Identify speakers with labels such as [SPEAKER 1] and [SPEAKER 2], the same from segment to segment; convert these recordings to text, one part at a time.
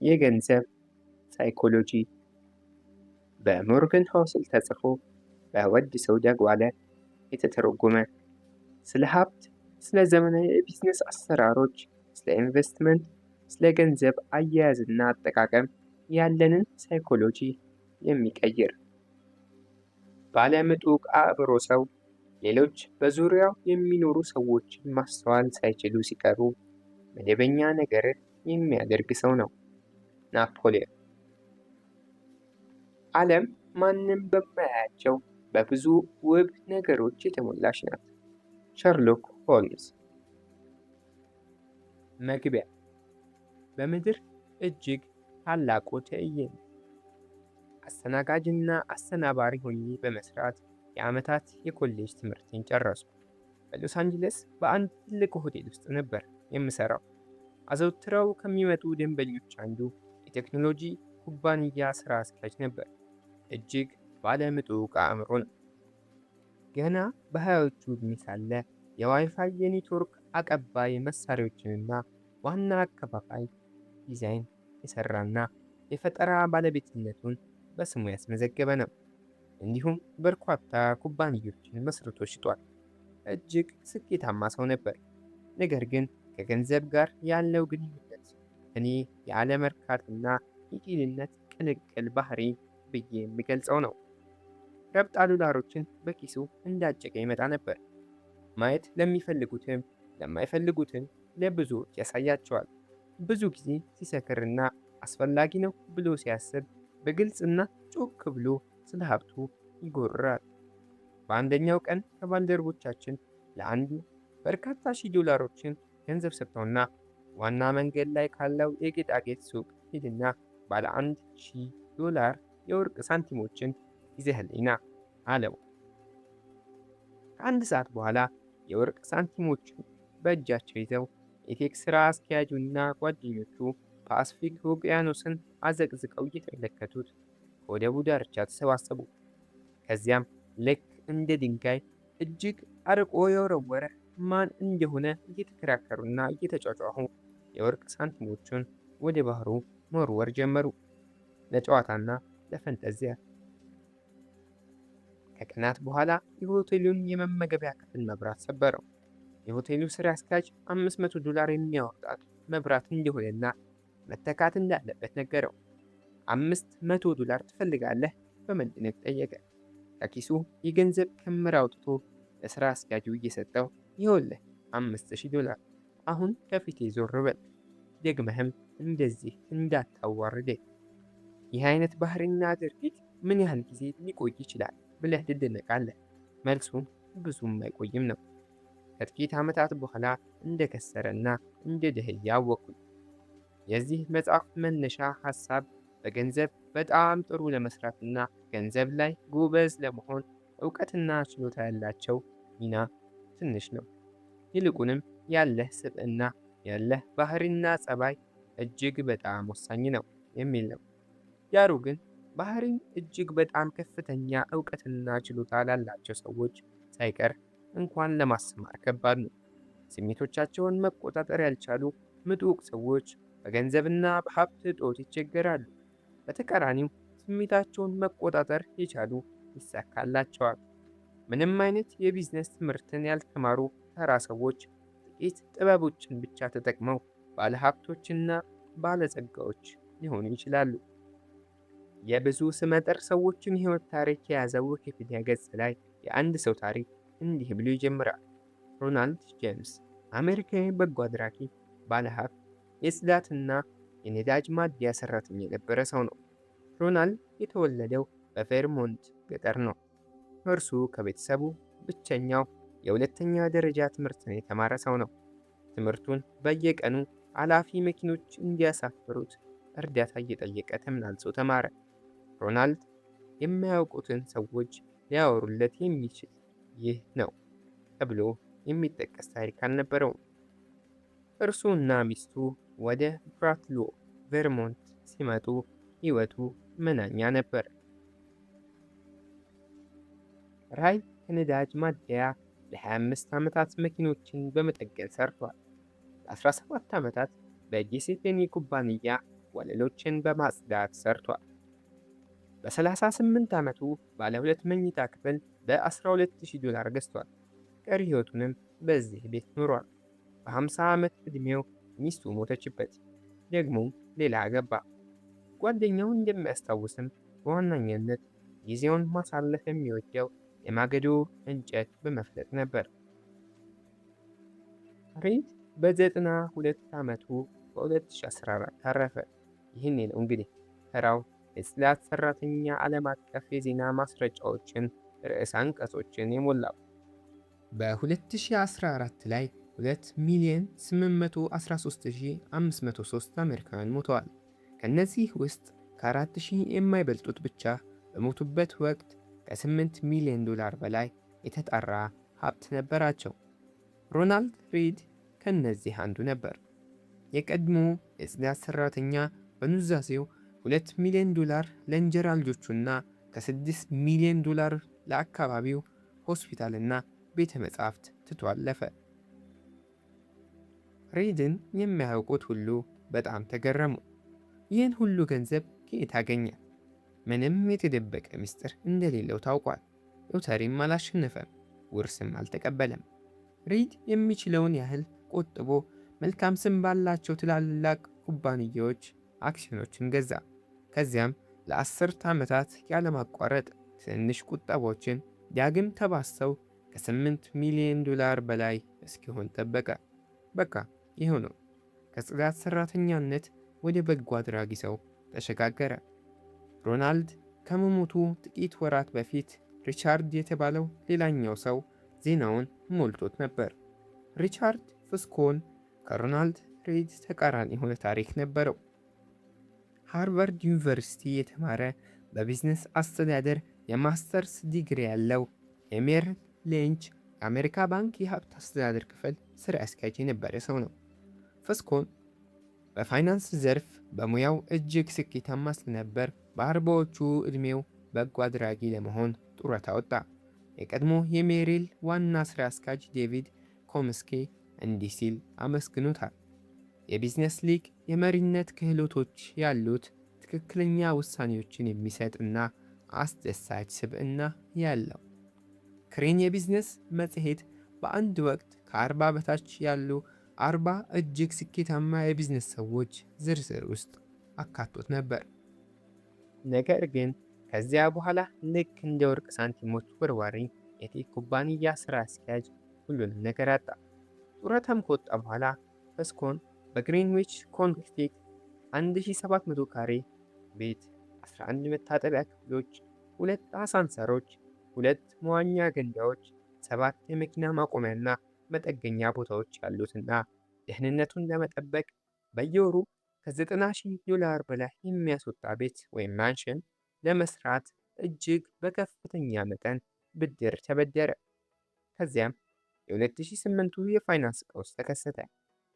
[SPEAKER 1] የገንዘብ ሳይኮሎጂ በሞርገን ሃውስል ተጽፎ በወድ ሰው ጃግዋለ የተተረጎመ ስለ ሀብት፣ ስለ ዘመናዊ የቢዝነስ አሰራሮች፣ ስለ ኢንቨስትመንት፣ ስለ ገንዘብ አያያዝና አጠቃቀም ያለንን ሳይኮሎጂ የሚቀይር ባለምጡቅ አእምሮ ሰው ሌሎች በዙሪያው የሚኖሩ ሰዎችን ማስተዋል ሳይችሉ ሲቀሩ መደበኛ ነገርን የሚያደርግ ሰው ነው። ናፖሊዮን። ዓለም ማንም በማያያቸው በብዙ ውብ ነገሮች የተሞላች ናት። ሸርሎክ ሆልምስ። መግቢያ በምድር እጅግ ታላቁ ትዕይንት አስተናጋጅና አስተናባሪ ሆኜ በመስራት የዓመታት የኮሌጅ ትምህርቴን ጨረስኩ። በሎስ አንጀለስ በአንድ ትልቅ ሆቴል ውስጥ ነበር የምሰራው። አዘውትረው ከሚመጡ ደንበኞች አንዱ የቴክኖሎጂ ኩባንያ ስራ አስኪያጅ ነበር። እጅግ ባለምጡቅ አእምሮ ነው። ገና በሃያዎቹ ዕድሜ ሳለ የዋይፋይ የኔትወርክ አቀባይ መሳሪያዎችንና ዋና አከፋፋይ ዲዛይን የሰራና የፈጠራ ባለቤትነቱን በስሙ ያስመዘገበ ነው። እንዲሁም በርካታ ኩባንያዎችን መስርቶ ሽጧል። እጅግ ስኬታማ ሰው ነበር። ነገር ግን ከገንዘብ ጋር ያለው ግንኙነት እኔ የአለመርካትና የቂልነት ቅልቅል ባህሪ ብዬ የሚገልጸው ነው። ረብጣ ዶላሮችን በኪሱ እንዳጨቀ ይመጣ ነበር። ማየት ለሚፈልጉትም ለማይፈልጉትም ለብዙዎች ያሳያቸዋል። ብዙ ጊዜ ሲሰክርና አስፈላጊ ነው ብሎ ሲያስብ በግልጽና ጮክ ብሎ ስለ ሀብቱ ይጎርራል። በአንደኛው ቀን ከባልደረቦቻችን ለአንዱ በርካታ ሺህ ዶላሮችን ገንዘብ ሰጥተውና ዋና መንገድ ላይ ካለው የጌጣጌጥ ሱቅ ሂድና ባለ $1000 የወርቅ ሳንቲሞችን ይዘህልኝ ና አለው። ከአንድ ሰዓት በኋላ የወርቅ ሳንቲሞችን በእጃቸው ይዘው የቴክ ስራ አስኪያጁና ጓደኞቹ ፓስፊክ ውቅያኖስን አዘቅዝቀው እየተመለከቱት ከወደቡ ዳርቻ ተሰባሰቡ። ከዚያም ልክ እንደ ድንጋይ እጅግ አርቆ የወረወረ ማን እንደሆነ እየተከራከሩና እየተጫጫሁ የወርቅ ሳንቲሞቹን ወደ ባህሩ መወርወር ጀመሩ። ለጨዋታና ለፈንጠዚያ። ከቀናት በኋላ የሆቴሉን የመመገቢያ ክፍል መብራት ሰበረው። የሆቴሉ ስራ አስኪያጅ $500 የሚያወጣት መብራት እንደሆነና መተካት እንዳለበት ነገረው። $500 ትፈልጋለህ? በመደነቅ ጠየቀ። ከኪሱ የገንዘብ ክምር አውጥቶ ለስራ አስኪያጁ እየሰጠው ይኸውልህ $5000፣ አሁን ከፊቴ ዞር በል፣ ደግመህም እንደዚህ እንዳታዋርደኝ። ይህ አይነት ባህሪና ድርጊት ምን ያህል ጊዜ ሊቆይ ይችላል ብለህ ትደነቃለህ? መልሱም ብዙም አይቆይም ነው። ከጥቂት ዓመታት በኋላ እንደከሰረና እንደደህየ አወቅኩኝ። የዚህ መጽሐፍ መነሻ ሐሳብ በገንዘብ በጣም ጥሩ ለመስራትና ገንዘብ ላይ ጎበዝ ለመሆን ዕውቀትና ችሎታ ያላቸው ሚና ትንሽ ነው። ይልቁንም ያለህ ስብዕና፣ ያለህ ባህሪና ጸባይ እጅግ በጣም ወሳኝ ነው የሚል ነው። ዳሩ ግን ባህሪን እጅግ በጣም ከፍተኛ ዕውቀትና ችሎታ ላላቸው ሰዎች ሳይቀር እንኳን ለማስተማር ከባድ ነው። ስሜቶቻቸውን መቆጣጠር ያልቻሉ ምጡቅ ሰዎች በገንዘብና በሀብት እጦት ይቸገራሉ። በተቃራኒው ስሜታቸውን መቆጣጠር የቻሉ ይሳካላቸዋል። ምንም አይነት የቢዝነስ ትምህርትን ያልተማሩ ተራ ሰዎች ጥቂት ጥበቦችን ብቻ ተጠቅመው ባለሀብቶችና ባለጸጋዎች ሊሆኑ ይችላሉ። የብዙ ስመጥር ሰዎችን ሕይወት ታሪክ የያዘው ዊኪፒዲያ ገጽ ላይ የአንድ ሰው ታሪክ እንዲህ ብሎ ይጀምራል። ሮናልድ ጄምስ አሜሪካዊ በጎ አድራጊ፣ ባለሀብት፣ የጽዳትና የነዳጅ ማደያ ሰራተኛ የነበረ ሰው ነው። ሮናልድ የተወለደው በቬርሞንት ገጠር ነው። እርሱ ከቤተሰቡ ብቸኛው የሁለተኛ ደረጃ ትምህርትን የተማረ ሰው ነው። ትምህርቱን በየቀኑ አላፊ መኪኖች እንዲያሳፍሩት እርዳታ እየጠየቀ ተመላልሶ ተማረ። ሮናልድ የማያውቁትን ሰዎች ሊያወሩለት የሚችል ይህ ነው ተብሎ የሚጠቀስ ታሪክ አልነበረውም። እርሱ እና ሚስቱ ወደ ብራትሎ ቬርሞንት ሲመጡ ሕይወቱ መናኛ ነበር። ራይ ከነዳጅ ማደያ ለ25 ዓመታት መኪኖችን በመጠገን ሰርቷል። ለ17 ዓመታት በጄሴፔኒ ኩባንያ ወለሎችን በማጽዳት ሰርቷል። በ38 ዓመቱ ባለ 2 መኝታ ክፍል በ12000 ዶላር ገዝቷል። ቀሪ ሕይወቱንም በዚህ ቤት ኖሯል። በ50 ዓመት ዕድሜው ሚስቱ ሞተችበት። ደግሞም ሌላ አገባ። ጓደኛው እንደሚያስታውስም በዋነኛነት ጊዜውን ማሳለፍ የሚወደው የማገዶ እንጨት በመፍለጥ ነበር። ሪድ በ92 ዓመቱ በ2014 አረፈ። ይህን ነው እንግዲህ ተራው የጽዳት ሰራተኛ ዓለም አቀፍ የዜና ማስረጃዎችን ርዕሰ አንቀጾችን የሞላው። በ2014 ላይ 2,813,503 አሜሪካውያን ሞተዋል። ከነዚህ ውስጥ ከ4,000 የማይበልጡት ብቻ በሞቱበት ወቅት ከ8 ሚሊዮን ዶላር በላይ የተጣራ ሀብት ነበራቸው። ሮናልድ ሪድ ከነዚህ አንዱ ነበር። የቀድሞ የጽዳት ሰራተኛ በኑዛዜው 2 ሚሊዮን ዶላር ለእንጀራ ልጆቹና ከ6 ሚሊዮን ዶላር ለአካባቢው ሆስፒታልና ቤተ መጻሕፍት ትቶ አለፈ። ሪድን የሚያውቁት ሁሉ በጣም ተገረሙ። ይህን ሁሉ ገንዘብ ከየት አገኘ? ምንም የተደበቀ ምስጢር እንደሌለው ታውቋል። ሎተሪም አላሸነፈም፣ ውርስም አልተቀበለም። ሪድ የሚችለውን ያህል ቆጥቦ መልካም ስም ባላቸው ትላልቅ ኩባንያዎች አክሲዮኖችን ገዛ። ከዚያም ለ10 ዓመታት ያለማቋረጥ ትንንሽ ቁጠባዎችን ዳግም ተባዝተው ከ8 ሚሊዮን ዶላር በላይ እስኪሆን ጠበቀ። በቃ ይኸው ነው። ከጽዳት ሰራተኛነት ወደ በጎ አድራጊ ሰው ተሸጋገረ። ሮናልድ ከመሞቱ ጥቂት ወራት በፊት ሪቻርድ የተባለው ሌላኛው ሰው ዜናውን ሞልቶት ነበር። ሪቻርድ ፍስኮን ከሮናልድ ሪድ ተቃራኒ የሆነ ታሪክ ነበረው። ሃርቫርድ ዩኒቨርሲቲ የተማረ በቢዝነስ አስተዳደር የማስተርስ ዲግሪ ያለው የሜሪል ሌንች የአሜሪካ ባንክ የሀብት አስተዳደር ክፍል ስራ አስኪያጅ የነበረ ሰው ነው። ፍስኮን በፋይናንስ ዘርፍ በሙያው እጅግ ስኬታማ ስለነበር በ40ዎቹ ዕድሜው በጎ አድራጊ ለመሆን ጡረታ ወጣ። የቀድሞ የሜሪል ዋና ስራ አስኪያጅ ዴቪድ ኮምስኬ እንዲህ ሲል አመስግኖታል። የቢዝነስ ሊግ የመሪነት ክህሎቶች ያሉት፣ ትክክለኛ ውሳኔዎችን የሚሰጥ እና አስደሳች ስብዕና ያለው። ክሬን የቢዝነስ መጽሔት በአንድ ወቅት ከ40 በታች ያሉ 40 እጅግ ስኬታማ የቢዝነስ ሰዎች ዝርዝር ውስጥ አካቶት ነበር። ነገር ግን ከዚያ በኋላ ልክ እንደ ወርቅ ሳንቲሞች ወርዋሪ የቴክ ኩባንያ ስራ አስኪያጅ ሁሉንም ነገር አጣ። ጡረታም ከወጣ በኋላ ፍስኮን በግሪንዊች ኮኔክቲከት 1700 ካሬ ቤት፣ 11 መታጠቢያ ክፍሎች፣ 2 አሳንሰሮች፣ 2 መዋኛ ገንዳዎች፣ 7 የመኪና ማቆሚያና መጠገኛ ቦታዎች ያሉትና ደህንነቱን ለመጠበቅ በየወሩ ከ90,000 ዶላር በላይ የሚያስወጣ ቤት ወይም ማንሽን ለመስራት እጅግ በከፍተኛ መጠን ብድር ተበደረ። ከዚያም የ2008ቱ የፋይናንስ ቀውስ ተከሰተ።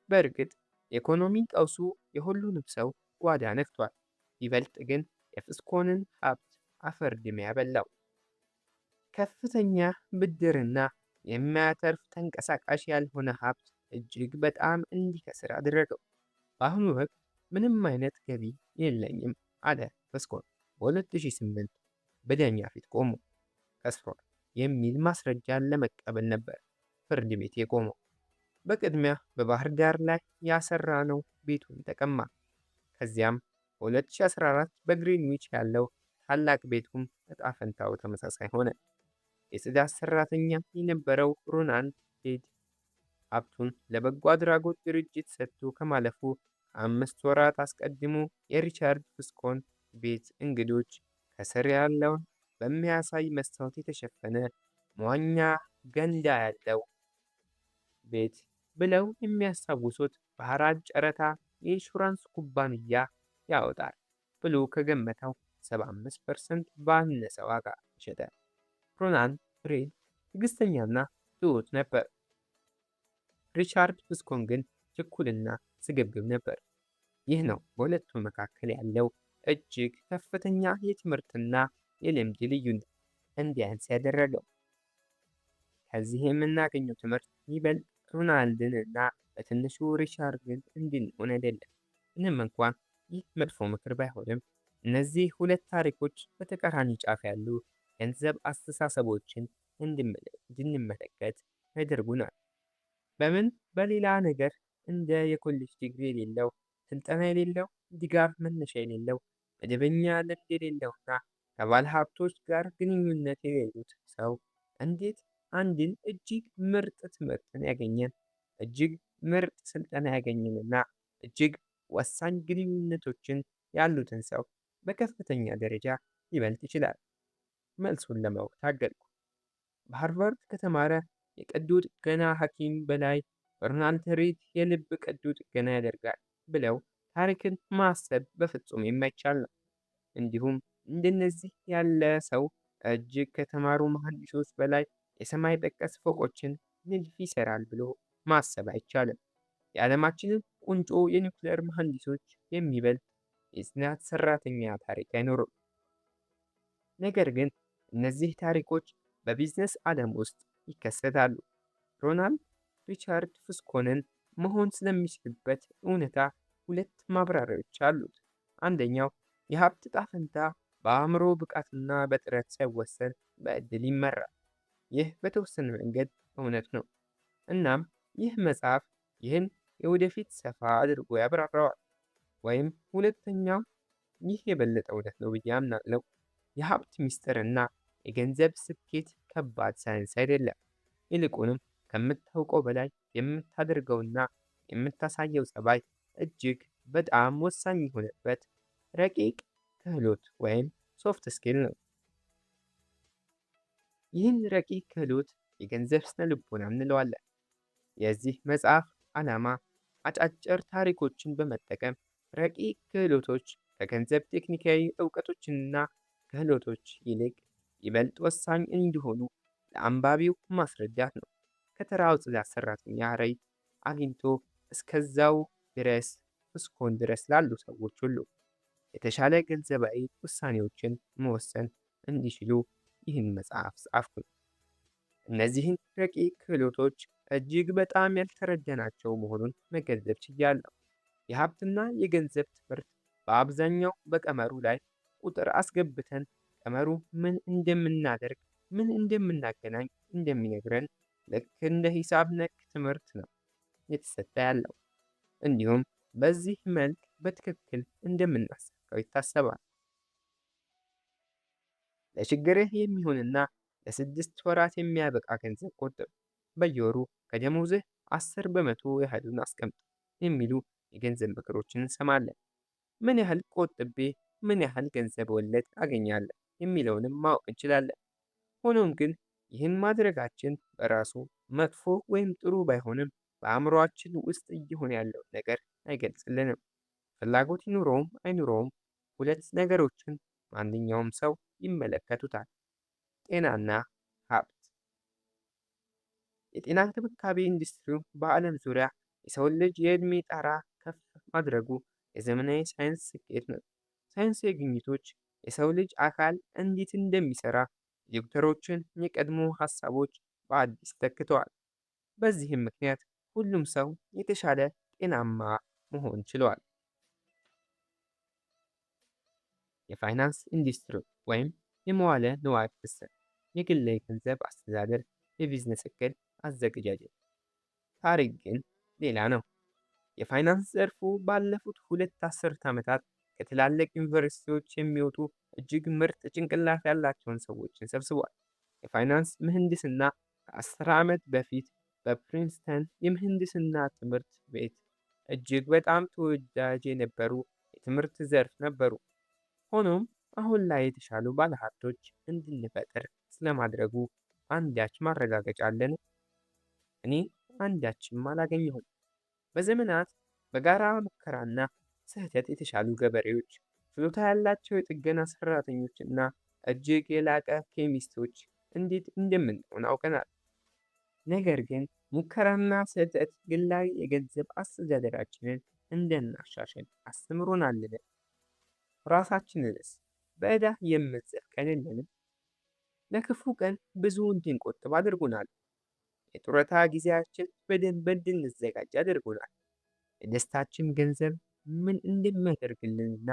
[SPEAKER 1] በእርግጥ የኢኮኖሚ ቀውሱ የሁሉንም ሰው ጓዳ ነክቷል። ይበልጥ ግን የፍስኮንን ሀብት አፈርድሜ ያበላው። ከፍተኛ ብድርና የማያተርፍ ተንቀሳቃሽ ያልሆነ ሀብት እጅግ በጣም እንዲከስር አደረገው። በአሁኑ ወቅት ምንም አይነት ገቢ የለኝም አለ ፍስኮን በ2008 በዳኛ ፊት ቆሞ። ከስሯል የሚል ማስረጃን ለመቀበል ነበር ፍርድ ቤት የቆመው። በቅድሚያ በባህር ዳር ላይ ያሰራነው ቤቱን ተቀማ። ከዚያም በ2014 በግሪንዊች ያለው ታላቅ ቤቱም እጣ ፈንታው ተመሳሳይ ሆነ። የጽዳት ሰራተኛ የነበረው ሮናልድ ሪድ ሀብቱን ለበጎ አድራጎት ድርጅት ሰጥቶ ከማለፉ ከ5 ወራት አስቀድሞ የሪቻርድ ፍስኮን ቤት እንግዶች ከስር ያለውን በሚያሳይ መስታወት የተሸፈነ መዋኛ ገንዳ ያለው ቤት ብለው የሚያስታውሱት በሐራጅ ጨረታ የኢንሹራንስ ኩባንያ ያወጣል ብሎ ከገመተው 75% ባነሰ ዋጋ ሸጠ። ሮናልድ ሪድ ትዕግስተኛና ትሁት ነበር። ሪቻርድ ፍስኮን ግን ችኩልና ስግብግብ ነበር። ይህ ነው በሁለቱ መካከል ያለው እጅግ ከፍተኛ የትምህርትና የልምድ ልዩነት እንዲያንስ ያደረገው። ከዚህ የምናገኘው ትምህርት ይበልጥ ሮናልድን እና በትንሹ ሪቻርድን እንድንሆን አይደለም። ምንም እንኳን ይህ መጥፎ ምክር ባይሆንም እነዚህ ሁለት ታሪኮች በተቃራኒ ጫፍ ያሉ ገንዘብ አስተሳሰቦችን እንድንመለከት ያደርጉናል። በምን በሌላ ነገር እንደ የኮሌጅ ዲግሪ የሌለው፣ ስልጠና የሌለው፣ ድጋፍ መነሻ የሌለው፣ መደበኛ ልምድ የሌለውና ከባለ ሀብቶች ጋር ግንኙነት የሌሉት ሰው እንዴት አንድን እጅግ ምርጥ ትምህርትን ያገኘን፣ እጅግ ምርጥ ስልጠና ያገኘንና እጅግ ወሳኝ ግንኙነቶችን ያሉትን ሰው በከፍተኛ ደረጃ ሊበልጥ ይችላል? መልሱን ለማወቅ ታገልኩ። በሃርቫርድ ከተማረ የቀዶ ጥገና ሐኪም በላይ በሮናልድ ሪድ የልብ ቀዶ ጥገና ያደርጋል ብለው ታሪክን ማሰብ በፍጹም የማይቻል ነው። እንዲሁም እንደነዚህ ያለ ሰው እጅግ ከተማሩ መሐንዲሶች በላይ የሰማይ ጠቀስ ፎቆችን ንድፍ ይሰራል ብሎ ማሰብ አይቻልም። የዓለማችንን ቁንጮ የኒውክሌር መሐንዲሶች የሚበልጥ የጽናት ሰራተኛ ታሪክ አይኖርም። ነገር ግን እነዚህ ታሪኮች በቢዝነስ ዓለም ውስጥ ይከሰታሉ። ሮናልድ ሪቻርድ ፍስኮንን መሆን ስለሚችልበት እውነታ ሁለት ማብራሪያዎች አሉት። አንደኛው የሀብት ዕጣ ፈንታ በአእምሮ ብቃትና በጥረት ሳይወሰን በዕድል ይመራል። ይህ በተወሰነ መንገድ እውነት ነው። እናም ይህ መጽሐፍ ይህን የወደፊት ሰፋ አድርጎ ያብራራዋል። ወይም ሁለተኛው ይህ የበለጠ እውነት ነው ብዬ አምናለሁ። የሀብት ምስጢርና የገንዘብ ስኬት ከባድ ሳይንስ አይደለም። ይልቁንም ከምታውቀው በላይ የምታደርገውና የምታሳየው ጸባይ እጅግ በጣም ወሳኝ የሆነበት ረቂቅ ክህሎት ወይም ሶፍት ስኪል ነው። ይህን ረቂቅ ክህሎት የገንዘብ ስነ ልቦና እንለዋለን። የዚህ መጽሐፍ ዓላማ አጫጭር ታሪኮችን በመጠቀም ረቂቅ ክህሎቶች ከገንዘብ ቴክኒካዊ እውቀቶችና ክህሎቶች ይልቅ ይበልጥ ወሳኝ እንዲሆኑ ለአንባቢው ማስረዳት ነው። ከተራው ጽዳት ሰራተኛ ራዕይ አግኝቶ እስከዛው ድረስ ፍስኮን ድረስ ላሉ ሰዎች ሁሉ የተሻለ ገንዘባዊ ውሳኔዎችን መወሰን እንዲችሉ ይህን መጽሐፍ ጻፍኩኝ። እነዚህን ረቂቅ ክህሎቶች እጅግ በጣም ያልተረዳናቸው መሆኑን መገንዘብ ችያለሁ። የሀብትና የገንዘብ ትምህርት በአብዛኛው በቀመሩ ላይ ቁጥር አስገብተን ቀመሩ ምን እንደምናደርግ፣ ምን እንደምናገናኝ እንደሚነግረን ልክ እንደ ሂሳብ ነክ ትምህርት ነው የተሰጠ ያለው። እንዲሁም በዚህ መልክ በትክክል እንደምናሳካው ይታሰባል። ለችግርህ የሚሆንና ለ6 ወራት የሚያበቃ ገንዘብ ቆጥብ፣ በየወሩ ከደሞዝህ 10 በመቶ ያህሉን አስቀምጥ የሚሉ የገንዘብ ምክሮችን እንሰማለን። ምን ያህል ቆጥቤ ምን ያህል ገንዘብ ወለድ አገኛለሁ የሚለውንም ማወቅ እንችላለን። ሆኖም ግን ይህን ማድረጋችን በራሱ መጥፎ ወይም ጥሩ ባይሆንም በአእምሮአችን ውስጥ እየሆነ ያለውን ነገር አይገልጽልንም። ፍላጎት ይኑረውም አይኑረውም ሁለት ነገሮችን ማንኛውም ሰው ይመለከቱታል፤ ጤናና ሀብት። የጤና እንክብካቤ ኢንዱስትሪው በዓለም ዙሪያ የሰውን ልጅ የዕድሜ ጣራ ከፍ ማድረጉ የዘመናዊ ሳይንስ ስኬት ነው። ሳይንሳዊ ግኝቶች የሰው ልጅ አካል እንዴት እንደሚሰራ የዶክተሮችን የቀድሞ ሀሳቦች በአዲስ ተክተዋል። በዚህም ምክንያት ሁሉም ሰው የተሻለ ጤናማ መሆን ችሏል። የፋይናንስ ኢንዱስትሪ ወይም የመዋለ ንዋይ ፍሰት፣ የግል ገንዘብ አስተዳደር፣ የቢዝነስ እቅድ አዘገጃጀት። ታሪክ ግን ሌላ ነው። የፋይናንስ ዘርፉ ባለፉት 2 ዓመታት ከትላልቅ ዩኒቨርሲቲዎች የሚወጡ እጅግ ምርጥ ጭንቅላት ያላቸውን ሰዎችን ሰብስቧል። የፋይናንስ ምህንድስና ከ10 ዓመት በፊት በፕሪንስተን የምህንድስና ትምህርት ቤት እጅግ በጣም ተወዳጅ የነበሩ የትምህርት ዘርፍ ነበሩ። ሆኖም አሁን ላይ የተሻሉ ባለሀብቶች እንድንፈጥር ስለማድረጉ አንዳች ማረጋገጫ አለን? እኔ አንዳችም አላገኘሁም። በዘመናት በጋራ ሙከራና ስህተት የተሻሉ ገበሬዎች፣ ችሎታ ያላቸው የጥገና ሰራተኞች እና እጅግ የላቀ ኬሚስቶች እንዴት እንደምንሆን አውቀናል። ነገር ግን ሙከራና ስህተት ግላዊ የገንዘብ አስተዳደራችንን እንድናሻሽል አስተምሮናልን? ራሳችንንስ በዕዳ የምንዘፍቀን የለንም? ለክፉ ቀን ብዙ እንድንቆጥብ አድርጎናል። የጡረታ ጊዜያችን በደንብ እንድንዘጋጅ አድርጎናል። የደስታችን ገንዘብ ምን እንደሚያደርግልንና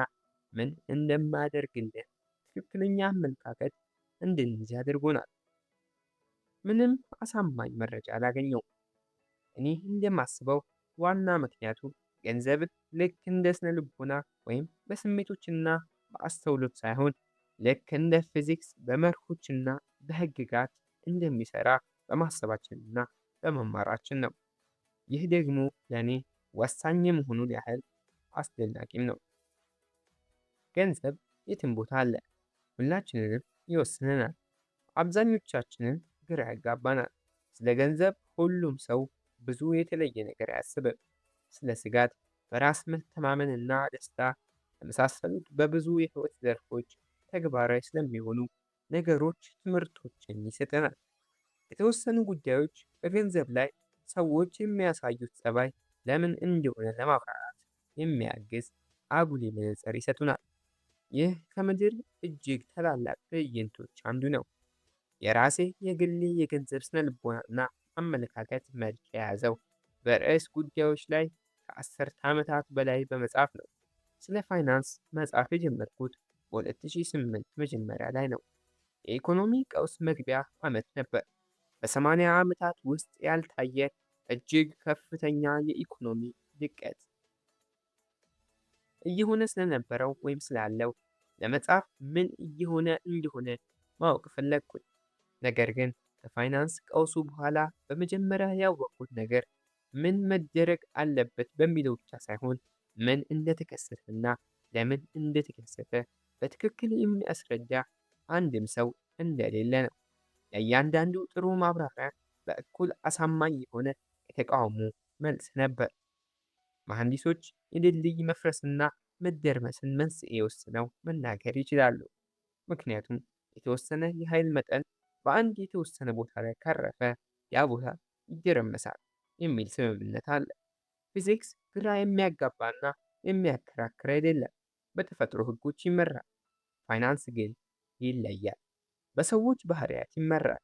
[SPEAKER 1] ምን እንደማያደርግልን ትክክለኛ አመለካከት እንድንይዝ ያደርጎናል። ምንም አሳማኝ መረጃ አላገኘውም። እኔ እንደማስበው ዋና ምክንያቱ ገንዘብን ልክ እንደ ስነ ልቦና ወይም በስሜቶችና በአስተውሎት ሳይሆን ልክ እንደ ፊዚክስ በመርሆችና በህግጋት እንደሚሰራ በማሰባችንና በመማራችን ነው። ይህ ደግሞ ለእኔ ወሳኝ የመሆኑን ያህል አስደናቂም ነው። ገንዘብ የትም ቦታ አለ፣ ሁላችንንም ይወስነናል። አብዛኞቻችንን ግራ ያጋባናል። ስለ ገንዘብ ሁሉም ሰው ብዙ የተለየ ነገር አያስብም። ስለ ስጋት፣ በራስ መተማመንና ደስታ የመሳሰሉት በብዙ የህይወት ዘርፎች ተግባራዊ ስለሚሆኑ ነገሮች ትምህርቶችን ይሰጠናል። የተወሰኑ ጉዳዮች በገንዘብ ላይ ሰዎች የሚያሳዩት ጸባይ ለምን እንደሆነ ለማብራራት የሚያግዝ አጉሊ መነጽር ይሰጡናል። ይህ ከምድር እጅግ ታላላቅ ትዕይንቶች አንዱ ነው። የራሴ የግሌ የገንዘብ ስነልቦናና አመለካከት መልክ የያዘው በርዕስ ጉዳዮች ላይ ከ10 ዓመታት በላይ በመጻፍ ነው። ስለ ፋይናንስ መጻፍ የጀመርኩት በ2008 መጀመሪያ ላይ ነው። የኢኮኖሚ ቀውስ መግቢያ ዓመት ነበር። በ80 ዓመታት ውስጥ ያልታየ እጅግ ከፍተኛ የኢኮኖሚ ድቀት እየሆነ ስለነበረው ወይም ስላለው ለመጻፍ ምን እየሆነ እንደሆነ ማወቅ ፈለግኩኝ። ነገር ግን ከፋይናንስ ቀውሱ በኋላ በመጀመሪያ ያወቅኩት ነገር ምን መደረግ አለበት በሚለው ብቻ ሳይሆን ምን እንደተከሰተና ለምን እንደተከሰተ በትክክል የሚያስረዳ አንድም ሰው እንደሌለ ነው። ለእያንዳንዱ ጥሩ ማብራሪያ በእኩል አሳማኝ የሆነ የተቃውሞ መልስ ነበር። መሐንዲሶች የድልድይ መፍረስና መደርመስን መንስኤ ወስነው መናገር ይችላሉ፣ ምክንያቱም የተወሰነ የኃይል መጠን በአንድ የተወሰነ ቦታ ላይ ካረፈ ያ ቦታ ይደረመሳል የሚል ስምምነት አለ። ፊዚክስ ግራ የሚያጋባና የሚያከራክር አይደለም፣ በተፈጥሮ ሕጎች ይመራል። ፋይናንስ ግን ይለያል፣ በሰዎች ባህሪያት ይመራል።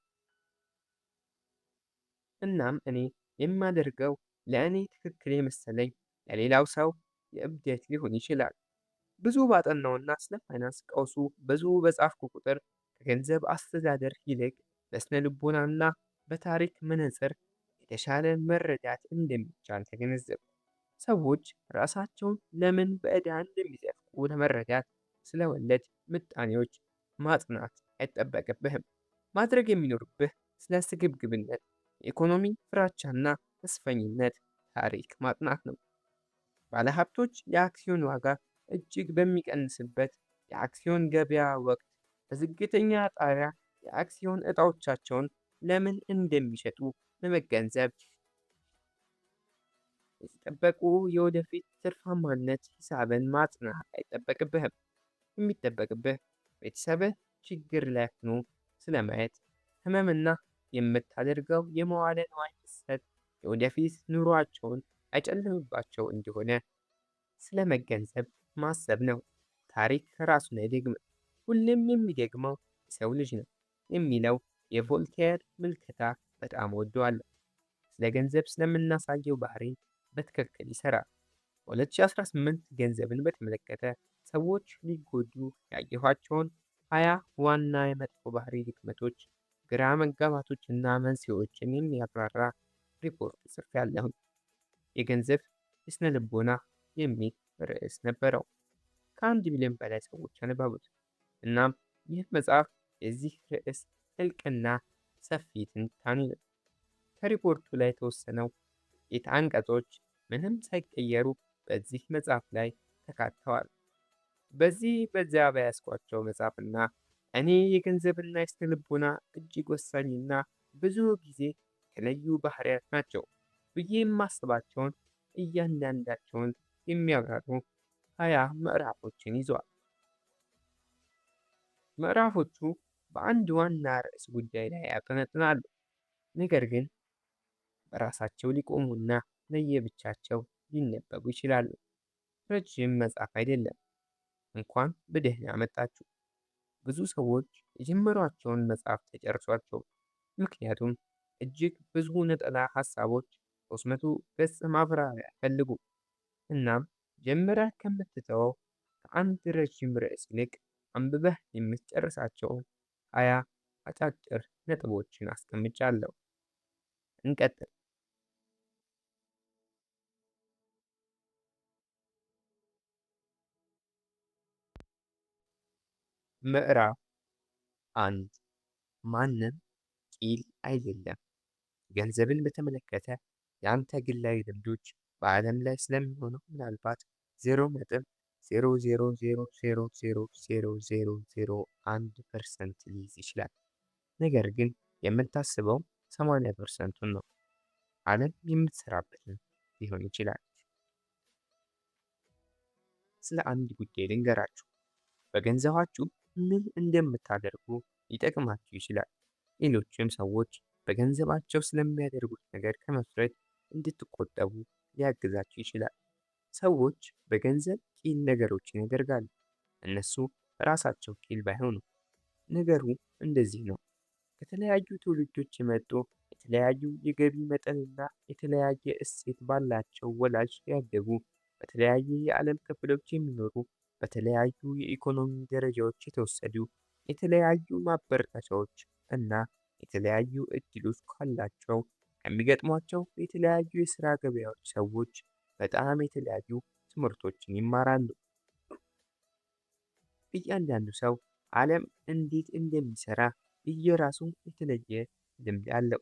[SPEAKER 1] እናም እኔ የማደርገው ለእኔ ትክክል የመሰለኝ ለሌላው ሰው የእብደት ሊሆን ይችላል። ብዙ ባጠናውና ስለ ፋይናንስ ቀውሱ ብዙ በጻፍኩ ቁጥር ከገንዘብ አስተዳደር ይልቅ በስነ ልቦናና በታሪክ መነጽር የተሻለ መረዳት እንደሚቻል ተገነዘብኩ። ሰዎች ራሳቸውን ለምን በዕዳ እንደሚዘፍቁ ለመረዳት ስለ ወለድ ምጣኔዎች ማጥናት አይጠበቅብህም። ማድረግ የሚኖርብህ ስለ ስግብግብነት፣ የኢኮኖሚ ፍራቻና ተስፈኝነት ታሪክ ማጥናት ነው። ባለሀብቶች የአክሲዮን ዋጋ እጅግ በሚቀንስበት የአክሲዮን ገበያ ወቅት በዝቅተኛ ጣሪያ የአክሲዮን ዕጣዎቻቸውን ለምን እንደሚሸጡ በመገንዘብ የተጠበቁ የወደፊት ትርፋማነት ሂሳብን ማጥናት አይጠበቅብህም። የሚጠበቅብህ ቤተሰብህ ችግር ላይ ሆኖ ስለማየት ህመምና የምታደርገው የመዋለ ንዋይ ፍሰት የወደፊት ኑሯቸውን አይጨልምባቸው እንደሆነ ስለመገንዘብ ማሰብ ነው። ታሪክ ራሱን አይደግምም፣ ሁሌም የሚደግመው የሰው ልጅ ነው የሚለው የቮልቴር ምልከታ በጣም ወደዋለሁ። ስለ ገንዘብ ስለምናሳየው ባህሪ በትክክል ይሰራል። በ2018 ገንዘብን በተመለከተ ሰዎች ሊጎዱ ያየኋቸውን 20 ዋና የመጥፎ ባህሪ ድክመቶች፣ ግራ መጋባቶችና መንስኤዎችን የሚያብራራ ሪፖርት ጽፌያለሁ። የገንዘብ የስነ ልቦና የሚል ርዕስ ነበረው። ከ1 ሚሊዮን በላይ ሰዎች አነበቡት። እናም ይህ መጽሐፍ የዚህ ርዕስ ጥልቅና ሰፊ ትንታኔ ነው። ከሪፖርቱ ላይ የተወሰነው ጥቂት አንቀጾች ምንም ሳይቀየሩ በዚህ መጽሐፍ ላይ ተካተዋል። በዚያ በያዝኳቸው መጽሐፍና እኔ የገንዘብና የስነ ልቦና እጅግ ወሳኝና ብዙ ጊዜ የተለዩ ባህሪያት ናቸው ብዬ የማስባቸውን እያንዳንዳቸውን የሚያብራሩ 20 ምዕራፎችን ይዘዋል። ምዕራፎቹ በአንድ ዋና ርዕስ ጉዳይ ላይ ያጠነጥናሉ፣ ነገር ግን በራሳቸው ሊቆሙና ለየብቻቸው ሊነበቡ ይችላሉ። ረጅም መጽሐፍ አይደለም። እንኳን በደህና መጣችሁ። ብዙ ሰዎች የጀመሯቸውን መጽሐፍት አይጨርሷቸውም፣ ምክንያቱም እጅግ ብዙ ነጠላ ሐሳቦች 300 ገጽ ማብራሪያ አይፈልጉም። እናም ጀምረህ ከምትተወው ከአንድ ረዥም ርዕስ ይልቅ አንብበህ የምትጨርሳቸውን 20 አጫጭር ነጥቦችን አስቀምጫለሁ። እንቀጥል። ምዕራፍ 1 ማንም ቂል አይደለም። ገንዘብን በተመለከተ የአንተ ግላዊ ልምዶች በዓለም ላይ ስለሚሆነው ምናልባት 0.00000001% ሊይዝ ይችላል። ነገር ግን የምታስበው 80%ን ነው። ዓለም የምትሰራበትን ሊሆን ይችላል። ስለ አንድ ጉዳይ ልንገራችሁ። በገንዘባችሁ ምን እንደምታደርጉ ሊጠቅማችሁ ይችላል። ሌሎችም ሰዎች በገንዘባቸው ስለሚያደርጉት ነገር ከመፍረድ እንድትቆጠቡ ሊያግዛችሁ ይችላል። ሰዎች በገንዘብ ቂል ነገሮችን ያደርጋሉ። እነሱ በራሳቸው ቂል ባይሆኑ። ነገሩ እንደዚህ ነው። ከተለያዩ ትውልዶች የመጡ የተለያዩ የገቢ መጠንና የተለያየ እሴት ባላቸው ወላጅ ያደጉ በተለያየ የዓለም ክፍሎች የሚኖሩ በተለያዩ የኢኮኖሚ ደረጃዎች የተወሰዱ የተለያዩ ማበረታቻዎች እና የተለያዩ እድሎች ካላቸው ከሚገጥሟቸው የተለያዩ የሥራ ገበያዎች ሰዎች በጣም የተለያዩ ትምህርቶችን ይማራሉ። እያንዳንዱ ሰው ዓለም እንዴት እንደሚሰራ የየራሱ የተለየ ልምድ አለው።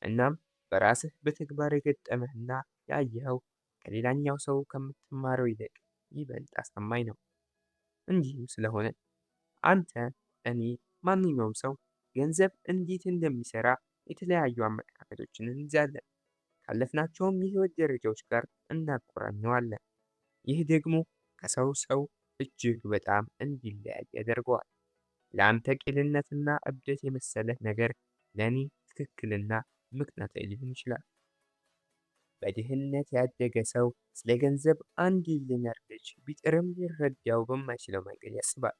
[SPEAKER 1] እናም በራስህ በተግባር የገጠመህና ያየኸው ከሌላኛው ሰው ከምትማረው ይልቅ ይበልጥ አስተማኝ ነው። እንዲህም ስለሆነ አንተ፣ እኔ፣ ማንኛውም ሰው ገንዘብ እንዴት እንደሚሰራ የተለያዩ አመለካከቶችን እንይዛለን። ካለፍናቸውም የህይወት ደረጃዎች ጋር እናቆራኘዋለን። ይህ ደግሞ ከሰው ሰው እጅግ በጣም እንዲለያይ ያደርገዋል። ለአንተ ቂልነትና እብደት የመሰለህ ነገር ለእኔ ትክክልና ምክንያታዊ ሊሆን ይችላል። በድህነት ያደገ ሰው ስለ ገንዘብ አንድ ሚሊዮነር ልጅ ቢጥርም ሊረዳው በማይችለው መንገድ ያስባል።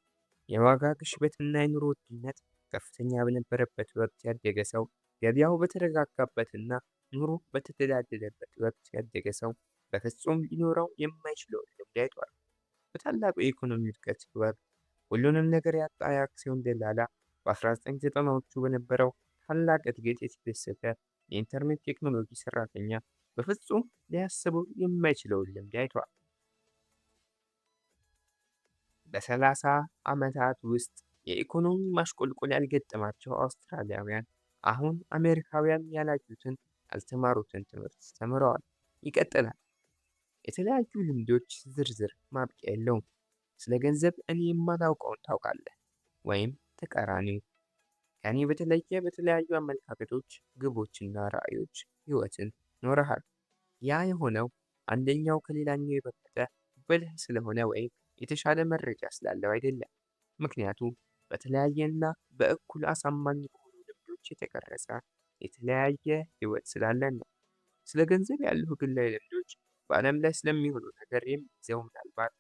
[SPEAKER 1] የዋጋ ግሽበትና የኑሮ ውድነት ከፍተኛ በነበረበት ወቅት ያደገ ሰው ገበያው በተረጋጋበትና ኑሮ በተደላደለበት ወቅት ያደገ ሰው በፍጹም ሊኖረው የማይችለውን ልምድ አይቷል። በታላቁ የኢኮኖሚ እድገት ወቅት ሁሉንም ነገር ያጣ የአክሲዮን ደላላ በ1990ዎቹ በነበረው ታላቅ እድገት የተደሰተ የኢንተርኔት ቴክኖሎጂ ሰራተኛ በፍጹም ሊያስበው የማይችለውን ልምድ አይቷል። በ30 ዓመታት ውስጥ የኢኮኖሚ ማሽቆልቆል ያልገጠማቸው አውስትራሊያውያን አሁን አሜሪካውያን ያላዩትን ያልተማሩትን ትምህርት ተምረዋል። ይቀጥላል። የተለያዩ ልምዶች ዝርዝር ማብቂያ የለውም። ስለ ገንዘብ እኔ የማላውቀውን ታውቃለህ፣ ወይም ተቃራኒው። ከእኔ በተለየ በተለያዩ አመለካከቶች፣ ግቦችና ራዕዮች ሕይወትን ኖረሃል። ያ የሆነው አንደኛው ከሌላኛው የበለጠ ብልህ ስለሆነ ወይም የተሻለ መረጃ ስላለው አይደለም። ምክንያቱም በተለያየና በእኩል አሳማኝ በሆኑ ልምዶች የተቀረጸ የተለያየ ሕይወት ስላለን ነው። ስለ ገንዘብ ያሉ ግላዊ ልምዶች በዓለም ላይ ስለሚሆኑ ነገር የሚይዘው ምናልባት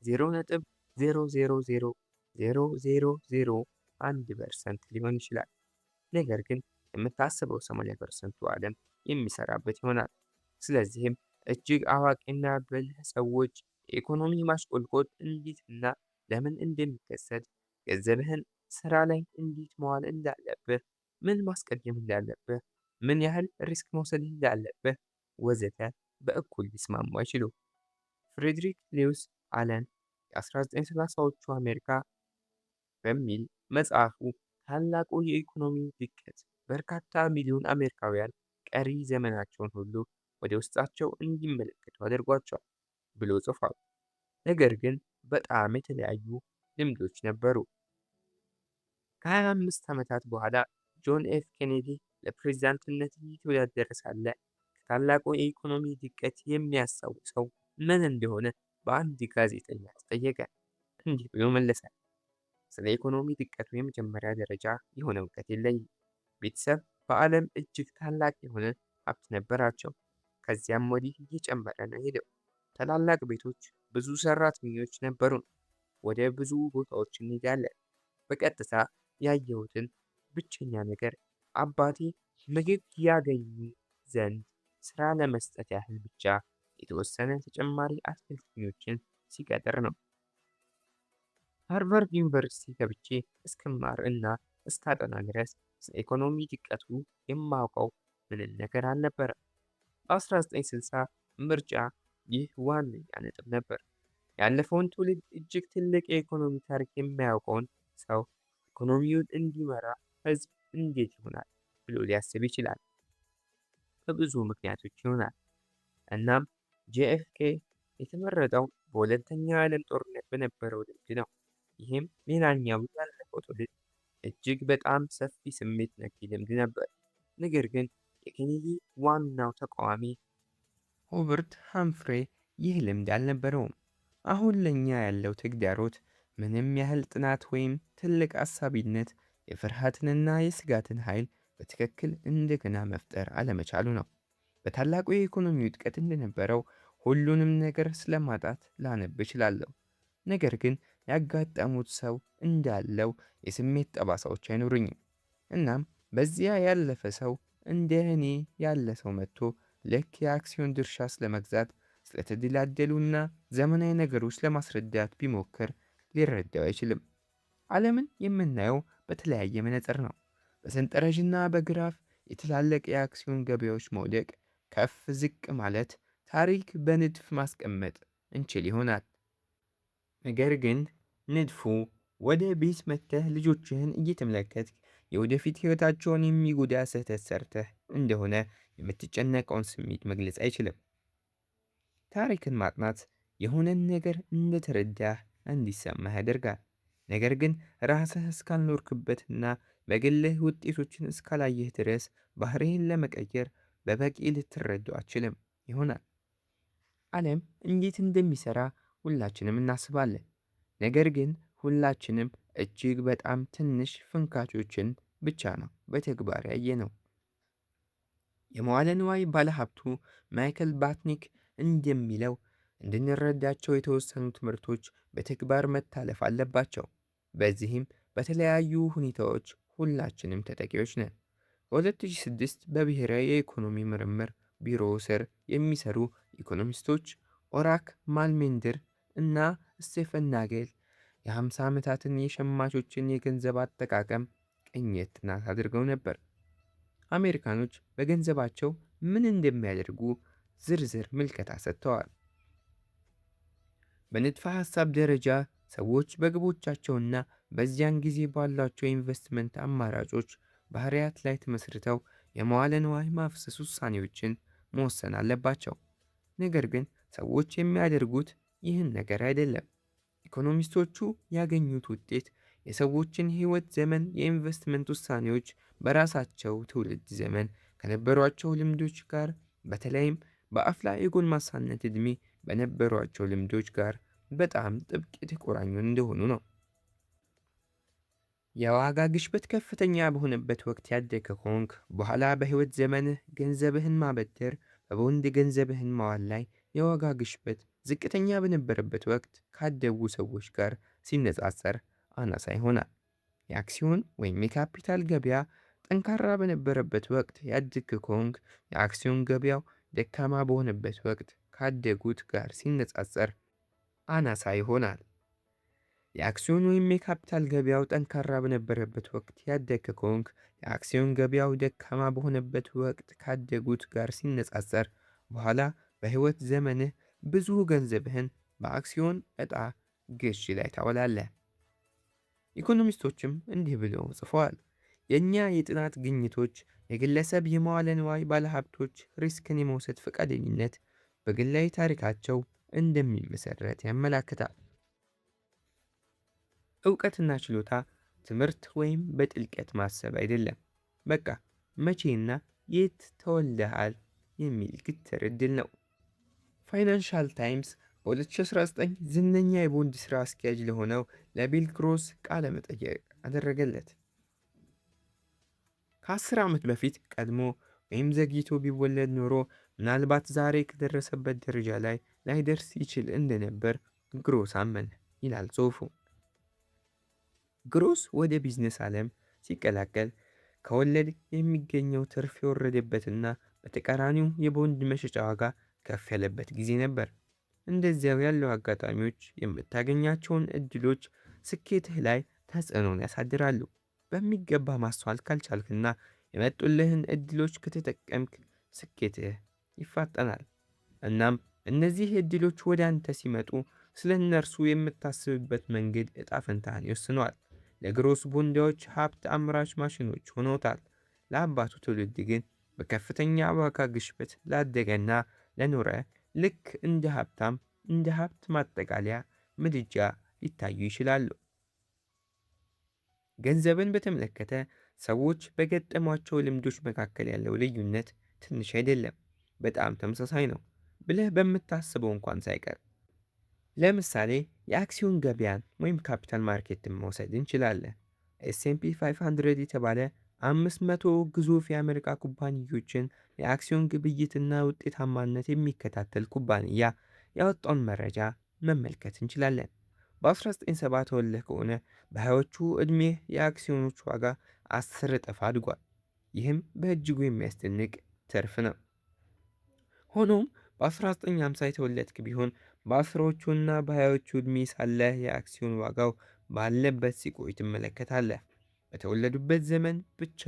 [SPEAKER 1] 0.000001% ሊሆን ይችላል። ነገር ግን የምታስበው 80%ቱ ዓለም የሚሰራበት ይሆናል። ስለዚህም እጅግ አዋቂና ብልህ ሰዎች የኢኮኖሚ ማሽቆልቆል እንዴትና ለምን እንደሚከሰት፣ ገንዘብህን ስራ ላይ እንዴት መዋል እንዳለብህ፣ ምን ማስቀደም እንዳለብህ፣ ምን ያህል ሪስክ መውሰድ እንዳለብህ ወዘተ በእኩል ሊስማሙ አይችሉም። ፍሬድሪክ ሌዊስ አለን የ1930ዎቹ አሜሪካ በሚል መጽሐፉ ታላቁ የኢኮኖሚ ድቀት በርካታ ሚሊዮን አሜሪካውያን ቀሪ ዘመናቸውን ሁሉ ወደ ውስጣቸው እንዲመለከቱ አድርጓቸዋል ብሎ ጽፏል። ነገር ግን በጣም የተለያዩ ልምዶች ነበሩ። ከ25 ዓመታት በኋላ ጆን ኤፍ ኬኔዲ ለፕሬዝዳንትነት እየተወዳደረ ሳለ ከታላቁ የኢኮኖሚ ድቀት የሚያስታውሰው ምን እንደሆነ በአንድ ጋዜጠኛ ተጠየቀ። እንዲህ ብሎ መለሰ። ስለ ኢኮኖሚ ድቀቱ የመጀመሪያ ደረጃ የሆነ እውቀት የለኝም። ቤተሰብ በዓለም እጅግ ታላቅ የሆነ ሀብት ነበራቸው። ከዚያም ወዲህ እየጨመረ ነው ሄደው። ታላላቅ ቤቶች፣ ብዙ ሰራተኞች ነበሩን። ወደ ብዙ ቦታዎች እንሄዳለን። በቀጥታ ያየሁትን ብቸኛ ነገር አባቴ ምግብ ያገኙ ዘንድ ስራ ለመስጠት ያህል ብቻ የተወሰነ ተጨማሪ አሰልጣኞችን ሲቀጥር ነው። ሃርቫርድ ዩኒቨርሲቲ ገብቼ እስክማር እና እስካጠና ድረስ ስለ ኢኮኖሚ ድቀቱ የማውቀው ምንም ነገር አልነበረም። በ1960 ምርጫ ይህ ዋነኛ ነጥብ ነበር። ያለፈውን ትውልድ እጅግ ትልቅ የኢኮኖሚ ታሪክ የማያውቀውን ሰው ኢኮኖሚውን እንዲመራ ህዝብ እንዴት ይሆናል ብሎ ሊያስብ ይችላል። በብዙ ምክንያቶች ይሆናል። እናም ጄኤፍኬ የተመረጠው በሁለተኛው የዓለም ጦርነት በነበረው ልምድ ነው። ይህም ሌላኛው ያለፈው ትውልድ እጅግ በጣም ሰፊ ስሜት ነክ ልምድ ነበር። ነገር ግን የኬኔዲ ዋናው ተቃዋሚ ሆቨርት ሃምፍሬ ይህ ልምድ አልነበረውም። አሁን ለእኛ ያለው ተግዳሮት ምንም ያህል ጥናት ወይም ትልቅ አሳቢነት የፍርሃትንና የስጋትን ኃይል በትክክል እንደገና መፍጠር አለመቻሉ ነው። በታላቁ የኢኮኖሚ ውድቀት እንደነበረው ሁሉንም ነገር ስለማጣት ላነብ እችላለሁ። ነገር ግን ያጋጠሙት ሰው እንዳለው የስሜት ጠባሳዎች አይኖሩኝም። እናም በዚያ ያለፈ ሰው እንደ እኔ ያለ ሰው መጥቶ ልክ የአክሲዮን ድርሻ ስለመግዛት ስለተደላደሉና ዘመናዊ ነገሮች ለማስረዳት ቢሞክር ሊረዳው አይችልም። ዓለምን የምናየው በተለያየ መነጽር ነው። በሰንጠረዥና በግራፍ የትላልቅ የአክሲዮን ገበያዎች መውደቅ፣ ከፍ ዝቅ ማለት ታሪክ በንድፍ ማስቀመጥ እንችል ይሆናል። ነገር ግን ንድፉ ወደ ቤት መጥተህ ልጆችህን እየተመለከትክ የወደፊት ሕይወታቸውን የሚጎዳ ስህተት ሰርተህ እንደሆነ የምትጨነቀውን ስሜት መግለጽ አይችልም። ታሪክን ማጥናት የሆነን ነገር እንደተረዳህ እንዲሰማህ ያደርጋል። ነገር ግን ራስህ እስካልኖርክበትና በግልህ ውጤቶችን እስካላየህ ድረስ ባህሪህን ለመቀየር በበቂ ልትረዳው አትችልም ይሆናል። ዓለም እንዴት እንደሚሰራ ሁላችንም እናስባለን። ነገር ግን ሁላችንም እጅግ በጣም ትንሽ ፍንካቾችን ብቻ ነው በተግባር ያየነው። የመዋለ ንዋይ ባለሀብቱ ማይክል ባትኒክ እንደሚለው እንድንረዳቸው የተወሰኑ ትምህርቶች በተግባር መታለፍ አለባቸው። በዚህም በተለያዩ ሁኔታዎች ሁላችንም ተጠቂዎች ነን። በ2006 በብሔራዊ የኢኮኖሚ ምርምር ቢሮ ስር የሚሰሩ ኢኮኖሚስቶች ኦራክ ማልሜንደር እና ስቴፈን ናጌል የ50 ዓመታትን የሸማቾችን የገንዘብ አጠቃቀም ቅኝት ጥናት አድርገው ነበር። አሜሪካኖች በገንዘባቸው ምን እንደሚያደርጉ ዝርዝር ምልከታ ሰጥተዋል። በንድፈ ሐሳብ ደረጃ ሰዎች በግቦቻቸውና በዚያን ጊዜ ባሏቸው የኢንቨስትመንት አማራጮች ባህሪያት ላይ ተመስርተው የመዋለ ንዋይ ማፍሰስ ውሳኔዎችን መወሰን አለባቸው። ነገር ግን ሰዎች የሚያደርጉት ይህን ነገር አይደለም። ኢኮኖሚስቶቹ ያገኙት ውጤት የሰዎችን ሕይወት ዘመን የኢንቨስትመንት ውሳኔዎች በራሳቸው ትውልድ ዘመን ከነበሯቸው ልምዶች ጋር በተለይም በአፍላ የጎልማሳነት ዕድሜ በነበሯቸው ልምዶች ጋር በጣም ጥብቅ የተቆራኙ እንደሆኑ ነው። የዋጋ ግሽበት ከፍተኛ በሆነበት ወቅት ያደገ ከሆንክ በኋላ በሕይወት ዘመንህ ገንዘብህን ማበደር በቦንድ ገንዘብህን ማዋል ላይ የዋጋ ግሽበት ዝቅተኛ በነበረበት ወቅት ካደጉ ሰዎች ጋር ሲነጻጸር አናሳ ይሆናል። የአክሲዮን ወይም የካፒታል ገበያ ጠንካራ በነበረበት ወቅት ያድግ ከሆንክ የአክሲዮን ገበያው ደካማ በሆነበት ወቅት ካደጉት ጋር ሲነጻጸር አናሳ ይሆናል። የአክሲዮን ወይም የካፒታል ገበያው ጠንካራ በነበረበት ወቅት ያደግ ከሆንክ የአክሲዮን ገበያው ደካማ በሆነበት ወቅት ካደጉት ጋር ሲነጻጸር በኋላ በሕይወት ዘመንህ ብዙ ገንዘብህን በአክሲዮን ዕጣ ግዢ ላይ ታውላለህ። ኢኮኖሚስቶችም እንዲህ ብለው ጽፈዋል። የእኛ የጥናት ግኝቶች የግለሰብ የመዋለ ንዋይ ባለሀብቶች ሪስክን የመውሰድ ፈቃደኝነት በግላዊ ታሪካቸው እንደሚመሰረት ያመላክታል። እውቀትና ችሎታ ትምህርት ወይም በጥልቀት ማሰብ አይደለም። በቃ መቼና የት ተወልደሃል የሚል ግትር ዕድል ነው። ፋይናንሻል ታይምስ በ2019 ዝነኛ የቦንድ ሥራ አስኪያጅ ለሆነው ለቢል ግሮስ ቃለ መጠየቅ አደረገለት። ከ10 ዓመት በፊት ቀድሞ ወይም ዘግይቶ ቢወለድ ኖሮ ምናልባት ዛሬ ከደረሰበት ደረጃ ላይ ላይደርስ ይችል እንደነበር ግሮስ አመነ ይላል ጽሑፉ። ግሮስ ወደ ቢዝነስ ዓለም ሲቀላቀል ከወለድ የሚገኘው ትርፍ የወረደበትና በተቃራኒው የቦንድ መሸጫ ዋጋ ከፍ ያለበት ጊዜ ነበር። እንደዚያው ያለው አጋጣሚዎች የምታገኛቸውን እድሎች ስኬትህ ላይ ተጽዕኖን ያሳድራሉ። በሚገባ ማስተዋል ካልቻልክና የመጡልህን እድሎች ከተጠቀምክ ስኬትህ ይፋጠናል። እናም እነዚህ እድሎች ወደ አንተ ሲመጡ ስለ እነርሱ የምታስብበት መንገድ እጣ ፈንታህን ይወስነዋል። ለግሮስ ቦንዳዎች ሀብት አምራች ማሽኖች ሆነውታል። ለአባቱ ትውልድ ግን በከፍተኛ ዋጋ ግሽበት ላደገና ለኖረ ልክ እንደ ሀብት ማጠቃለያ ምድጃ ሊታዩ ይችላሉ። ገንዘብን በተመለከተ ሰዎች በገጠሟቸው ልምዶች መካከል ያለው ልዩነት ትንሽ አይደለም፣ በጣም ተመሳሳይ ነው ብለህ በምታስበው እንኳን ሳይቀር። ለምሳሌ የአክሲዮን ገበያን ወይም ካፒታል ማርኬትን መውሰድ እንችላለን። ኤስኤምፒ 500 የተባለ 500 ግዙፍ የአሜሪካ ኩባንያዎችን የአክሲዮን ግብይትና ውጤታማነት የሚከታተል ኩባንያ ያወጣውን መረጃ መመልከት እንችላለን። በ1970 ተወልደህ ከሆነ በሃያዎቹ ዕድሜህ የአክሲዮኖች ዋጋ 10 እጥፍ አድጓል። ይህም በእጅጉ የሚያስደንቅ ትርፍ ነው። ሆኖም በ1950 የተወለድክ ቢሆን በአስሮቹና በሃያዎቹ ዕድሜ ሳለህ የአክሲዮን ዋጋው ባለበት ሲቆይ ትመለከታለህ። በተወለዱበት ዘመን ብቻ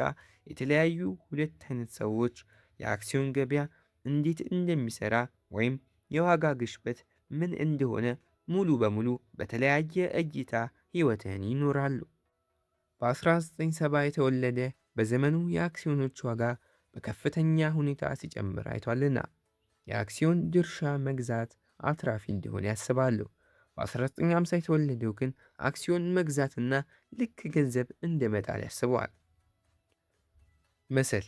[SPEAKER 1] የተለያዩ ሁለት አይነት ሰዎች የአክሲዮን ገበያ እንዴት እንደሚሰራ ወይም የዋጋ ግሽበት ምን እንደሆነ ሙሉ በሙሉ በተለያየ እይታ ሕይወትህን ይኖራሉ። በ1970 የተወለደ በዘመኑ የአክሲዮኖች ዋጋ በከፍተኛ ሁኔታ ሲጨምር አይቷልና የአክሲዮን ድርሻ መግዛት አትራፊ እንዲሆን ያስባሉ። በ1950 የተወለደው ግን አክሲዮን መግዛትና ልክ ገንዘብ እንደመጣል ያስበዋል። ምስል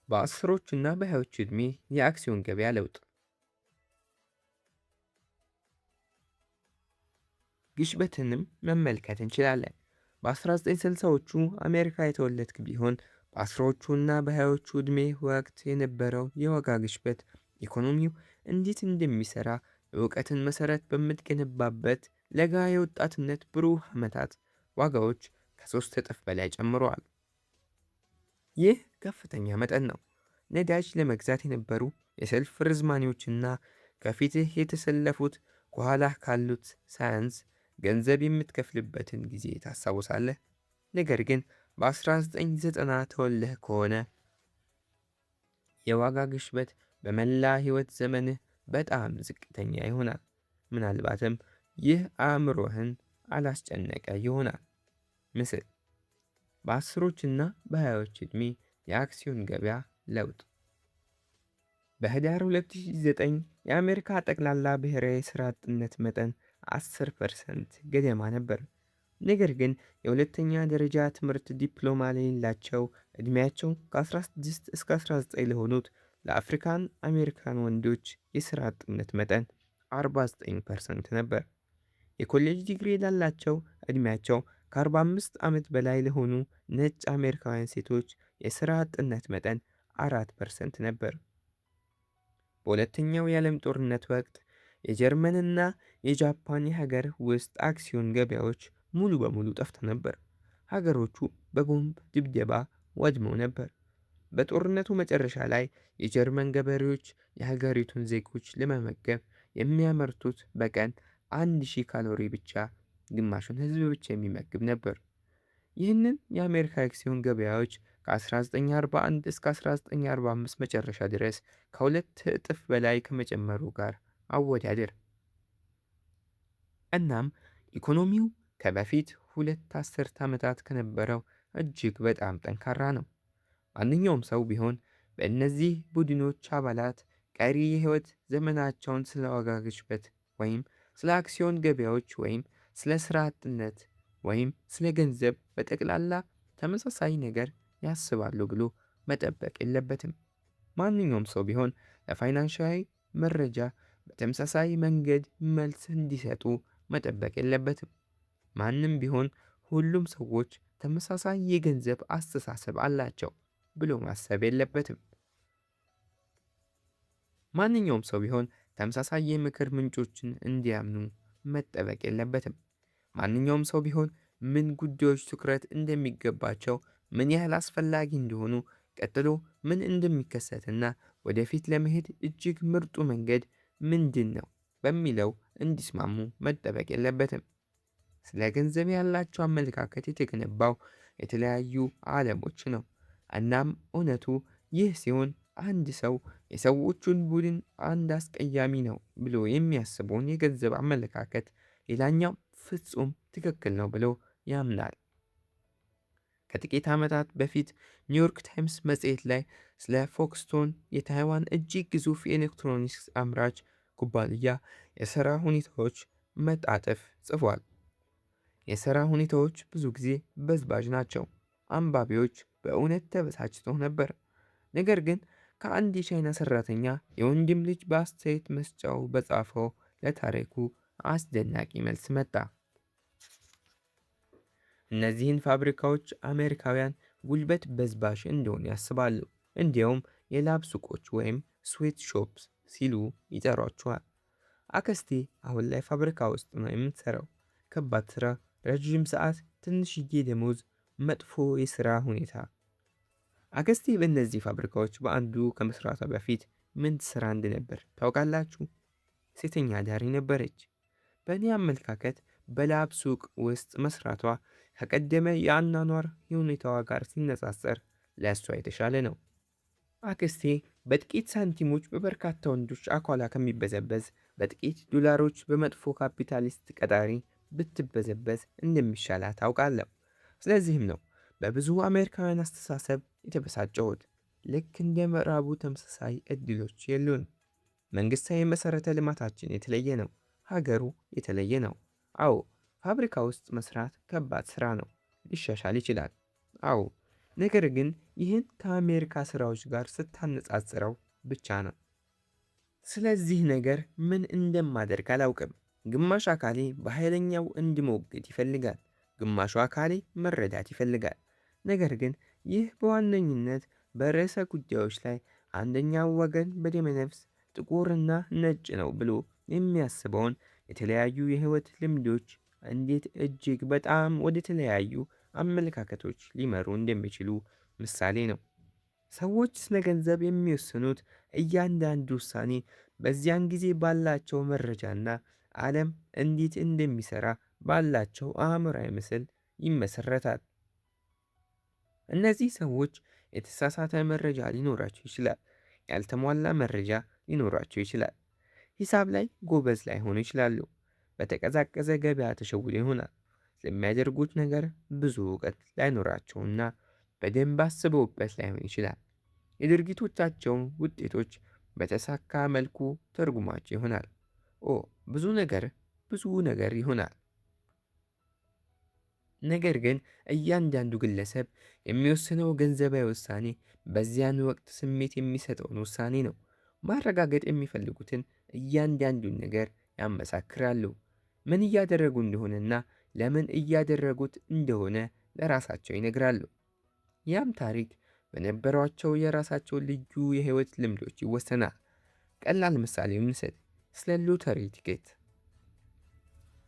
[SPEAKER 1] በአስሮቹና በሃያዎቹ ዕድሜ የአክሲዮን ገበያ ለውጥ ግሽበትንም መመልከት እንችላለን። በ1960ዎቹ አሜሪካ የተወለድክ ቢሆን በአስራዎቹና በሃያዎቹ ዕድሜ ወቅት የነበረው የዋጋ ግሽበት ኢኮኖሚው እንዴት እንደሚሰራ እውቀትን መሰረት በምትገነባበት ለጋ የወጣትነት ብሩህ ዓመታት ዋጋዎች ከ3 እጥፍ በላይ ጨምረዋል። ይህ ከፍተኛ መጠን ነው። ነዳጅ ለመግዛት የነበሩ የሰልፍ ርዝማኔዎችና ከፊትህ የተሰለፉት ከኋላህ ካሉት ሳያንስ ገንዘብ የምትከፍልበትን ጊዜ ታስታውሳለህ። ነገር ግን በ1990 ተወልደህ ከሆነ የዋጋ ግሽበት በመላ ሕይወት ዘመንህ በጣም ዝቅተኛ ይሆናል። ምናልባትም ይህ አእምሮህን አላስጨነቀ ይሆናል። ምስል በአስሮችና በሃያዎች ዕድሜ የአክሲዮን ገበያ ለውጥ በህዳር 2009 የአሜሪካ ጠቅላላ ብሔራዊ ሥራ አጥነት መጠን 10% ገደማ ነበር። ነገር ግን የሁለተኛ ደረጃ ትምህርት ዲፕሎማ ለሌላቸው ዕድሜያቸው ከ16 እስከ 19 ለሆኑት ለአፍሪካን አሜሪካን ወንዶች የሥራ አጥነት መጠን 49% ነበር። የኮሌጅ ዲግሪ ላላቸው ዕድሜያቸው ከ45 ዓመት በላይ ለሆኑ ነጭ አሜሪካውያን ሴቶች የሥራ አጥነት መጠን 4% ነበር። በሁለተኛው የዓለም ጦርነት ወቅት የጀርመንና የጃፓን የሀገር ውስጥ አክሲዮን ገበያዎች ሙሉ በሙሉ ጠፍተው ነበር። ሀገሮቹ በቦምብ ድብደባ ወድመው ነበር። በጦርነቱ መጨረሻ ላይ የጀርመን ገበሬዎች የሀገሪቱን ዜጎች ለመመገብ የሚያመርቱት በቀን 1000 ካሎሪ ብቻ ግማሹን ሕዝብ ብቻ የሚመግብ ነበር። ይህንን የአሜሪካ አክሲዮን ገበያዎች ከ1941 እስከ 1945 መጨረሻ ድረስ ከሁለት እጥፍ በላይ ከመጨመሩ ጋር አወዳደር። እናም ኢኮኖሚው ከበፊት 2 አስርት ዓመታት ከነበረው እጅግ በጣም ጠንካራ ነው። ማንኛውም ሰው ቢሆን በእነዚህ ቡድኖች አባላት ቀሪ የህይወት ዘመናቸውን ስለ ዋጋ ግሽበት ወይም ስለ አክሲዮን ገበያዎች ወይም ስለ ስራ አጥነት ወይም ስለ ገንዘብ በጠቅላላ ተመሳሳይ ነገር ያስባሉ ብሎ መጠበቅ የለበትም። ማንኛውም ሰው ቢሆን ለፋይናንሻዊ መረጃ በተመሳሳይ መንገድ መልስ እንዲሰጡ መጠበቅ የለበትም። ማንም ቢሆን ሁሉም ሰዎች ተመሳሳይ የገንዘብ አስተሳሰብ አላቸው ብሎ ማሰብ የለበትም። ማንኛውም ሰው ቢሆን ተመሳሳይ የምክር ምንጮችን እንዲያምኑ መጠበቅ የለበትም። ማንኛውም ሰው ቢሆን ምን ጉዳዮች ትኩረት እንደሚገባቸው፣ ምን ያህል አስፈላጊ እንደሆኑ ቀጥሎ ምን እንደሚከሰትና ወደፊት ለመሄድ እጅግ ምርጡ መንገድ ምንድን ነው በሚለው እንዲስማሙ መጠበቅ የለበትም። ስለ ገንዘብ ያላቸው አመለካከት የተገነባው የተለያዩ ዓለሞች ነው። እናም እውነቱ ይህ ሲሆን አንድ ሰው የሰዎቹን ቡድን አንድ አስቀያሚ ነው ብሎ የሚያስበውን የገንዘብ አመለካከት ሌላኛው ፍጹም ትክክል ነው ብሎ ያምናል። ከጥቂት ዓመታት በፊት ኒውዮርክ ታይምስ መጽሔት ላይ ስለ ፎክስቶን የታይዋን እጅግ ግዙፍ የኤሌክትሮኒክስ አምራች ኩባንያ የሥራ ሁኔታዎች መጣጥፍ ጽፏል። የሥራ ሁኔታዎች ብዙ ጊዜ በዝባዥ ናቸው። አንባቢዎች በእውነት ተበሳጭተው ነበር። ነገር ግን ከአንድ የቻይና ሠራተኛ የወንድም ልጅ በአስተያየት መስጫው በጻፈው ለታሪኩ አስደናቂ መልስ መጣ። እነዚህን ፋብሪካዎች አሜሪካውያን ጉልበት በዝባዥ እንደሆኑ ያስባሉ። እንዲያውም የላብ ሱቆች ወይም ስዌት ሾፕስ ሲሉ ይጠሯቸዋል። አክስቴ አሁን ላይ ፋብሪካ ውስጥ ነው የምትሰራው። ከባድ ስራ፣ ረዥም ሰዓት፣ ትንሽዬ ደሞዝ፣ መጥፎ የሥራ ሁኔታ። አክስቴ በእነዚህ ፋብሪካዎች በአንዱ ከመስራቷ በፊት ምን ትሰራ እንደነበር ታውቃላችሁ? ሴተኛ አዳሪ ነበረች። በእኔ አመለካከት በላብ ሱቅ ውስጥ መስራቷ ከቀደመ የአኗኗር ሁኔታዋ ጋር ሲነጻጸር ለእሷ የተሻለ ነው። አክስቴ በጥቂት ሳንቲሞች በበርካታ ወንዶች አኳላ ከሚበዘበዝ በጥቂት ዶላሮች በመጥፎ ካፒታሊስት ቀጣሪ ብትበዘበዝ እንደሚሻላት ታውቃለሁ። ስለዚህም ነው በብዙ አሜሪካውያን አስተሳሰብ የተበሳጨሁት። ልክ እንደ ምዕራቡ ተመሳሳይ እድሎች የሉን። መንግሥታዊ መሠረተ ልማታችን የተለየ ነው። ሀገሩ የተለየ ነው። አዎ ፋብሪካ ውስጥ መስራት ከባድ ሥራ ነው። ሊሻሻል ይችላል። አዎ ነገር ግን ይህን ከአሜሪካ ሥራዎች ጋር ስታነጻጽረው ብቻ ነው። ስለዚህ ነገር ምን እንደማደርግ አላውቅም። ግማሽ አካሌ በኃይለኛው እንድሞግት ይፈልጋል፣ ግማሹ አካሌ መረዳት ይፈልጋል። ነገር ግን ይህ በዋነኝነት በርዕሰ ጉዳዮች ላይ አንደኛው ወገን በደመነፍስ ጥቁርና ነጭ ነው ብሎ የሚያስበውን የተለያዩ የሕይወት ልምዶች እንዴት እጅግ በጣም ወደ ተለያዩ አመለካከቶች ሊመሩ እንደሚችሉ ምሳሌ ነው። ሰዎች ስለ ገንዘብ የሚወስኑት እያንዳንዱ ውሳኔ በዚያን ጊዜ ባላቸው መረጃና ዓለም እንዴት እንደሚሰራ ባላቸው አእምሯዊ ምስል ይመሰረታል። እነዚህ ሰዎች የተሳሳተ መረጃ ሊኖራቸው ይችላል። ያልተሟላ መረጃ ሊኖራቸው ይችላል። ሂሳብ ላይ ጎበዝ ላይሆኑ ይችላሉ። በተቀዛቀዘ ገበያ ተሸውደው ይሆናል። ለሚያደርጉት ነገር ብዙ እውቀት ላይኖራቸውና በደንብ አስበውበት ላይሆን ይችላል። የድርጊቶቻቸውን ውጤቶች በተሳካ መልኩ ተርጉማቸው ይሆናል። ብዙ ነገር ይሆናል። ነገር ግን እያንዳንዱ ግለሰብ የሚወስነው ገንዘባዊ ውሳኔ በዚያን ወቅት ስሜት የሚሰጠውን ውሳኔ ነው። ማረጋገጥ የሚፈልጉትን እያንዳንዱን ነገር ያመሳክራሉ። ምን እያደረጉ እንደሆነና ለምን እያደረጉት እንደሆነ ለራሳቸው ይነግራሉ። ያም ታሪክ በነበሯቸው የራሳቸው ልዩ የህይወት ልምዶች ይወሰናል። ቀላል ምሳሌ እንውሰድ። ስለ ሎተሪ ቲኬት።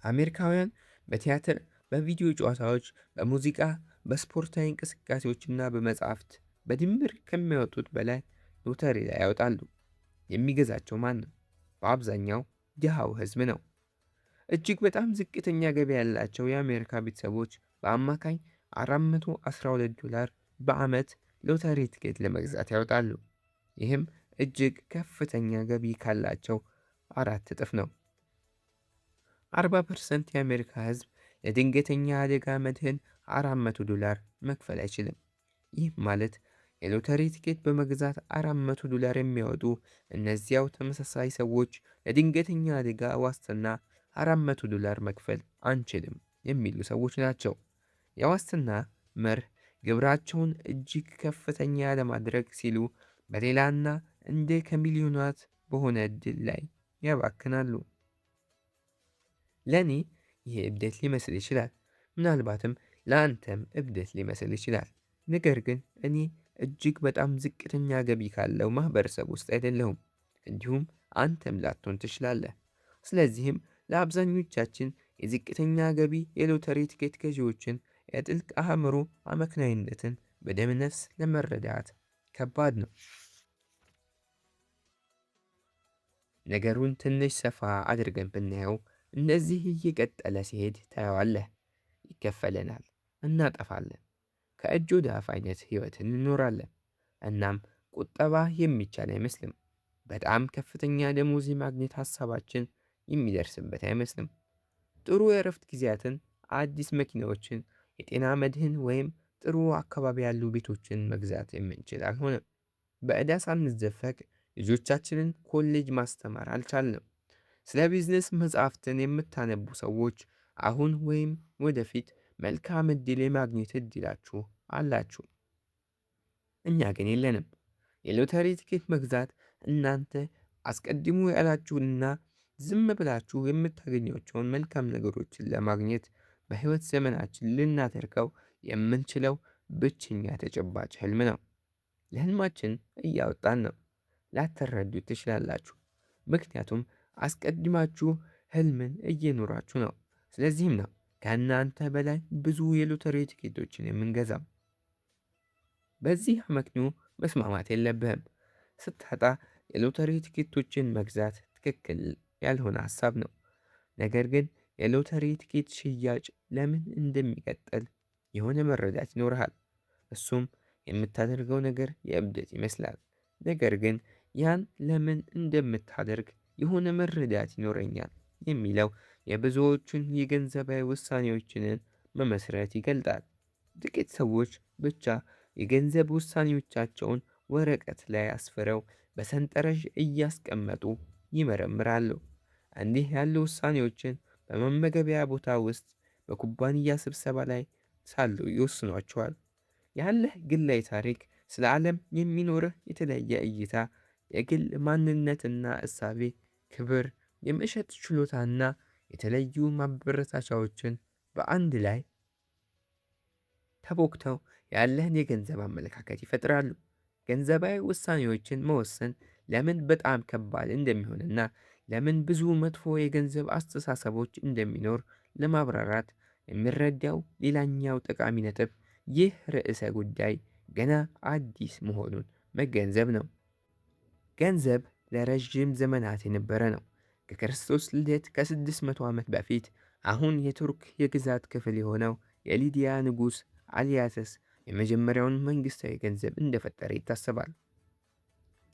[SPEAKER 1] አሜሪካውያን በቲያትር፣ በቪዲዮ ጨዋታዎች፣ በሙዚቃ፣ በስፖርታዊ እንቅስቃሴዎችና በመጻሕፍት በድምር ከሚያወጡት በላይ ሎተሪ ላይ ያወጣሉ። የሚገዛቸው ማን ነው? በአብዛኛው ድሃው ህዝብ ነው። እጅግ በጣም ዝቅተኛ ገቢ ያላቸው የአሜሪካ ቤተሰቦች በአማካኝ $412 በዓመት ሎተሪ ቲኬት ለመግዛት ያወጣሉ። ይህም እጅግ ከፍተኛ ገቢ ካላቸው 4 እጥፍ ነው። 40% የአሜሪካ ህዝብ ለድንገተኛ አደጋ መድህን $400 መክፈል አይችልም። ይህ ማለት የሎተሪ ቲኬት በመግዛት $400 የሚያወጡ እነዚያው ተመሳሳይ ሰዎች ለድንገተኛ አደጋ ዋስትና $400 መክፈል አንችልም የሚሉ ሰዎች ናቸው። የዋስትና መርህ ግብራቸውን እጅግ ከፍተኛ ለማድረግ ሲሉ በሌላና እንደ ከሚሊዮናት በሆነ ዕድል ላይ ያባክናሉ። ለእኔ ይህ እብደት ሊመስል ይችላል። ምናልባትም ለአንተም እብደት ሊመስል ይችላል። ነገር ግን እኔ እጅግ በጣም ዝቅተኛ ገቢ ካለው ማህበረሰብ ውስጥ አይደለሁም። እንዲሁም አንተም ላትሆን ትችላለህ። ስለዚህም ለአብዛኞቻችን የዝቅተኛ ገቢ የሎተሪ ቲኬት ገዢዎችን የጥልቅ አእምሮ አመክንዮነትን በደመነፍስ ለመረዳት ከባድ ነው። ነገሩን ትንሽ ሰፋ አድርገን ብናየው እንደዚህ እየቀጠለ ሲሄድ ታየዋለህ። ይከፈለናል፣ እናጠፋለን፣ ከእጅ ወደ አፍ አይነት ህይወትን እንኖራለን። እናም ቁጠባ የሚቻል አይመስልም። በጣም ከፍተኛ ደሞዝ የማግኘት ሀሳባችን የሚደርስበት አይመስልም። ጥሩ የእረፍት ጊዜያትን፣ አዲስ መኪናዎችን፣ የጤና መድህን ወይም ጥሩ አካባቢ ያሉ ቤቶችን መግዛት የምንችል አልሆነም። በዕዳ ሳንዘፈቅ ልጆቻችንን ኮሌጅ ማስተማር አልቻልንም። ስለ ቢዝነስ መጽሐፍትን የምታነቡ ሰዎች አሁን ወይም ወደፊት መልካም ዕድል የማግኘት ዕድላችሁ አላችሁ። እኛ ግን የለንም። የሎተሪ ትኬት መግዛት እናንተ አስቀድሙ ያላችሁንና ዝም ብላችሁ የምታገኟቸውን መልካም ነገሮችን ለማግኘት በሕይወት ዘመናችን ልናደርገው የምንችለው ብቸኛ ተጨባጭ ህልም ነው። ለህልማችን እያወጣን ነው። ላትረዱት ትችላላችሁ፣ ምክንያቱም አስቀድማችሁ ህልምን እየኖራችሁ ነው። ስለዚህም ነው ከእናንተ በላይ ብዙ የሎተሪ ትኬቶችን የምንገዛው። በዚህ አመክንዮ መስማማት የለብህም። ስታጣ የሎተሪ ትኬቶችን መግዛት ትክክል ያልሆነ ሀሳብ ነው። ነገር ግን የሎተሪ ትኬት ሽያጭ ለምን እንደሚቀጥል የሆነ መረዳት ይኖርሃል። እሱም የምታደርገው ነገር የእብደት ይመስላል። ነገር ግን ያን ለምን እንደምታደርግ የሆነ መረዳት ይኖረኛል የሚለው የብዙዎቹን የገንዘባዊ ውሳኔዎችንን መመስረት ይገልጣል። ጥቂት ሰዎች ብቻ የገንዘብ ውሳኔዎቻቸውን ወረቀት ላይ አስፍረው በሰንጠረዥ እያስቀመጡ ይመረምራሉ። እንዲህ ያሉ ውሳኔዎችን በመመገቢያ ቦታ ውስጥ በኩባንያ ስብሰባ ላይ ሳሉ ይወስኗቸዋል። ያለህ ግላዊ ታሪክ፣ ስለ ዓለም የሚኖርህ የተለየ እይታ፣ የግል ማንነትና እሳቤ፣ ክብር፣ የመሸጥ ችሎታና የተለዩ ማበረታቻዎችን በአንድ ላይ ተቦክተው ያለህን የገንዘብ አመለካከት ይፈጥራሉ። ገንዘባዊ ውሳኔዎችን መወሰን ለምን በጣም ከባድ እንደሚሆንና ለምን ብዙ መጥፎ የገንዘብ አስተሳሰቦች እንደሚኖር ለማብራራት የሚረዳው ሌላኛው ጠቃሚ ነጥብ ይህ ርዕሰ ጉዳይ ገና አዲስ መሆኑን መገንዘብ ነው። ገንዘብ ለረዥም ዘመናት የነበረ ነው። ከክርስቶስ ልደት ከ600 ዓመት በፊት አሁን የቱርክ የግዛት ክፍል የሆነው የሊዲያ ንጉሥ አሊያተስ የመጀመሪያውን መንግሥታዊ ገንዘብ እንደፈጠረ ይታሰባል።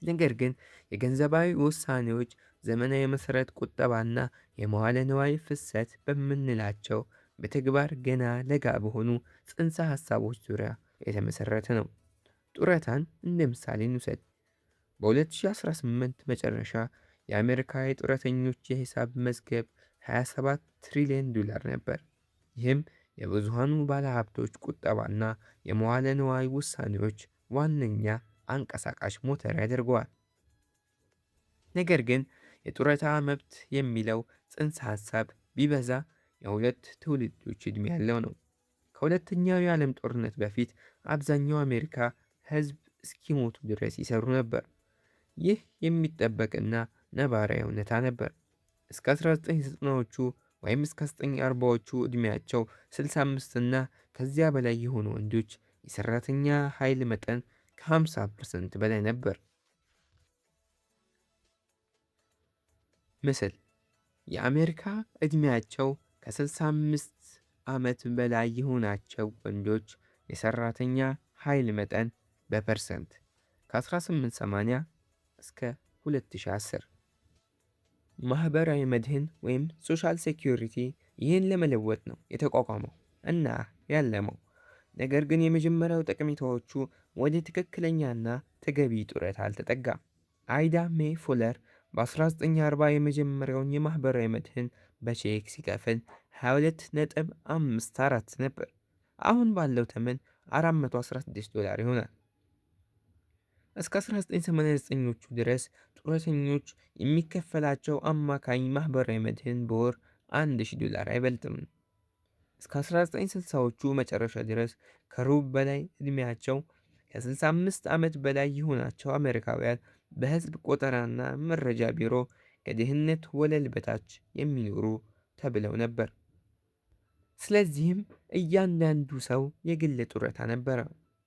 [SPEAKER 1] ነገር ግን የገንዘባዊ ውሳኔዎች ዘመናዊ መሠረት ቁጠባና የመዋለ ንዋይ ፍሰት በምንላቸው በተግባር ገና ለጋ በሆኑ ጽንሰ ሐሳቦች ዙሪያ የተመሠረተ ነው። ጡረታን እንደ ምሳሌ እንውሰድ። በ2018 መጨረሻ የአሜሪካ የጡረተኞች የሂሳብ መዝገብ 27 ትሪሊዮን ዶላር ነበር። ይህም የብዙሃኑ ባለሀብቶች ቁጠባና የመዋለ ንዋይ ውሳኔዎች ዋነኛ አንቀሳቃሽ ሞተር ያደርገዋል። ነገር ግን የጡረታ መብት የሚለው ጽንሰ ሐሳብ ቢበዛ የሁለት ትውልዶች ዕድሜ ያለው ነው። ከሁለተኛው የዓለም ጦርነት በፊት አብዛኛው አሜሪካ ሕዝብ እስኪሞቱ ድረስ ይሰሩ ነበር። ይህ የሚጠበቅና ነባራዊ እውነታ ነበር። እስከ 1990ዎቹ ወይም እስከ 1940ዎቹ ዕድሜያቸው 65 እና ከዚያ በላይ የሆኑ ወንዶች የሰራተኛ ኃይል መጠን ከ50% በላይ ነበር። ምስል የአሜሪካ ዕድሜያቸው ከ65 ዓመት በላይ የሆናቸው ወንዶች የሰራተኛ ኃይል መጠን በፐርሰንት ከ1880 እስከ 2010። ማህበራዊ መድህን ወይም ሶሻል ሴኩሪቲ ይህን ለመለወጥ ነው የተቋቋመው እና ያለመው። ነገር ግን የመጀመሪያው ጠቀሜታዎቹ ወደ ትክክለኛና ተገቢ ጡረታ አልተጠጋም። አይዳ ሜ ፉለር በ1940 የመጀመሪያውን የማህበራዊ መድህን በቼክ ሲከፍል 22.54 ነበር። አሁን ባለው ተመን $416 ይሆናል። እስከ 1989ዎቹ ድረስ ጡረተኞች የሚከፈላቸው አማካኝ ማህበራዊ መድህን በወር $1000 አይበልጥም። እስከ 1960ዎቹ መጨረሻ ድረስ ከሩብ በላይ ዕድሜያቸው ከ65 ዓመት በላይ የሆናቸው አሜሪካውያን በሕዝብ ቆጠራና መረጃ ቢሮ ከድህነት ወለል በታች የሚኖሩ ተብለው ነበር። ስለዚህም እያንዳንዱ ሰው የግል ጡረታ ነበረ።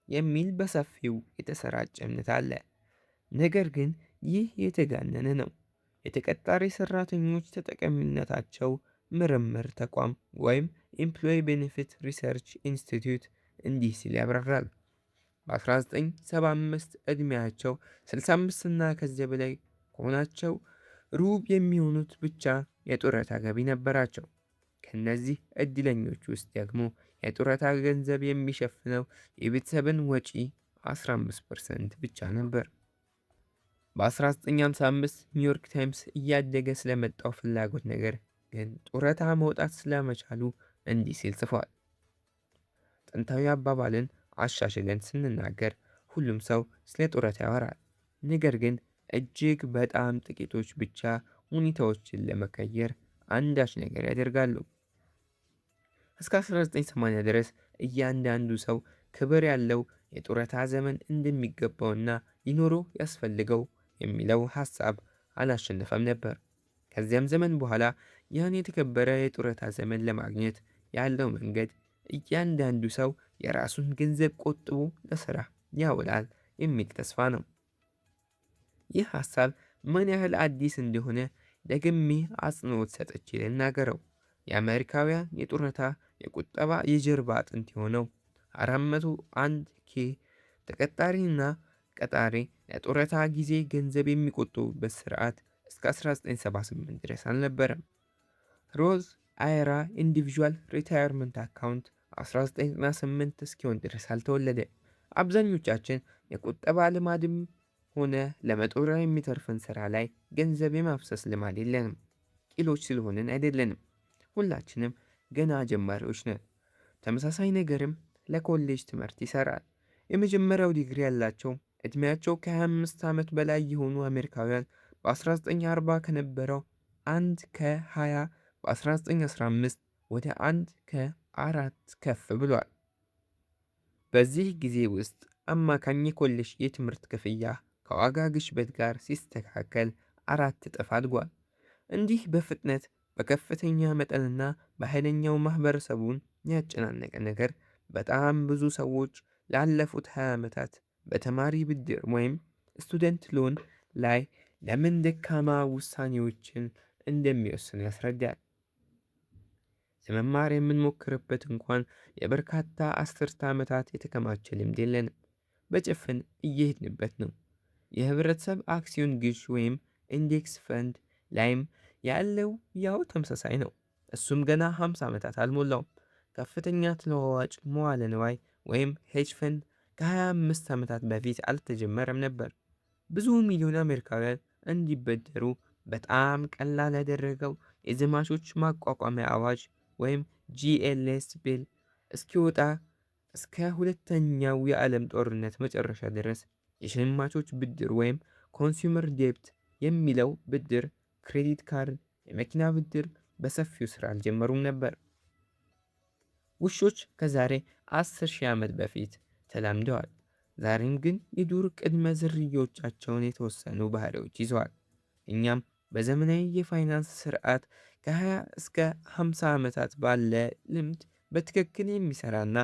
[SPEAKER 1] የሚል በሰፊው የተሰራጨ እምነት አለ። ነገር ግን ይህ የተጋነነ ነው። የተቀጣሪ ሰራተኞች ተጠቃሚነታቸው ምርምር ተቋም ወይም ኤምፕሎይ ቤኔፊት ሪሰርች ኢንስቲትዩት እንዲህ ሲል ያብራራል። በ1975 ዕድሜያቸው 65 እና ከዚያ በላይ ከሆናቸው ሩብ የሚሆኑት ብቻ የጡረታ ገቢ ነበራቸው። ከነዚህ እድለኞች ውስጥ ደግሞ የጡረታ ገንዘብ የሚሸፍነው የቤተሰብን ወጪ 15% ብቻ ነበር። በ1955 ኒውዮርክ ታይምስ እያደገ ስለመጣው ፍላጎት ነገር ግን ጡረታ መውጣት ስለመቻሉ እንዲህ ሲል ጽፏል። ጥንታዊ አባባልን አሻሽለን ስንናገር ሁሉም ሰው ስለ ጡረታ ያወራል። ነገር ግን እጅግ በጣም ጥቂቶች ብቻ ሁኔታዎችን ለመቀየር አንዳች ነገር ያደርጋሉ። እስከ 1980 ድረስ እያንዳንዱ ሰው ክብር ያለው የጡረታ ዘመን እንደሚገባውና ሊኖረው ያስፈልገው የሚለው ሐሳብ አላሸነፈም ነበር። ከዚያም ዘመን በኋላ ያን የተከበረ የጡረታ ዘመን ለማግኘት ያለው መንገድ እያንዳንዱ ሰው የራሱን ገንዘብ ቆጥቦ ለሥራ ያውላል የሚል ተስፋ ነው። ይህ ሐሳብ ምን ያህል አዲስ እንደሆነ ደግሜ አጽንዖት ሰጥቼ ልናገረው። የአሜሪካውያን የጡረታ የቁጠባ የጀርባ አጥንት የሆነው 401 ኬ ተቀጣሪና ቀጣሪ ለጡረታ ጊዜ ገንዘብ የሚቆጥቡበት ስርዓት እስከ 1978 ድረስ አልነበረም። ሮዝ አይራ ኢንዲቪዥዋል ሪታየርመንት አካውንት 1998 እስኪሆን ድረስ አልተወለደ። አብዛኞቻችን የቁጠባ ልማድም ሆነ ለመጦሪያ የሚተርፈን ስራ ላይ ገንዘብ የማፍሰስ ልማድ የለንም። ቂሎች ስለሆንን አይደለንም። ሁላችንም ገና ጀማሪዎች ነን። ተመሳሳይ ነገርም ለኮሌጅ ትምህርት ይሰራል። የመጀመሪያው ዲግሪ ያላቸው ዕድሜያቸው ከ25 ዓመት በላይ የሆኑ አሜሪካውያን በ1940 ከነበረው 1 ከ20 በ1915 ወደ 1 ከ4 ከፍ ብሏል። በዚህ ጊዜ ውስጥ አማካኝ የኮሌጅ የትምህርት ክፍያ ከዋጋ ግሽበት ጋር ሲስተካከል 4 እጥፍ አድጓል። እንዲህ በፍጥነት በከፍተኛ መጠንና በኃይለኛው ማህበረሰቡን ያጨናነቀ ነገር በጣም ብዙ ሰዎች ላለፉት 20 ዓመታት በተማሪ ብድር ወይም ስቱደንት ሎን ላይ ለምን ደካማ ውሳኔዎችን እንደሚወስኑ ያስረዳል። ለመማር የምንሞክርበት እንኳን የበርካታ አስርተ ዓመታት የተከማቸ ልምድ የለንም። በጭፍን እየሄድንበት ነው። የህብረተሰብ አክሲዮን ግዥ ወይም ኢንዴክስ ፈንድ ላይም ያለው ያው ተመሳሳይ ነው። እሱም ገና 50 ዓመታት አልሞላውም። ከፍተኛ ተለዋዋጭ መዋለ ንዋይ ወይም ሄጅ ፈንድ ከ25 ዓመታት በፊት አልተጀመረም ነበር። ብዙ ሚሊዮን አሜሪካውያን እንዲበደሩ በጣም ቀላል ያደረገው የዘማቾች ማቋቋሚያ አዋጅ ወይም ጂኤልኤስ ቢል እስኪወጣ እስከ ሁለተኛው የዓለም ጦርነት መጨረሻ ድረስ የሸማቾች ብድር ወይም ኮንሱመር ዴፕት የሚለው ብድር፣ ክሬዲት ካርድ፣ የመኪና ብድር በሰፊው ስራ አልጀመሩም ነበር። ውሾች ከዛሬ 10,000 ዓመት በፊት ተላምደዋል። ዛሬም ግን የዱር ቅድመ ዝርያዎቻቸውን የተወሰኑ ባህሪዎች ይዘዋል። እኛም በዘመናዊ የፋይናንስ ስርዓት ከ20 እስከ 50 ዓመታት ባለ ልምድ በትክክል የሚሰራና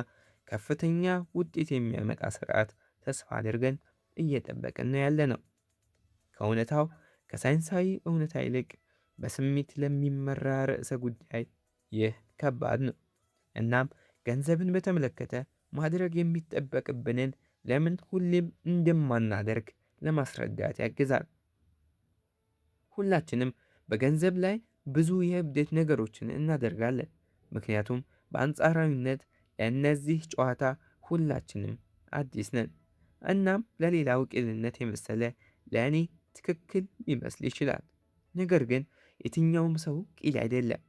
[SPEAKER 1] ከፍተኛ ውጤት የሚያመጣ ስርዓት ተስፋ አድርገን እየጠበቅን ያለ ነው። ከእውነታው ከሳይንሳዊ እውነታ ይልቅ በስሜት ለሚመራ ርዕሰ ጉዳይ ይህ ከባድ ነው። እናም ገንዘብን በተመለከተ ማድረግ የሚጠበቅብንን ለምን ሁሌም እንደማናደርግ ለማስረዳት ያግዛል። ሁላችንም በገንዘብ ላይ ብዙ የእብደት ነገሮችን እናደርጋለን። ምክንያቱም በአንጻራዊነት ለእነዚህ ጨዋታ ሁላችንም አዲስ ነን። እናም ለሌላው ቅልነት የመሰለ ለእኔ ትክክል ሊመስል ይችላል። ነገር ግን የትኛውም ሰው ቂል አይደለም።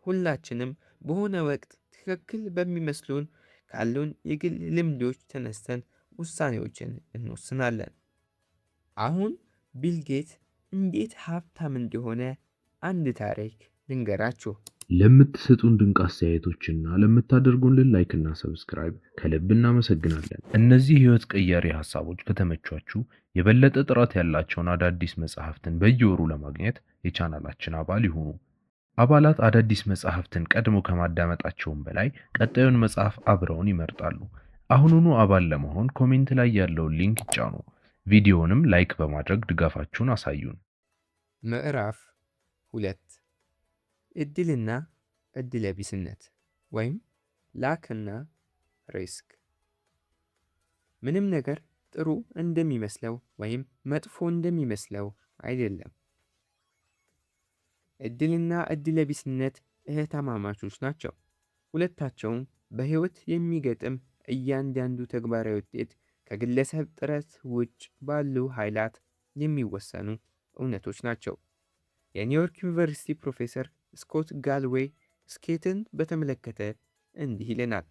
[SPEAKER 1] ሁላችንም በሆነ ወቅት ትክክል በሚመስሉን ካሉን የግል ልምዶች ተነስተን ውሳኔዎችን እንወስናለን። አሁን ቢል ጌት እንዴት ሀብታም እንደሆነ አንድ ታሪክ ልንገራችሁ።
[SPEAKER 2] ለምትሰጡን ድንቅ አስተያየቶችና ለምታደርጉልን ላይክና ሰብስክራይብ ከልብ እናመሰግናለን። እነዚህ ህይወት ቀያሪ ሐሳቦች ከተመቿችሁ የበለጠ ጥራት ያላቸውን አዳዲስ መጽሐፍትን በየወሩ ለማግኘት የቻናላችን አባል ይሁኑ። አባላት አዳዲስ መጽሐፍትን ቀድሞ ከማዳመጣቸውም በላይ ቀጣዩን መጽሐፍ አብረውን ይመርጣሉ። አሁኑኑ አባል ለመሆን ኮሜንት ላይ ያለውን ሊንክ ይጫኑ። ቪዲዮውንም ላይክ በማድረግ ድጋፋችሁን አሳዩን።
[SPEAKER 1] ምዕራፍ 2 እድልና እድለቢስነት ወይም ላክ እና ሪስክ። ምንም ነገር ጥሩ እንደሚመስለው ወይም መጥፎ እንደሚመስለው አይደለም። እድልና እድለቢስነት እህትማማቾች ናቸው። ሁለታቸውም በሕይወት የሚገጥም እያንዳንዱ ተግባራዊ ውጤት ከግለሰብ ጥረት ውጭ ባሉ ኃይላት የሚወሰኑ እውነቶች ናቸው። የኒውዮርክ ዩኒቨርሲቲ ፕሮፌሰር ስኮት ጋልዌይ ስኬትን በተመለከተ እንዲህ ይለናል።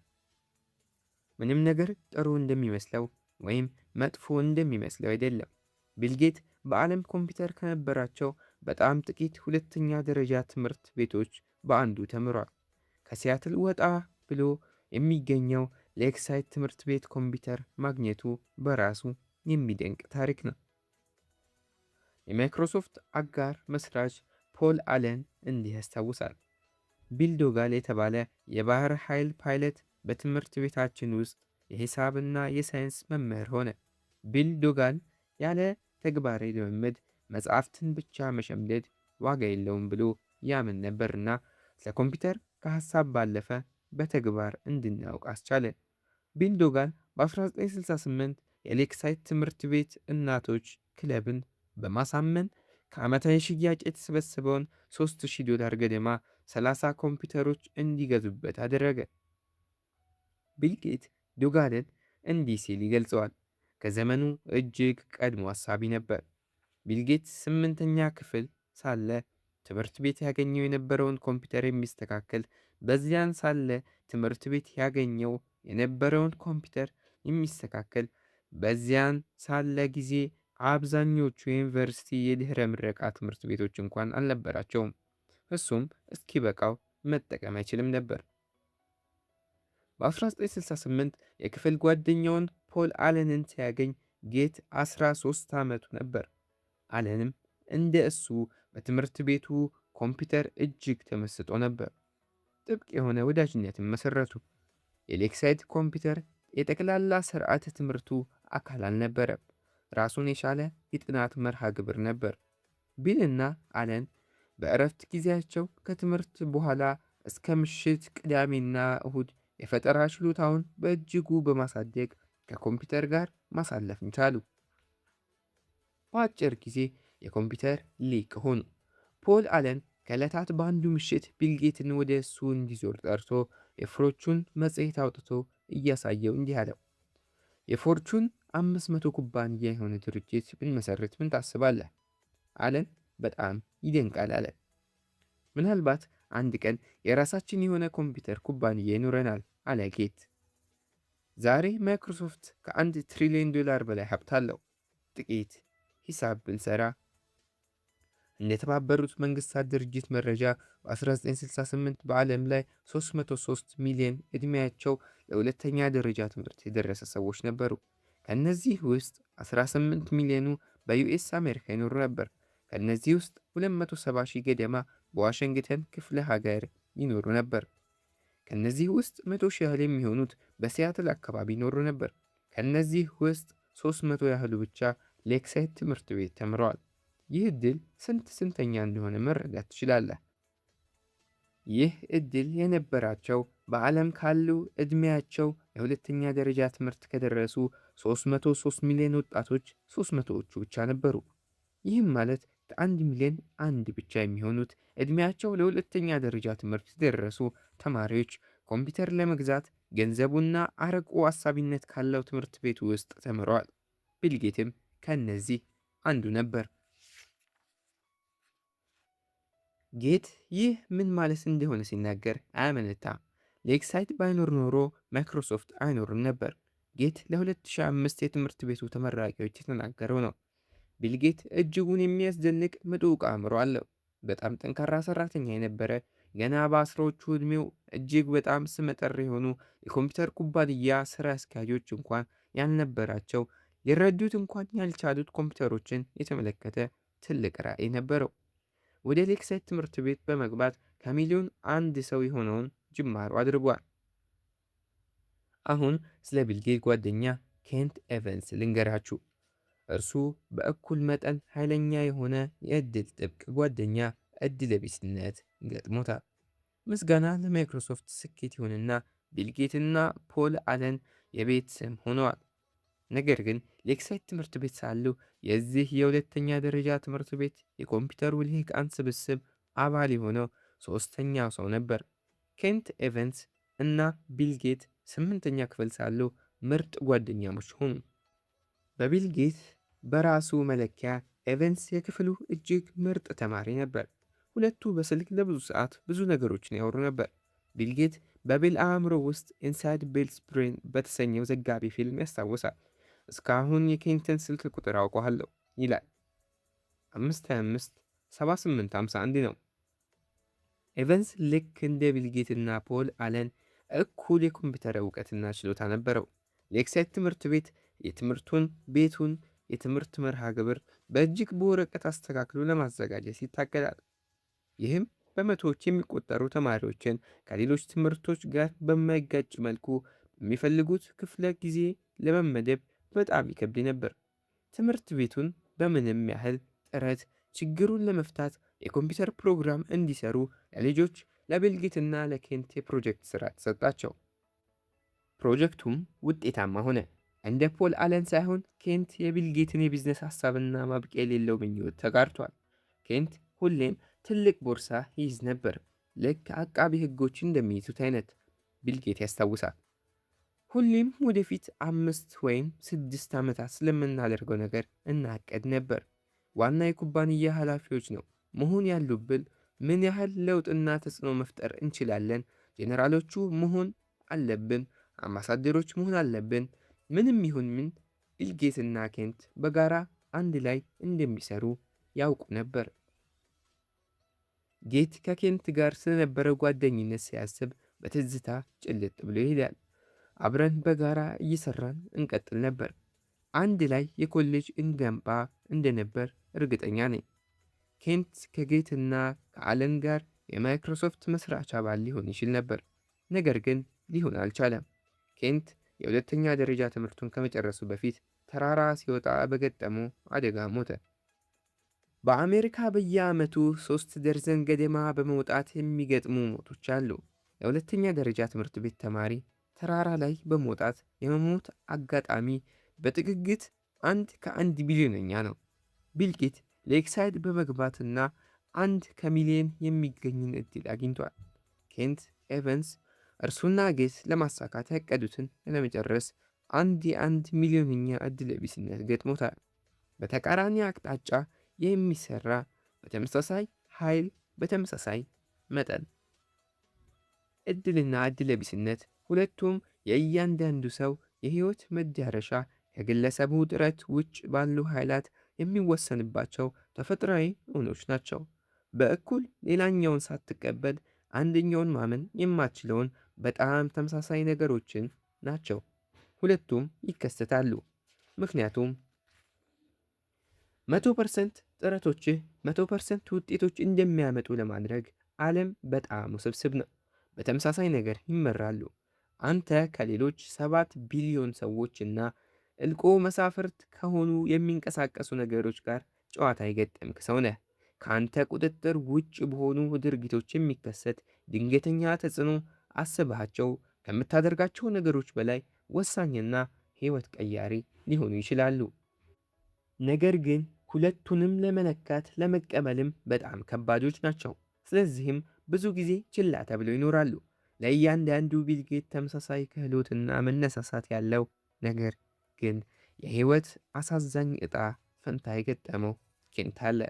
[SPEAKER 1] ምንም ነገር ጥሩ እንደሚመስለው ወይም መጥፎ እንደሚመስለው አይደለም። ቢልጌት በዓለም ኮምፒውተር ከነበራቸው በጣም ጥቂት ሁለተኛ ደረጃ ትምህርት ቤቶች በአንዱ ተምሯል። ከሲያትል ወጣ ብሎ የሚገኘው ሌክሳይድ ትምህርት ቤት ኮምፒውተር ማግኘቱ በራሱ የሚደንቅ ታሪክ ነው። የማይክሮሶፍት አጋር መስራች ፖል አለን እንዲህ ያስታውሳል። ቢል ዶጋል የተባለ የባህር ኃይል ፓይለት በትምህርት ቤታችን ውስጥ የሂሳብና የሳይንስ መምህር ሆነ። ቢል ዶጋል ያለ ተግባራዊ ልምምድ መጽሐፍትን ብቻ መሸምደድ ዋጋ የለውም ብሎ ያምን ነበርና ስለ ኮምፒውተር ከሐሳብ ባለፈ በተግባር እንድናውቅ አስቻለን። ቢል ዶጋል በ1968 የሌክሳይድ ትምህርት ቤት እናቶች ክለብን በማሳመን ከዓመታዊ ሽያጭ የተሰበሰበውን $3000 ገደማ 30 ኮምፒውተሮች እንዲገዙበት አደረገ። ቢል ጌት ዶጋልን እንዲህ ሲል ይገልጸዋል። ከዘመኑ እጅግ ቀድሞ አሳቢ ነበር። ቢል ጌትስ 8ኛ ክፍል ሳለ ትምህርት ቤት ያገኘው የነበረውን ኮምፒውተር የሚስተካከል፣ በዚያን ሳለ ትምህርት ቤት ያገኘው የነበረውን ኮምፒውተር የሚስተካከል፣ በዚያን ሳለ ጊዜ አብዛኞቹ የዩኒቨርሲቲ የድህረ ምረቃ ትምህርት ቤቶች እንኳን አልነበራቸውም። እሱም እስኪበቃው መጠቀም አይችልም ነበር። በ1968 የክፍል ጓደኛውን ፖል አለንን ሲያገኝ ጌት 13 ዓመቱ ነበር። አለንም እንደ እሱ በትምህርት ቤቱ ኮምፒውተር እጅግ ተመስጦ ነበር። ጥብቅ የሆነ ወዳጅነትን መሰረቱ። የሌክሳይድ ኮምፒውተር የጠቅላላ ስርዓተ ትምህርቱ አካል አልነበረም። ራሱን የቻለ የጥናት መርሃ ግብር ነበር። ቢል እና አለን በእረፍት ጊዜያቸው ከትምህርት በኋላ እስከ ምሽት ቅዳሜና እሁድ የፈጠራ ችሎታውን በእጅጉ በማሳደግ ከኮምፒውተር ጋር ማሳለፍን ቻሉ። በአጭር ጊዜ የኮምፒውተር ሊቅ ሆኑ። ፖል አለን ከዕለታት በአንዱ ምሽት ቢል ጌትን ወደ እሱ እንዲዞር ጠርቶ የፎርቹን መጽሔት አውጥቶ እያሳየው እንዲህ አለው። የፎርቹን 500 ኩባንያ የሆነ ድርጅት ብንመሰርት ምን ታስባለህ? አለን በጣም ይደንቃል አለ። ምናልባት አንድ ቀን የራሳችን የሆነ ኮምፒውተር ኩባንያ ይኖረናል አለ ጌት። ዛሬ ማይክሮሶፍት ከ1 ትሪሊዮን ዶላር በላይ ሀብት አለው። ጥቂት ሂሳብ ብንሰራ እንደ ተባበሩት መንግስታት ድርጅት መረጃ በ1968 በዓለም ላይ 303 ሚሊዮን ዕድሜያቸው ለሁለተኛ ደረጃ ትምህርት የደረሰ ሰዎች ነበሩ። ከእነዚህ ውስጥ 18 ሚሊዮኑ በዩኤስ አሜሪካ ይኖሩ ነበር። ከእነዚህ ውስጥ 270 ሺህ ገደማ በዋሽንግተን ክፍለ ሀገር ይኖሩ ነበር። ከእነዚህ ውስጥ 100 ሺህ ያህል የሚሆኑት በሲያትል አካባቢ ይኖሩ ነበር። ከእነዚህ ውስጥ 300 ያህሉ ብቻ ሌክሳይድ ትምህርት ቤት ተምረዋል። ይህ ዕድል ስንተኛ እንደሆነ መረዳት ትችላለህ። ይህ ዕድል የነበራቸው በዓለም ካሉ ዕድሜያቸው የሁለተኛ ደረጃ ትምህርት ከደረሱ 303 ሚሊዮን ወጣቶች 300ዎቹ ብቻ ነበሩ። ይህም ማለት ከ1 ሚሊዮን አንድ ብቻ የሚሆኑት ዕድሜያቸው ለሁለተኛ ደረጃ ትምህርት የደረሱ ተማሪዎች ኮምፒውተር ለመግዛት ገንዘቡና አርቆ አሳቢነት ካለው ትምህርት ቤቱ ውስጥ ተምረዋል። ቢል ጌትም ከእነዚህ አንዱ ነበር። ጌት ይህ ምን ማለት እንደሆነ ሲናገር አያመነታም። ሌክሳይድ ባይኖር ኖሮ ማይክሮሶፍት አይኖርም ነበር። ጌት ለ2005 የትምህርት ቤቱ ተመራቂዎች የተናገረው ነው። ቢል ጌት እጅጉን የሚያስደንቅ ምጡቅ አእምሮ አለው። በጣም ጠንካራ ሰራተኛ የነበረ፣ ገና በአስራዎቹ ዕድሜው እጅግ በጣም ስመጥር የሆኑ የኮምፒውተር ኩባንያ ስራ አስኪያጆች እንኳን ያልነበራቸው፣ ሊረዱት እንኳን ያልቻሉት ኮምፒውተሮችን የተመለከተ ትልቅ ራዕይ ነበረው። ወደ ሌክሳይድ ትምህርት ቤት በመግባት ከሚሊዮን አንድ ሰው የሆነውን ጅማሮ አድርጓል። አሁን ስለ ቢል ጌት ጓደኛ ኬንት ኤቨንስ ልንገራችሁ። እርሱ በእኩል መጠን ኃይለኛ የሆነ የዕድል ጥብቅ ጓደኛ ዕድለቢስነት ገጥሞታል። ምስጋና ለማይክሮሶፍት ስኬት ይሁንና ቢል ጌትና ፖል አለን የቤት ስም ሆነዋል። ነገር ግን ሌክሳይድ ትምህርት ቤት ሳሉ የዚህ የሁለተኛ ደረጃ ትምህርት ቤት የኮምፒውተር ልሂቃን ስብስብ አባል የሆነው ሶስተኛው ሰው ነበር። ኬንት ኤቨንስ እና ቢል ጌት 8ኛ ክፍል ሳሉ ምርጥ ጓደኛሞች ሆኑ። በቢል ጌት በራሱ መለኪያ ኤቨንስ የክፍሉ እጅግ ምርጥ ተማሪ ነበር። ሁለቱ በስልክ ለብዙ ሰዓት ብዙ ነገሮችን ያወሩ ነበር። ቢል ጌት በቤል አእምሮ ውስጥ ኢንሳይድ ቤልስ ብሬን በተሰኘው ዘጋቢ ፊልም ያስታውሳል። እስካሁን የኬንትን ስልክ ቁጥር አውቀዋለሁ ይላል። 525 7851 ነው። ኤቨንስ ልክ እንደ ቢል ጌትና ፖል አለን እኩል የኮምፒውተር እውቀትና ችሎታ ነበረው። ሌክሳይድ ትምህርት ቤት ቤቱን የትምህርት መርሃ ግብር በእጅግ በወረቀት አስተካክሎ ለማዘጋጀት ይታገላል። ይህም በመቶዎች የሚቆጠሩ ተማሪዎችን ከሌሎች ትምህርቶች ጋር በማይጋጭ መልኩ በሚፈልጉት ክፍለ ጊዜ ለመመደብ በጣም ይከብድ ነበር። ትምህርት ቤቱን በምንም ያህል ጥረት ችግሩን ለመፍታት የኮምፒውተር ፕሮግራም እንዲሰሩ ለልጆች ለቢል ጌትና ለኬንት የፕሮጀክት ስራ ተሰጣቸው። ፕሮጀክቱም ውጤታማ ሆነ። እንደ ፖል አለን ሳይሆን ኬንት የቢል ጌትን የቢዝነስ ሐሳብና ማብቂያ የሌለው ምኞት ተጋርቷል። ኬንት ሁሌም ትልቅ ቦርሳ ይይዝ ነበር፣ ልክ አቃቢ ሕጎች እንደሚይዙት አይነት። ቢል ጌት ያስታውሳል። ሁሌም ወደፊት 5 ወይም 6 ዓመታት ስለምናደርገው ነገር እናቀድ ነበር። ዋና የኩባንያ ኃላፊዎች ነው መሆን ያሉብን። ምን ያህል ለውጥና ተጽዕኖ መፍጠር እንችላለን? ጄኔራሎቹ መሆን አለብን። አምባሳደሮች መሆን አለብን። ምንም ይሁን ምን ቢል ጌትና ኬንት በጋራ አንድ ላይ እንደሚሰሩ ያውቁ ነበር። ጌት ከኬንት ጋር ስለነበረው ጓደኝነት ሲያስብ በትዝታ ጭልጥ ብሎ ይሄዳል። አብረን በጋራ እየሰራን እንቀጥል ነበር። አንድ ላይ የኮሌጅ እንገንባ እንደነበር እርግጠኛ ነኝ። ኬንት ከጌትና ከአለን ጋር የማይክሮሶፍት መስራች አባል ሊሆን ይችል ነበር፣ ነገር ግን ሊሆን አልቻለም። ኬንት የሁለተኛ ደረጃ ትምህርቱን ከመጨረሱ በፊት ተራራ ሲወጣ በገጠመው አደጋ ሞተ። በአሜሪካ በየዓመቱ 3 ደርዘን ገደማ በመውጣት የሚገጥሙ ሞቶች አሉ። የሁለተኛ ደረጃ ትምህርት ቤት ተማሪ ተራራ ላይ በመውጣት የመሞት አጋጣሚ በጥግግት 1 ከ1 ቢሊዮነኛ ነው። ቢል ጌት ሌክሳይድ በመግባትና 1 ከሚሊዮን የሚገኝን እድል አግኝቷል። ኬንት ኤቨንስ እርሱና ጌት ለማሳካት ያቀዱትን ለመጨረስ 1 ሚሊዮንኛ እድለ ቢስነት ገጥሞታል። በተቃራኒ አቅጣጫ የሚሰራ በተመሳሳይ ኃይል በተመሳሳይ መጠን። እድልና እድለ ቢስነት ሁለቱም የእያንዳንዱ ሰው የህይወት መዳረሻ ከግለሰቡ ጥረት ውጭ ባሉ ኃይላት የሚወሰንባቸው ተፈጥሯዊ እውነቶች ናቸው። በእኩል ሌላኛውን ሳትቀበል አንደኛውን ማመን የማትችለውን በጣም ተመሳሳይ ነገሮችን ናቸው። ሁለቱም ይከሰታሉ። ምክንያቱም 100% ጥረቶችህ 100% ውጤቶች እንደሚያመጡ ለማድረግ ዓለም በጣም ውስብስብ ነው። በተመሳሳይ ነገር ይመራሉ። አንተ ከሌሎች 7 ቢሊዮን ሰዎች እና እልቆ መሳፍርት ከሆኑ የሚንቀሳቀሱ ነገሮች ጋር ጨዋታ የገጠምክ ሰው ነህ። ከአንተ ቁጥጥር ውጭ በሆኑ ድርጊቶች የሚከሰት ድንገተኛ ተጽዕኖ አስባቸው ከምታደርጋቸው ነገሮች በላይ ወሳኝና ሕይወት ቀያሪ ሊሆኑ ይችላሉ። ነገር ግን ሁለቱንም ለመለካት ለመቀበልም በጣም ከባዶች ናቸው። ስለዚህም ብዙ ጊዜ ችላ ተብለው ይኖራሉ። ለእያንዳንዱ ቢል ጌት ተመሳሳይ ክህሎትና መነሳሳት ያለው፣ ነገር ግን የሕይወት አሳዛኝ ዕጣ ፈንታ የገጠመው ኬንት አለ።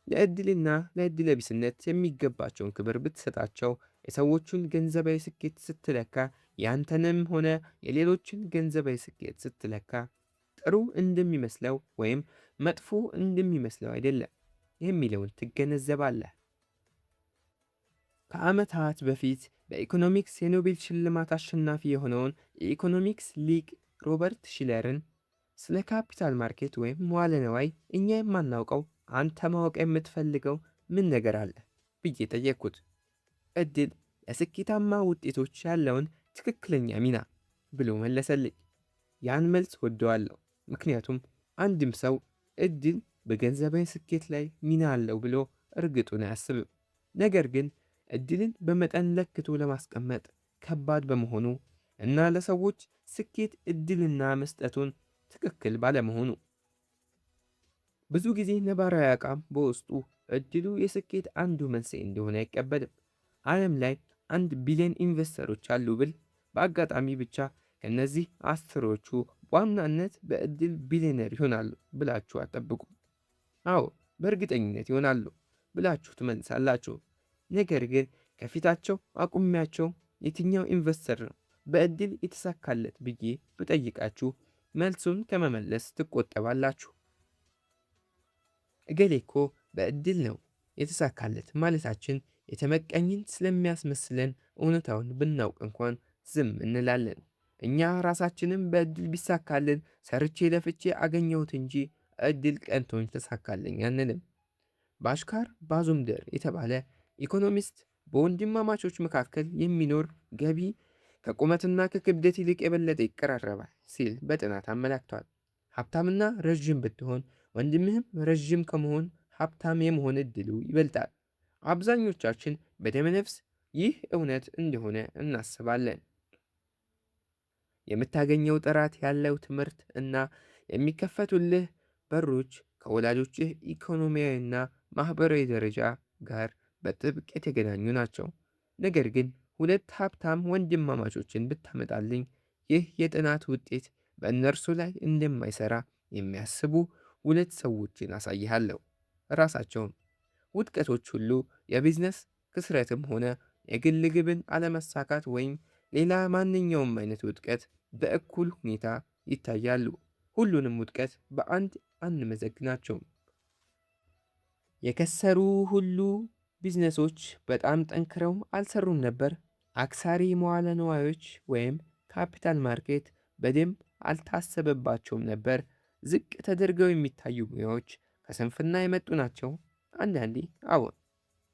[SPEAKER 1] ለዕድልና ለዕድለ ቢስነት የሚገባቸውን ክብር ብትሰጣቸው፣ የሰዎቹን ገንዘባዊ ስኬት ስትለካ፣ ያንተንም ሆነ የሌሎችን ገንዘባዊ ስኬት ስትለካ ጥሩ እንደሚመስለው ወይም መጥፎ እንደሚመስለው አይደለም የሚለውን ትገነዘባለህ። ከዓመታት በፊት በኢኮኖሚክስ የኖቤል ሽልማት አሸናፊ የሆነውን የኢኮኖሚክስ ሊቅ ሮበርት ሺለርን ስለ ካፒታል ማርኬት ወይም መዋለ ነዋይ እኛ የማናውቀው አንተ ማወቅ የምትፈልገው ምን ነገር አለ ብዬ ጠየቅኩት። ዕድል ለስኬታማ ውጤቶች ያለውን ትክክለኛ ሚና ብሎ መለሰልኝ። ያን መልስ ወደዋለሁ። ምክንያቱም አንድም ሰው እድል በገንዘባዊ ስኬት ላይ ሚና አለው ብሎ እርግጡን አያስብም። ነገር ግን እድልን በመጠን ለክቶ ለማስቀመጥ ከባድ በመሆኑ እና ለሰዎች ስኬት እድልና መስጠቱን ትክክል ባለመሆኑ ብዙ ጊዜ ነባራዊ አቋም በውስጡ እድሉ የስኬት አንዱ መንስኤ እንደሆነ አይቀበልም። ዓለም ላይ 1 ቢሊዮን ኢንቨስተሮች አሉ ብል በአጋጣሚ ብቻ ከነዚህ አስሮቹ በዋናነት በእድል ቢሊዮነር ይሆናሉ ብላችሁ አጠብቁ። አዎ በእርግጠኝነት ይሆናሉ ብላችሁ ትመልሳላችሁ። ነገር ግን ከፊታቸው አቁሚያቸው የትኛው ኢንቨስተር ነው በእድል የተሳካለት ብዬ ብጠይቃችሁ መልሱን ከመመለስ ትቆጠባላችሁ። እገሌ እኮ በእድል ነው የተሳካለት ማለታችን የተመቀኝን ስለሚያስመስለን እውነታውን ብናውቅ እንኳን ዝም እንላለን። እኛ ራሳችንም በእድል ቢሳካልን ሰርቼ ለፍቼ አገኘሁት እንጂ እድል ቀንቶኝ ተሳካልኝ አንልም። ባሽካር ባዙምደር የተባለ ኢኮኖሚስት በወንድማማቾች መካከል የሚኖር ገቢ ከቁመትና ከክብደት ይልቅ የበለጠ ይቀራረባል ሲል በጥናት አመላክቷል። ሀብታምና ረዥም ብትሆን ወንድምህም ረዥም ከመሆን ሀብታም የመሆን እድሉ ይበልጣል። አብዛኞቻችን በደመነፍስ ይህ እውነት እንደሆነ እናስባለን። የምታገኘው ጥራት ያለው ትምህርት እና የሚከፈቱልህ በሮች ከወላጆችህ ኢኮኖሚያዊና ማህበራዊ ደረጃ ጋር በጥብቅ የተገናኙ ናቸው። ነገር ግን ሁለት ሀብታም ወንድማማቾችን ብታመጣልኝ ይህ የጥናት ውጤት በእነርሱ ላይ እንደማይሰራ የሚያስቡ ሁለት ሰዎችን አሳይሃለሁ። ራሳቸውን ውድቀቶች ሁሉ የቢዝነስ ክስረትም ሆነ የግል ግብን አለመሳካት ወይም ሌላ ማንኛውም አይነት ውድቀት በእኩል ሁኔታ ይታያሉ። ሁሉንም ውድቀት በአንድ አንመዘግናቸውም። የከሰሩ ሁሉ ቢዝነሶች በጣም ጠንክረው አልሰሩም ነበር። አክሳሪ መዋለ ንዋዮች ወይም ካፒታል ማርኬት በደንብ አልታሰበባቸውም ነበር። ዝቅ ተደርገው የሚታዩ ሙያዎች ከስንፍና የመጡ ናቸው። አንዳንዴ አዎን፣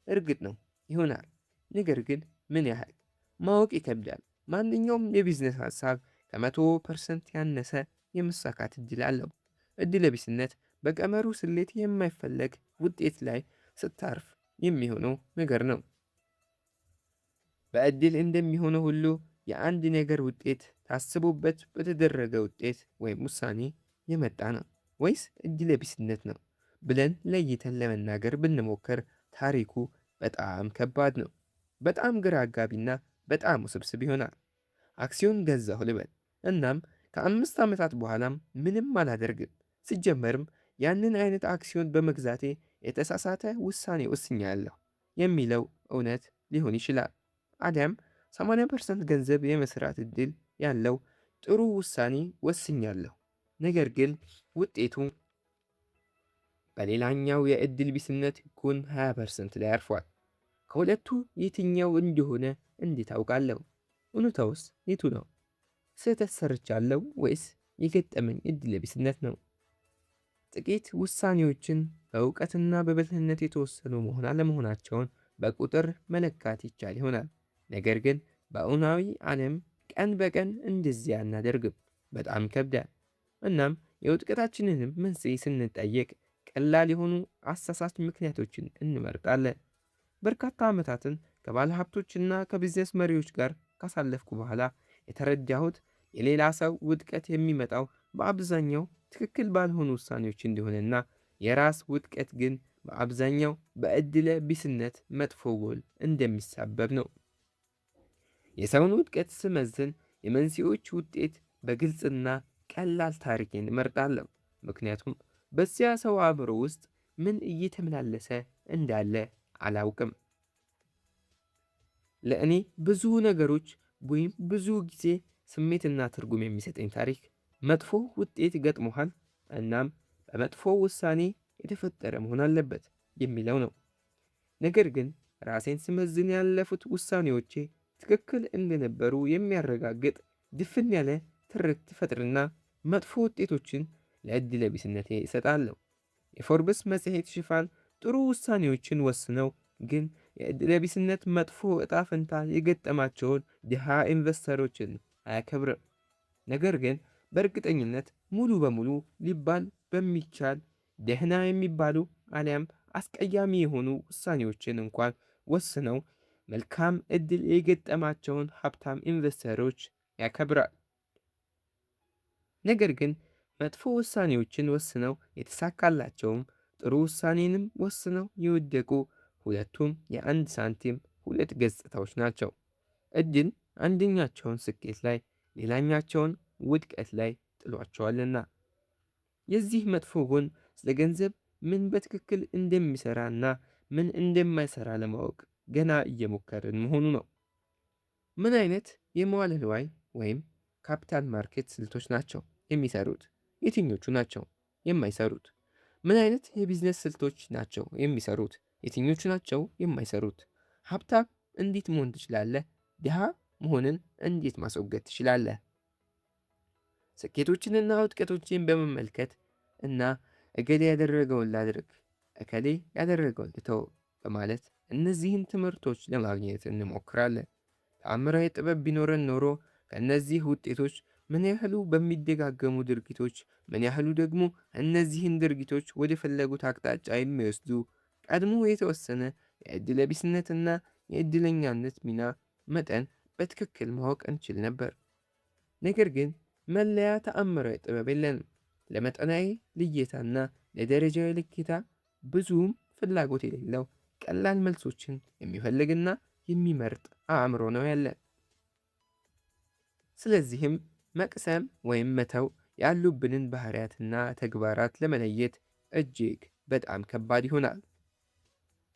[SPEAKER 1] እርግጥ ነው ይሆናል። ነገር ግን ምን ያህል ማወቅ ይከብዳል። ማንኛውም የቢዝነስ ሀሳብ ከ100% ያነሰ የመሳካት እድል አለው። እድለ ቢስነት በቀመሩ ስሌት የማይፈለግ ውጤት ላይ ስታርፍ የሚሆነው ነገር ነው። በእድል እንደሚሆነው ሁሉ የአንድ ነገር ውጤት ታስቦበት በተደረገ ውጤት ወይም ውሳኔ የመጣ ነው ወይስ እድለ ቢስነት ነው ብለን ለይተን ለመናገር ብንሞክር ታሪኩ በጣም ከባድ ነው። በጣም ግራ አጋቢና በጣም ውስብስብ ይሆናል። አክሲዮን ገዛሁ ልበል። እናም ከ5 ዓመታት በኋላም ምንም አላደርግም። ሲጀመርም ያንን አይነት አክሲዮን በመግዛቴ የተሳሳተ ውሳኔ ወስኛለሁ የሚለው እውነት ሊሆን ይችላል። አሊያም 80% ገንዘብ የመስራት እድል ያለው ጥሩ ውሳኔ ወስኛለሁ፣ ነገር ግን ውጤቱ በሌላኛው የእድል ቢስነት ጎን 20% ላይ አርፏል። ከሁለቱ የትኛው እንደሆነ እንዴት አውቃለሁ? እውነታውስ የቱ ነው? ስህተት ሰርቻለሁ ወይስ የገጠመኝ እድለ ቢስነት ነው? ጥቂት ውሳኔዎችን በእውቀትና በብልህነት የተወሰኑ መሆን አለመሆናቸውን በቁጥር መለካት ይቻል ይሆናል። ነገር ግን በእውናዊ ዓለም ቀን በቀን እንደዚያ አናደርግም። በጣም ይከብዳል። እናም የውድቀታችንንም መንስኤ ስንጠየቅ ቀላል የሆኑ አሳሳች ምክንያቶችን እንመርጣለን። በርካታ ዓመታትን ከባለ ሀብቶችና ከቢዝነስ መሪዎች ጋር ካሳለፍኩ በኋላ የተረዳሁት የሌላ ሰው ውድቀት የሚመጣው በአብዛኛው ትክክል ባልሆኑ ውሳኔዎች እንደሆነና የራስ ውድቀት ግን በአብዛኛው በእድለ ቢስነት መጥፎ ጎል እንደሚሳበብ ነው። የሰውን ውድቀት ስመዝን የመንስኤዎች ውጤት በግልጽና ቀላል ታሪኬን እመርጣለሁ። ምክንያቱም በዚያ ሰው አእምሮ ውስጥ ምን እየተመላለሰ እንዳለ አላውቅም። ለእኔ ብዙ ነገሮች ወይም ብዙ ጊዜ ስሜትና ትርጉም የሚሰጠኝ ታሪክ መጥፎ ውጤት ገጥሞሃል እናም በመጥፎ ውሳኔ የተፈጠረ መሆን አለበት የሚለው ነው። ነገር ግን ራሴን ስመዝን ያለፉት ውሳኔዎቼ ትክክል እንደነበሩ የሚያረጋግጥ ድፍን ያለ ትርክት ፈጥርና መጥፎ ውጤቶችን ለዕድለ ቢስነቴ እሰጣለሁ። የፎርብስ መጽሔት ሽፋን ጥሩ ውሳኔዎችን ወስነው ግን የዕድለ ቢስነት መጥፎ ዕጣ ፈንታ የገጠማቸውን ድሃ ኢንቨስተሮችን አያከብርም። ነገር ግን በእርግጠኝነት ሙሉ በሙሉ ሊባል በሚቻል ደህና የሚባሉ አሊያም አስቀያሚ የሆኑ ውሳኔዎችን እንኳን ወስነው መልካም ዕድል የገጠማቸውን ሀብታም ኢንቨስተሮች ያከብራል። ነገር ግን መጥፎ ውሳኔዎችን ወስነው የተሳካላቸውም ጥሩ ውሳኔንም ወስነው የወደቁ ሁለቱም የአንድ ሳንቲም ሁለት ገጽታዎች ናቸው። ዕድል አንደኛቸውን ስኬት ላይ ሌላኛቸውን ውድቀት ላይ ጥሏቸዋልና። የዚህ መጥፎ ጎን ስለ ገንዘብ ምን በትክክል እንደሚሰራና ምን እንደማይሰራ ለማወቅ ገና እየሞከርን መሆኑ ነው። ምን አይነት የመዋለ ንዋይ ወይም ካፒታል ማርኬት ስልቶች ናቸው የሚሰሩት? የትኞቹ ናቸው የማይሰሩት? ምን አይነት የቢዝነስ ስልቶች ናቸው የሚሰሩት? የትኞቹ ናቸው የማይሰሩት? ሀብታም እንዴት መሆን ትችላለህ? ድሃ መሆንን እንዴት ማስወገድ ትችላለህ? ስኬቶችንና ውድቀቶችን በመመልከት እና እገሌ ያደረገውን ላድርግ፣ እከሌ ያደረገውን ልተው በማለት እነዚህን ትምህርቶች ለማግኘት እንሞክራለን። ተአምራዊ ጥበብ ቢኖረን ኖሮ ከእነዚህ ውጤቶች ምን ያህሉ በሚደጋገሙ ድርጊቶች፣ ምን ያህሉ ደግሞ እነዚህን ድርጊቶች ወደ ፈለጉት አቅጣጫ የሚወስዱ ቀድሞ የተወሰነ የዕድለቢስነትና የዕድለኛነት ሚና መጠን በትክክል ማወቅ እንችል ነበር። ነገር ግን መለያ ተአምራዊ ጥበብ የለንም። ለመጠናዊ ልየታና ለደረጃዊ ልኬታ ብዙም ፍላጎት የሌለው ቀላል መልሶችን የሚፈልግና የሚመርጥ አእምሮ ነው ያለን። ስለዚህም መቅሰም ወይም መተው ያሉብንን ባህሪያትና ተግባራት ለመለየት እጅግ በጣም ከባድ ይሆናል።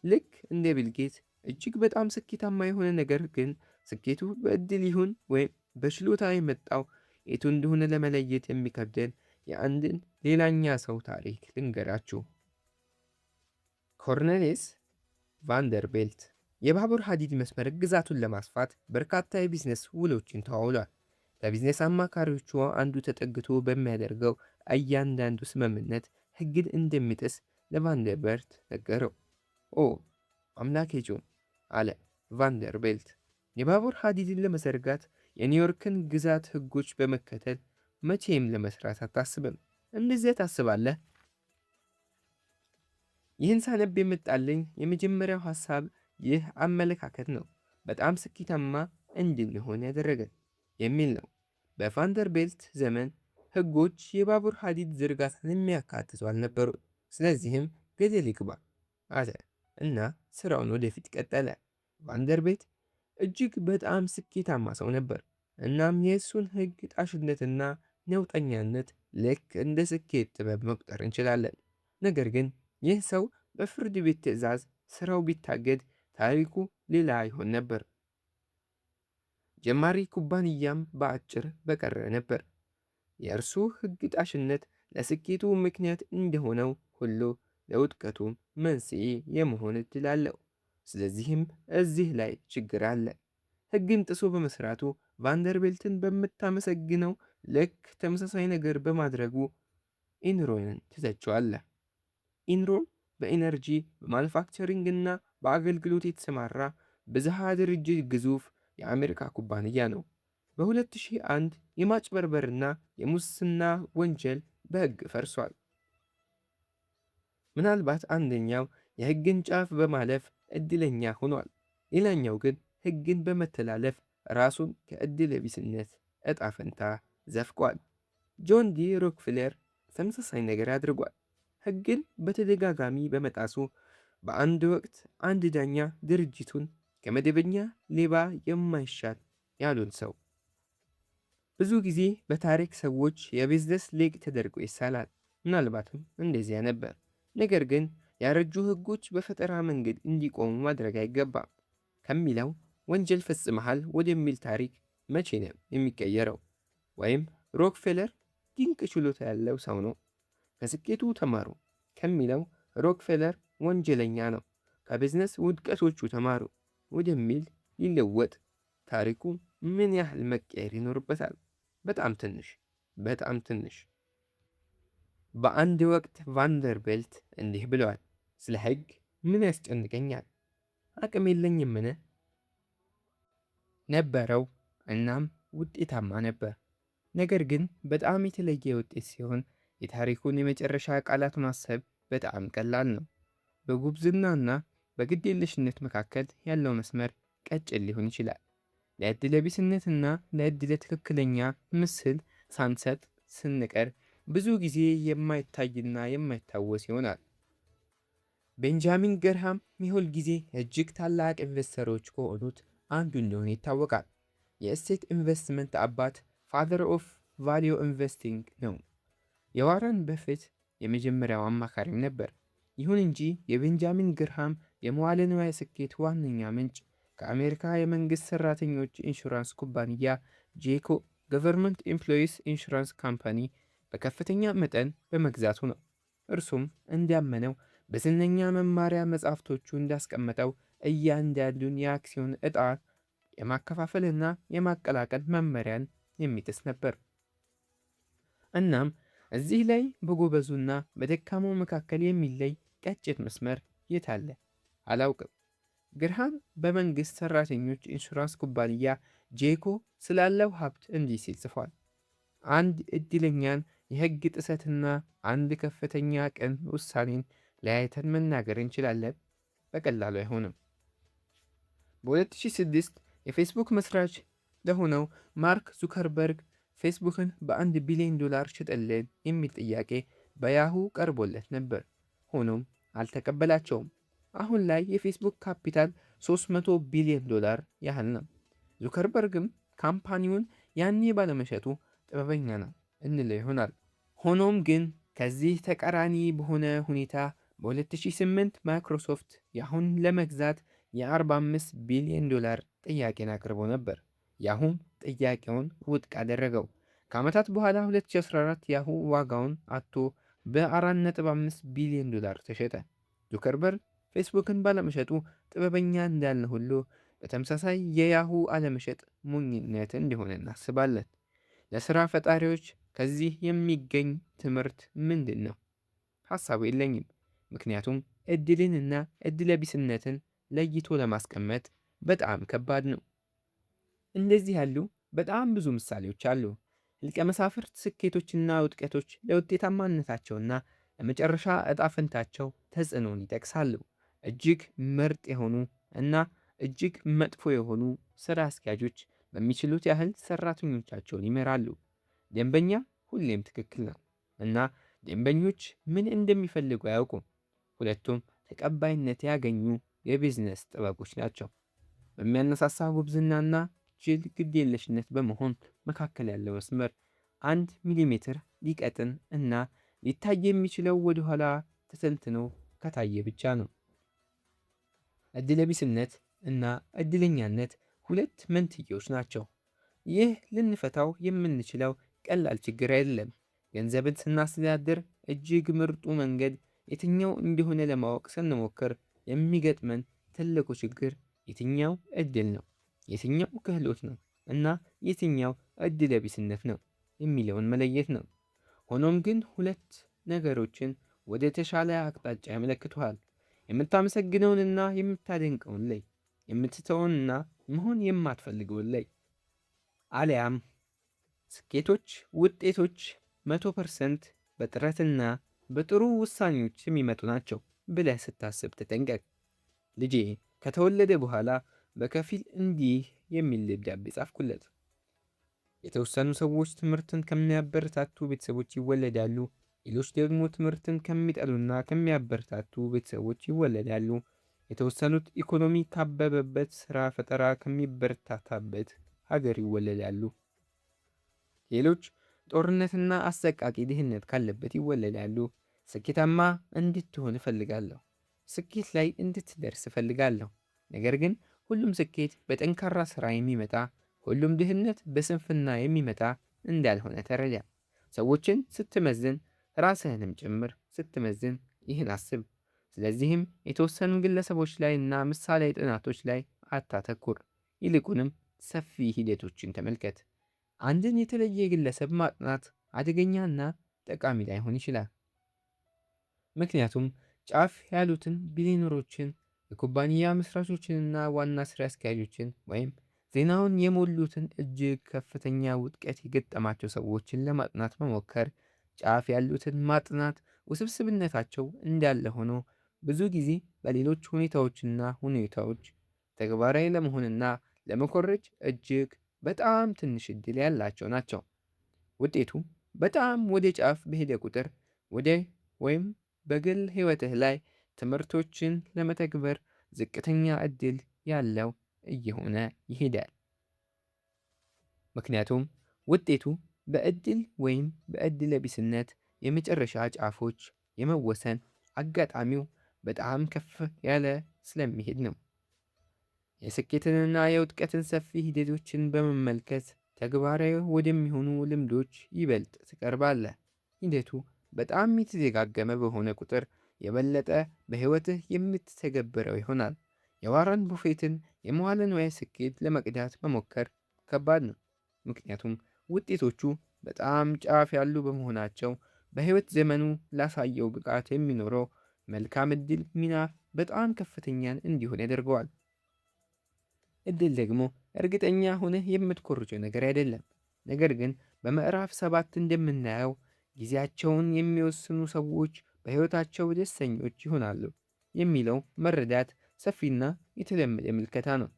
[SPEAKER 1] ልክ እንደ ቢልጌት እጅግ በጣም ስኬታማ የሆነ ነገር ግን ስኬቱ በዕድል ይሁን ወይም በችሎታ የመጣው የቱ እንደሆነ ለመለየት የሚከብደን የአንድን ሌላኛ ሰው ታሪክ ልንገራችሁ። ኮርኔሊስ ቫንደርቤልት የባቡር ሀዲድ መስመር ግዛቱን ለማስፋት በርካታ የቢዝነስ ውሎችን ተዋውሏል። ከቢዝነስ አማካሪዎቹ አንዱ ተጠግቶ በሚያደርገው እያንዳንዱ ስምምነት ሕግን እንደሚጥስ ለቫንደርቤልት ነገረው። ኦ አምላኬ ጆን፣ አለ ቫንደርቤልት፣ የባቡር ሀዲድን ለመዘርጋት የኒውዮርክን ግዛት ሕጎች በመከተል መቼም ለመስራት አታስብም። እንደዚያ ታስባለህ? ይህን ሳነብ የመጣልኝ የመጀመሪያው ሐሳብ ይህ አመለካከት ነው በጣም ስኬታማ እንድንሆን ያደረገን የሚል ነው። በቫንደርቤልት ዘመን ሕጎች የባቡር ሀዲድ ዝርጋታን የሚያካትቱ አልነበሩ። ስለዚህም ገደል ይግባ አለ እና ስራውን ወደፊት ቀጠለ። ቫንደርቤልት እጅግ በጣም ስኬታማ ሰው ነበር። እናም የእሱን ሕግ ጣሽነትና ነውጠኛነት ልክ እንደ ስኬት ጥበብ መቁጠር እንችላለን። ነገር ግን ይህ ሰው በፍርድ ቤት ትዕዛዝ ስራው ቢታገድ ታሪኩ ሌላ ይሆን ነበር። ጀማሪ ኩባንያም በአጭር በቀረ ነበር። የእርሱ ሕግ ጣሽነት ለስኬቱ ምክንያት እንደሆነው ሁሉ ለውድቀቱም መንስኤ የመሆን እድል አለው። ስለዚህም እዚህ ላይ ችግር አለ። ሕግን ጥሶ በመስራቱ ቫንደርቤልትን በምታመሰግነው ልክ ተመሳሳይ ነገር በማድረጉ ኢንሮንን ትተቸዋለህ። ኢንሮን በኢነርጂ በማኑፋክቸሪንግ እና በአገልግሎት የተሰማራ ብዝሃ ድርጅት ግዙፍ የአሜሪካ ኩባንያ ነው። በ2001 የማጭበርበርና የሙስና ወንጀል በሕግ ፈርሷል። ምናልባት አንደኛው የሕግን ጫፍ በማለፍ ዕድለኛ ሆኗል። ሌላኛው ግን ሕግን በመተላለፍ ራሱን ከዕድለ ቢስነት ዕጣ ፈንታ ዘፍቋል። ጆን ዲ ሮክፌለር ተመሳሳይ ነገር አድርጓል። ሕግን በተደጋጋሚ በመጣሱ በአንድ ወቅት አንድ ዳኛ ድርጅቱን ከመደበኛ ሌባ የማይሻል ያሉን ሰው። ብዙ ጊዜ በታሪክ ሰዎች የቢዝነስ ሊግ ተደርጎ ይሳላል። ምናልባትም እንደዚያ ነበር። ነገር ግን ያረጁ ሕጎች በፈጠራ መንገድ እንዲቆሙ ማድረግ አይገባም ከሚለው ወንጀል ፈጽመሃል ወደሚል ታሪክ መቼ ነው የሚቀየረው? ወይም ሮክፌለር ድንቅ ችሎታ ያለው ሰው ነው፣ ከስኬቱ ተማሩ ከሚለው ሮክፌለር ወንጀለኛ ነው፣ ከቢዝነስ ውድቀቶቹ ተማሩ ወደሚል ሊለወጥ ታሪኩ ምን ያህል መቀየር ይኖርበታል? በጣም ትንሽ፣ በጣም ትንሽ። በአንድ ወቅት ቫንደርቤልት እንዲህ ብለዋል፣ ስለ ሕግ ምን ያስጨንቀኛል? አቅም የለኝምን? ነበረው። እናም ውጤታማ ነበር። ነገር ግን በጣም የተለየ ውጤት ሲሆን የታሪኩን የመጨረሻ ቃላት ማሰብ በጣም ቀላል ነው። በጉብዝናና በግዴለሽነት መካከል ያለው መስመር ቀጭን ሊሆን ይችላል። ለዕድለ ቢስነትና ለዕድለ ትክክለኛ ምስል ሳንሰጥ ስንቀር ብዙ ጊዜ የማይታይና የማይታወስ ይሆናል። ቤንጃሚን ገርሃም የሁል ጊዜ እጅግ ታላቅ ኢንቨስተሮች ከሆኑት አንዱ እንደሆነ ይታወቃል። የእሴት ኢንቨስትመንት አባት ፋዘር ኦፍ ቫሊዩ ኢንቨስቲንግ ነው። የዋረን በፊት የመጀመሪያው አማካሪም ነበር። ይሁን እንጂ የቤንጃሚን ግርሃም የመዋለ ንዋይ ስኬት ዋነኛ ምንጭ ከአሜሪካ የመንግሥት ሠራተኞች ኢንሹራንስ ኩባንያ ጄኮ ገቨርንመንት ኤምፕሎይስ ኢንሹራንስ ካምፓኒ በከፍተኛ መጠን በመግዛቱ ነው። እርሱም እንዲያመነው በዝነኛ መማሪያ መጻሕፍቶቹ እንዳስቀመጠው እያንዳንዱን የአክሲዮን ዕጣ የማከፋፈልና የማቀላቀል መመሪያን የሚጥስ ነበር። እናም እዚህ ላይ በጎበዙና በደካማው መካከል የሚለይ ቀጭን መስመር የት አለ? አላውቅም። ግርሃም በመንግሥት ሠራተኞች ኢንሹራንስ ኩባንያ ጄኮ ስላለው ሀብት እንዲህ ሲል ጽፏል። አንድ ዕድለኛን የሕግ ጥሰትና አንድ ከፍተኛ ቅን ውሳኔን ለያይተን መናገር እንችላለን? በቀላሉ አይሆንም። በ2006 የፌስቡክ መስራች ለሆነው ማርክ ዙከርበርግ ፌስቡክን በ1 ቢሊዮን ዶላር ሽጥልን የሚል ጥያቄ በያሁ ቀርቦለት ነበር። ሆኖም አልተቀበላቸውም። አሁን ላይ የፌስቡክ ካፒታል 300 ቢሊዮን ዶላር ያህል ነው። ዙከርበርግም ካምፓኒውን ያኔ ባለመሸጡ ጥበበኛ ነው እንለው ይሆናል። ሆኖም ግን ከዚህ ተቃራኒ በሆነ ሁኔታ በ2008 ማይክሮሶፍት ያሁን ለመግዛት የ45 ቢሊዮን ዶላር ጥያቄን አቅርቦ ነበር። ያሁም ጥያቄውን ውድቅ አደረገው። ከዓመታት በኋላ 2014 ያሁ ዋጋውን አጥቶ በ4.5 ቢሊዮን ዶላር ተሸጠ። ዙከርበርግ ፌስቡክን ባለመሸጡ ጥበበኛ እንዳለ ሁሉ በተመሳሳይ የያሁ አለመሸጥ ሞኝነት እንደሆነ እናስባለን። ለሥራ ፈጣሪዎች ከዚህ የሚገኝ ትምህርት ምንድን ነው? ሐሳቡ የለኝም። ምክንያቱም ዕድልንና ዕድለቢስነትን ለይቶ ለማስቀመጥ በጣም ከባድ ነው። እንደዚህ ያሉ በጣም ብዙ ምሳሌዎች አሉ። ሊቀ መሳፍርት ስኬቶችና ውድቀቶች ለውጤታማነታቸውና ለመጨረሻ ዕጣ ፈንታቸው ተጽዕኖን ይጠቅሳሉ። እጅግ ምርጥ የሆኑ እና እጅግ መጥፎ የሆኑ ሥራ አስኪያጆች በሚችሉት ያህል ሠራተኞቻቸውን ይመራሉ። ደንበኛ ሁሌም ትክክል ነው እና ደንበኞች ምን እንደሚፈልጉ አያውቁም። ሁለቱም ተቀባይነት ያገኙ የቢዝነስ ጥበቦች ናቸው። በሚያነሳሳ ጉብዝናና ጅል ግዴለሽነት በመሆን መካከል ያለው መስመር 1 ሚሊሜትር ሊቀጥን እና ሊታይ የሚችለው ወደ ኋላ ተተንትኖ ከታየ ብቻ ነው። ዕድለቢስነት እና ዕድለኛነት ሁለት መንትያዎች ናቸው። ይህ ልንፈታው የምንችለው ቀላል ችግር አይደለም። ገንዘብን ስናስተዳድር እጅግ ምርጡ መንገድ የትኛው እንደሆነ ለማወቅ ስንሞክር የሚገጥመን ትልቁ ችግር የትኛው ዕድል ነው፣ የትኛው ክህሎት ነው እና የትኛው ዕድለቢስነት ነው የሚለውን መለየት ነው። ሆኖም ግን ሁለት ነገሮችን ወደ ተሻለ አቅጣጫ ያመለክቱሃል። የምታመሰግነውንና የምታደንቀውን ላይ፣ የምትተውንና መሆን የማትፈልገውን ላይ። አሊያም ስኬቶች፣ ውጤቶች 100% በጥረትና በጥሩ ውሳኔዎች የሚመጡ ናቸው ብለህ ስታስብ ተጠንቀቅ። ልጄ ከተወለደ በኋላ በከፊል እንዲህ የሚል ደብዳቤ ጻፍኩለት። የተወሰኑ ሰዎች ትምህርትን ከሚያበረታቱ ቤተሰቦች ይወለዳሉ። ሌሎች ደግሞ ትምህርትን ከሚጠሉና ከሚያበረታቱ ቤተሰቦች ይወለዳሉ። የተወሰኑት ኢኮኖሚ ካበበበት ሥራ ፈጠራ ከሚበረታታበት ሀገር ይወለዳሉ። ሌሎች ጦርነትና አሰቃቂ ድህነት ካለበት ይወለዳሉ። ስኬታማ እንድትሆን እፈልጋለሁ። ስኬት ላይ እንድትደርስ እፈልጋለሁ። ነገር ግን ሁሉም ስኬት በጠንካራ ሥራ የሚመጣ፣ ሁሉም ድህነት በስንፍና የሚመጣ እንዳልሆነ ተረዳ። ሰዎችን ስትመዝን፣ ራስህንም ጭምር ስትመዝን ይህን አስብ። ስለዚህም የተወሰኑ ግለሰቦች ላይ እና ምሳሌ ጥናቶች ላይ አታተኩር። ይልቁንም ሰፊ ሂደቶችን ተመልከት። አንድን የተለየ ግለሰብ ማጥናት አደገኛና ጠቃሚ ላይሆን ይችላል። ምክንያቱም ጫፍ ያሉትን ቢሊዮነሮችን፣ የኩባንያ መስራቾችንና ዋና ስራ አስኪያጆችን ወይም ዜናውን የሞሉትን እጅግ ከፍተኛ ውድቀት የገጠማቸው ሰዎችን ለማጥናት መሞከር፣ ጫፍ ያሉትን ማጥናት ውስብስብነታቸው እንዳለ ሆኖ ብዙ ጊዜ በሌሎች ሁኔታዎች ተግባራዊ ለመሆንና ለመኮረጅ እጅግ በጣም ትንሽ ዕድል ያላቸው ናቸው። ውጤቱ በጣም ወደ ጫፍ በሄደ ቁጥር ወደ ወይም በግል ሕይወትህ ላይ ትምህርቶችን ለመተግበር ዝቅተኛ ዕድል ያለው እየሆነ ይሄዳል። ምክንያቱም ውጤቱ በዕድል ወይም በዕድለ ቢስነት የመጨረሻ ጫፎች የመወሰን አጋጣሚው በጣም ከፍ ያለ ስለሚሄድ ነው። የስኬትንና የውድቀትን ሰፊ ሂደቶችን በመመልከት ተግባራዊ ወደሚሆኑ ልምዶች ይበልጥ ትቀርባለህ። ሂደቱ በጣም የተደጋገመ በሆነ ቁጥር የበለጠ በሕይወትህ የምትተገብረው ይሆናል። የዋረን ቡፌትን የመዋለ ንዋይ ስኬት ለመቅዳት መሞከር ከባድ ነው። ምክንያቱም ውጤቶቹ በጣም ጫፍ ያሉ በመሆናቸው በሕይወት ዘመኑ ላሳየው ብቃት የሚኖረው መልካም ዕድል ሚና በጣም ከፍተኛን እንዲሆን ያደርገዋል። ዕድል ደግሞ እርግጠኛ ሆነህ የምትኮርጀው ነገር አይደለም። ነገር ግን በምዕራፍ 7 እንደምናየው ጊዜያቸውን የሚወስኑ ሰዎች በሕይወታቸው ደስተኞች ይሆናሉ የሚለው መረዳት ሰፊና የተለመደ ምልከታ ነው።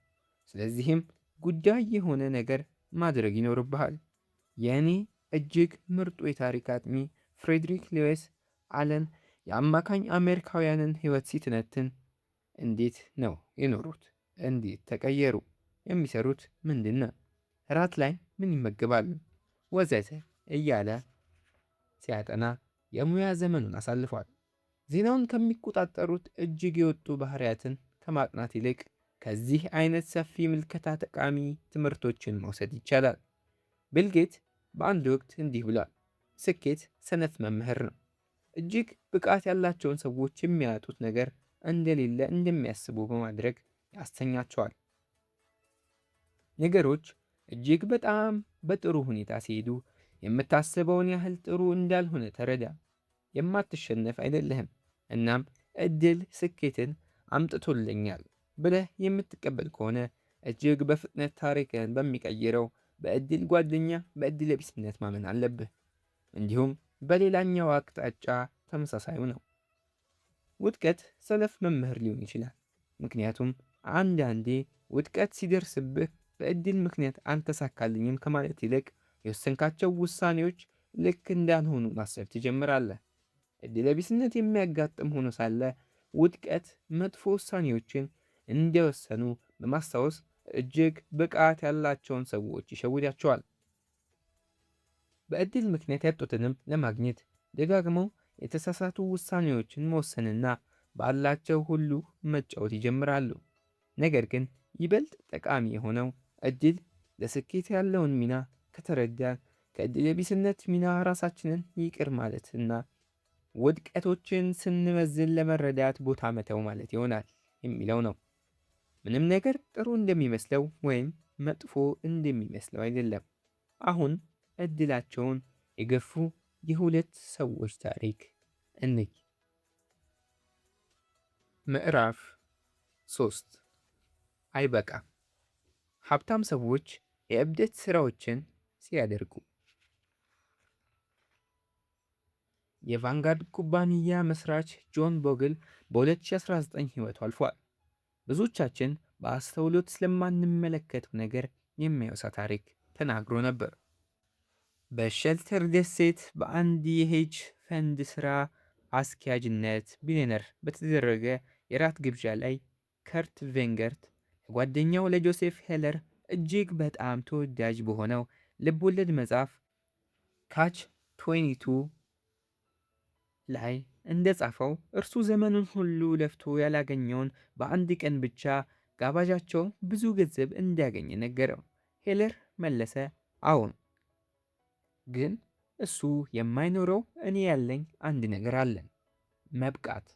[SPEAKER 1] ስለዚህም ጉዳይ የሆነ ነገር ማድረግ ይኖርብሃል። የእኔ እጅግ ምርጡ የታሪክ አጥኚ ፍሬድሪክ ሌዊስ አለን የአማካኝ አሜሪካውያንን ሕይወት ሲተነትን እንዴት ነው የኖሩት? እንዴት ተቀየሩ? የሚሰሩት ምንድን ነው? እራት ላይ ምን ይመገባሉ? ወዘተ እያለ ሲያጠና የሙያ ዘመኑን አሳልፏል። ዜናውን ከሚቆጣጠሩት እጅግ የወጡ ባህሪያትን ከማጥናት ይልቅ ከዚህ አይነት ሰፊ ምልከታ ጠቃሚ ትምህርቶችን መውሰድ ይቻላል። ቢል ጌት በአንድ ወቅት እንዲህ ብሏል፣ ስኬት ሰነፍ መምህር ነው። እጅግ ብቃት ያላቸውን ሰዎች የሚያጡት ነገር እንደሌለ እንደሚያስቡ በማድረግ ያስተኛቸዋል። ነገሮች እጅግ በጣም በጥሩ ሁኔታ ሲሄዱ የምታስበውን ያህል ጥሩ እንዳልሆነ ተረዳ። የማትሸነፍ አይደለህም። እናም ዕድል ስኬትን አምጥቶልኛል ብለህ የምትቀበል ከሆነ እጅግ በፍጥነት ታሪክን በሚቀይረው በዕድል ጓደኛ በዕድለ ቢስነት ማመን አለብህ። እንዲሁም በሌላኛው አቅጣጫ ተመሳሳዩ ነው። ውድቀት ሰነፍ መምህር ሊሆን ይችላል። ምክንያቱም አንዳንዴ ውድቀት ሲደርስብህ በዕድል ምክንያት አልተሳካልኝም ከማለት ይልቅ የወሰንካቸው ውሳኔዎች ልክ እንዳልሆኑ ማሰብ ትጀምራለህ። ዕድለ ቢስነት የሚያጋጥም ሆኖ ሳለ ውድቀት መጥፎ ውሳኔዎችን እንደወሰኑ በማስታወስ እጅግ ብቃት ያላቸውን ሰዎች ይሸውዳቸዋል። በዕድል ምክንያት ያጡትንም ለማግኘት ደጋግመው የተሳሳቱ ውሳኔዎችን መወሰንና ባላቸው ሁሉ መጫወት ይጀምራሉ። ነገር ግን ይበልጥ ጠቃሚ የሆነው ዕድል ለስኬት ያለውን ሚና ከተረዳን ከዕድለ ቢስነት ሚና ራሳችንን ይቅር ማለትና ውድቀቶችን ስንመዝን ለመረዳት ቦታ መተው ማለት ይሆናል የሚለው ነው። ምንም ነገር ጥሩ እንደሚመስለው ወይም መጥፎ እንደሚመስለው አይደለም። አሁን ዕድላቸውን የገፉ የሁለት ሰዎች ታሪክ እንይ። ምዕራፍ 3 አይበቃም። ሀብታም ሰዎች የእብደት ሥራዎችን ሲያደርጉ። የቫንጋርድ ኩባንያ መስራች ጆን ቦግል በ2019 ሕይወቱ አልፏል። ብዙዎቻችን በአስተውሎት ስለማንመለከተው ነገር የሚያወሳ ታሪክ ተናግሮ ነበር። በሼልተር ደሴት በአንድ የሄጅ ፈንድ ሥራ አስኪያጅነት ቢሊዮነር በተደረገ የራት ግብዣ ላይ ከርት ቬንገርት ለጓደኛው ለጆሴፍ ሄለር እጅግ በጣም ተወዳጅ በሆነው ልብወለድ መጽሐፍ ካች 22 ላይ እንደጻፈው እርሱ ዘመኑን ሁሉ ለፍቶ ያላገኘውን በአንድ ቀን ብቻ ጋባዣቸው ብዙ ገንዘብ እንዲያገኝ ነገረው። ሄለር መለሰ፣ አዎን፣ ግን እሱ የማይኖረው እኔ ያለኝ አንድ ነገር አለን፣ መብቃት።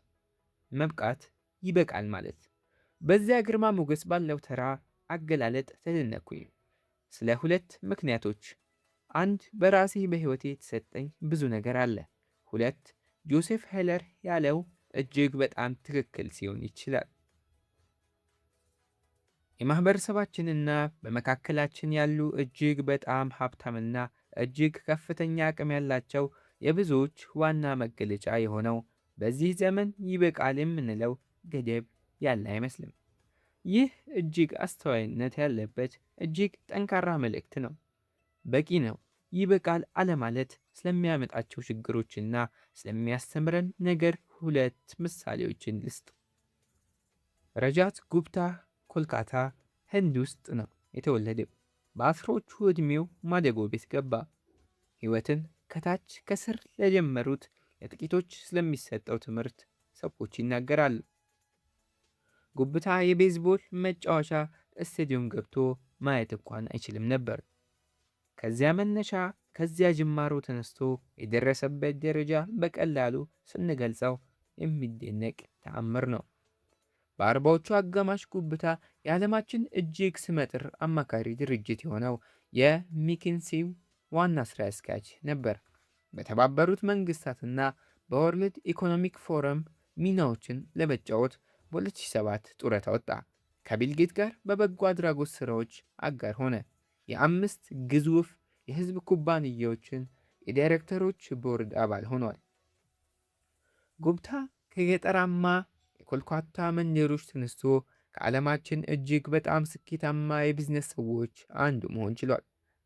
[SPEAKER 1] መብቃት ይበቃል ማለት። በዚያ ግርማ ሞገስ ባለው ተራ አገላለጥ ተደነቅኩኝ። ስለ ሁለት ምክንያቶች። አንድ፣ በራሴ በሕይወቴ የተሰጠኝ ብዙ ነገር አለ። ሁለት፣ ጆሴፍ ሄለር ያለው እጅግ በጣም ትክክል ሲሆን ይችላል። የማህበረሰባችንና በመካከላችን ያሉ እጅግ በጣም ሀብታምና እጅግ ከፍተኛ አቅም ያላቸው የብዙዎች ዋና መገለጫ የሆነው በዚህ ዘመን ይበቃል የምንለው ገደብ ያለ አይመስልም። ይህ እጅግ አስተዋይነት ያለበት እጅግ ጠንካራ መልእክት ነው። በቂ ነው ይበቃል አለማለት ስለሚያመጣቸው ችግሮችና ስለሚያስተምረን ነገር ሁለት ምሳሌዎችን ልስጥ። ረጃት ጉፕታ ኮልካታ ህንድ ውስጥ ነው የተወለደው። በአስሮቹ ዕድሜው ማደጎ ቤት ገባ። ሕይወትን ከታች ከስር ለጀመሩት ለጥቂቶች ስለሚሰጠው ትምህርት ሰዎች ይናገራሉ። ጉብታ የቤዝቦል መጫወቻ ስቴዲየም ገብቶ ማየት እንኳን አይችልም ነበር። ከዚያ መነሻ ከዚያ ጅማሮ ተነስቶ የደረሰበት ደረጃ በቀላሉ ስንገልጸው የሚደነቅ ተአምር ነው። በአርባዎቹ አጋማሽ ጉብታ የዓለማችን እጅግ ስመጥር አማካሪ ድርጅት የሆነው የሚኪንሲው ዋና ስራ አስኪያጅ ነበር። በተባበሩት መንግስታትና በወርልድ ኢኮኖሚክ ፎረም ሚናዎችን ለመጫወት በ2007 ጡረታ ወጣ። ከቢልጌት ጋር በበጎ አድራጎት ስራዎች አጋር ሆነ። የአምስት ግዙፍ የህዝብ ኩባንያዎችን የዳይሬክተሮች ቦርድ አባል ሆኗል። ጉብታ ከገጠራማ የኮልካታ መንደሮች ተነስቶ ከዓለማችን እጅግ በጣም ስኬታማ የቢዝነስ ሰዎች አንዱ መሆን ችሏል።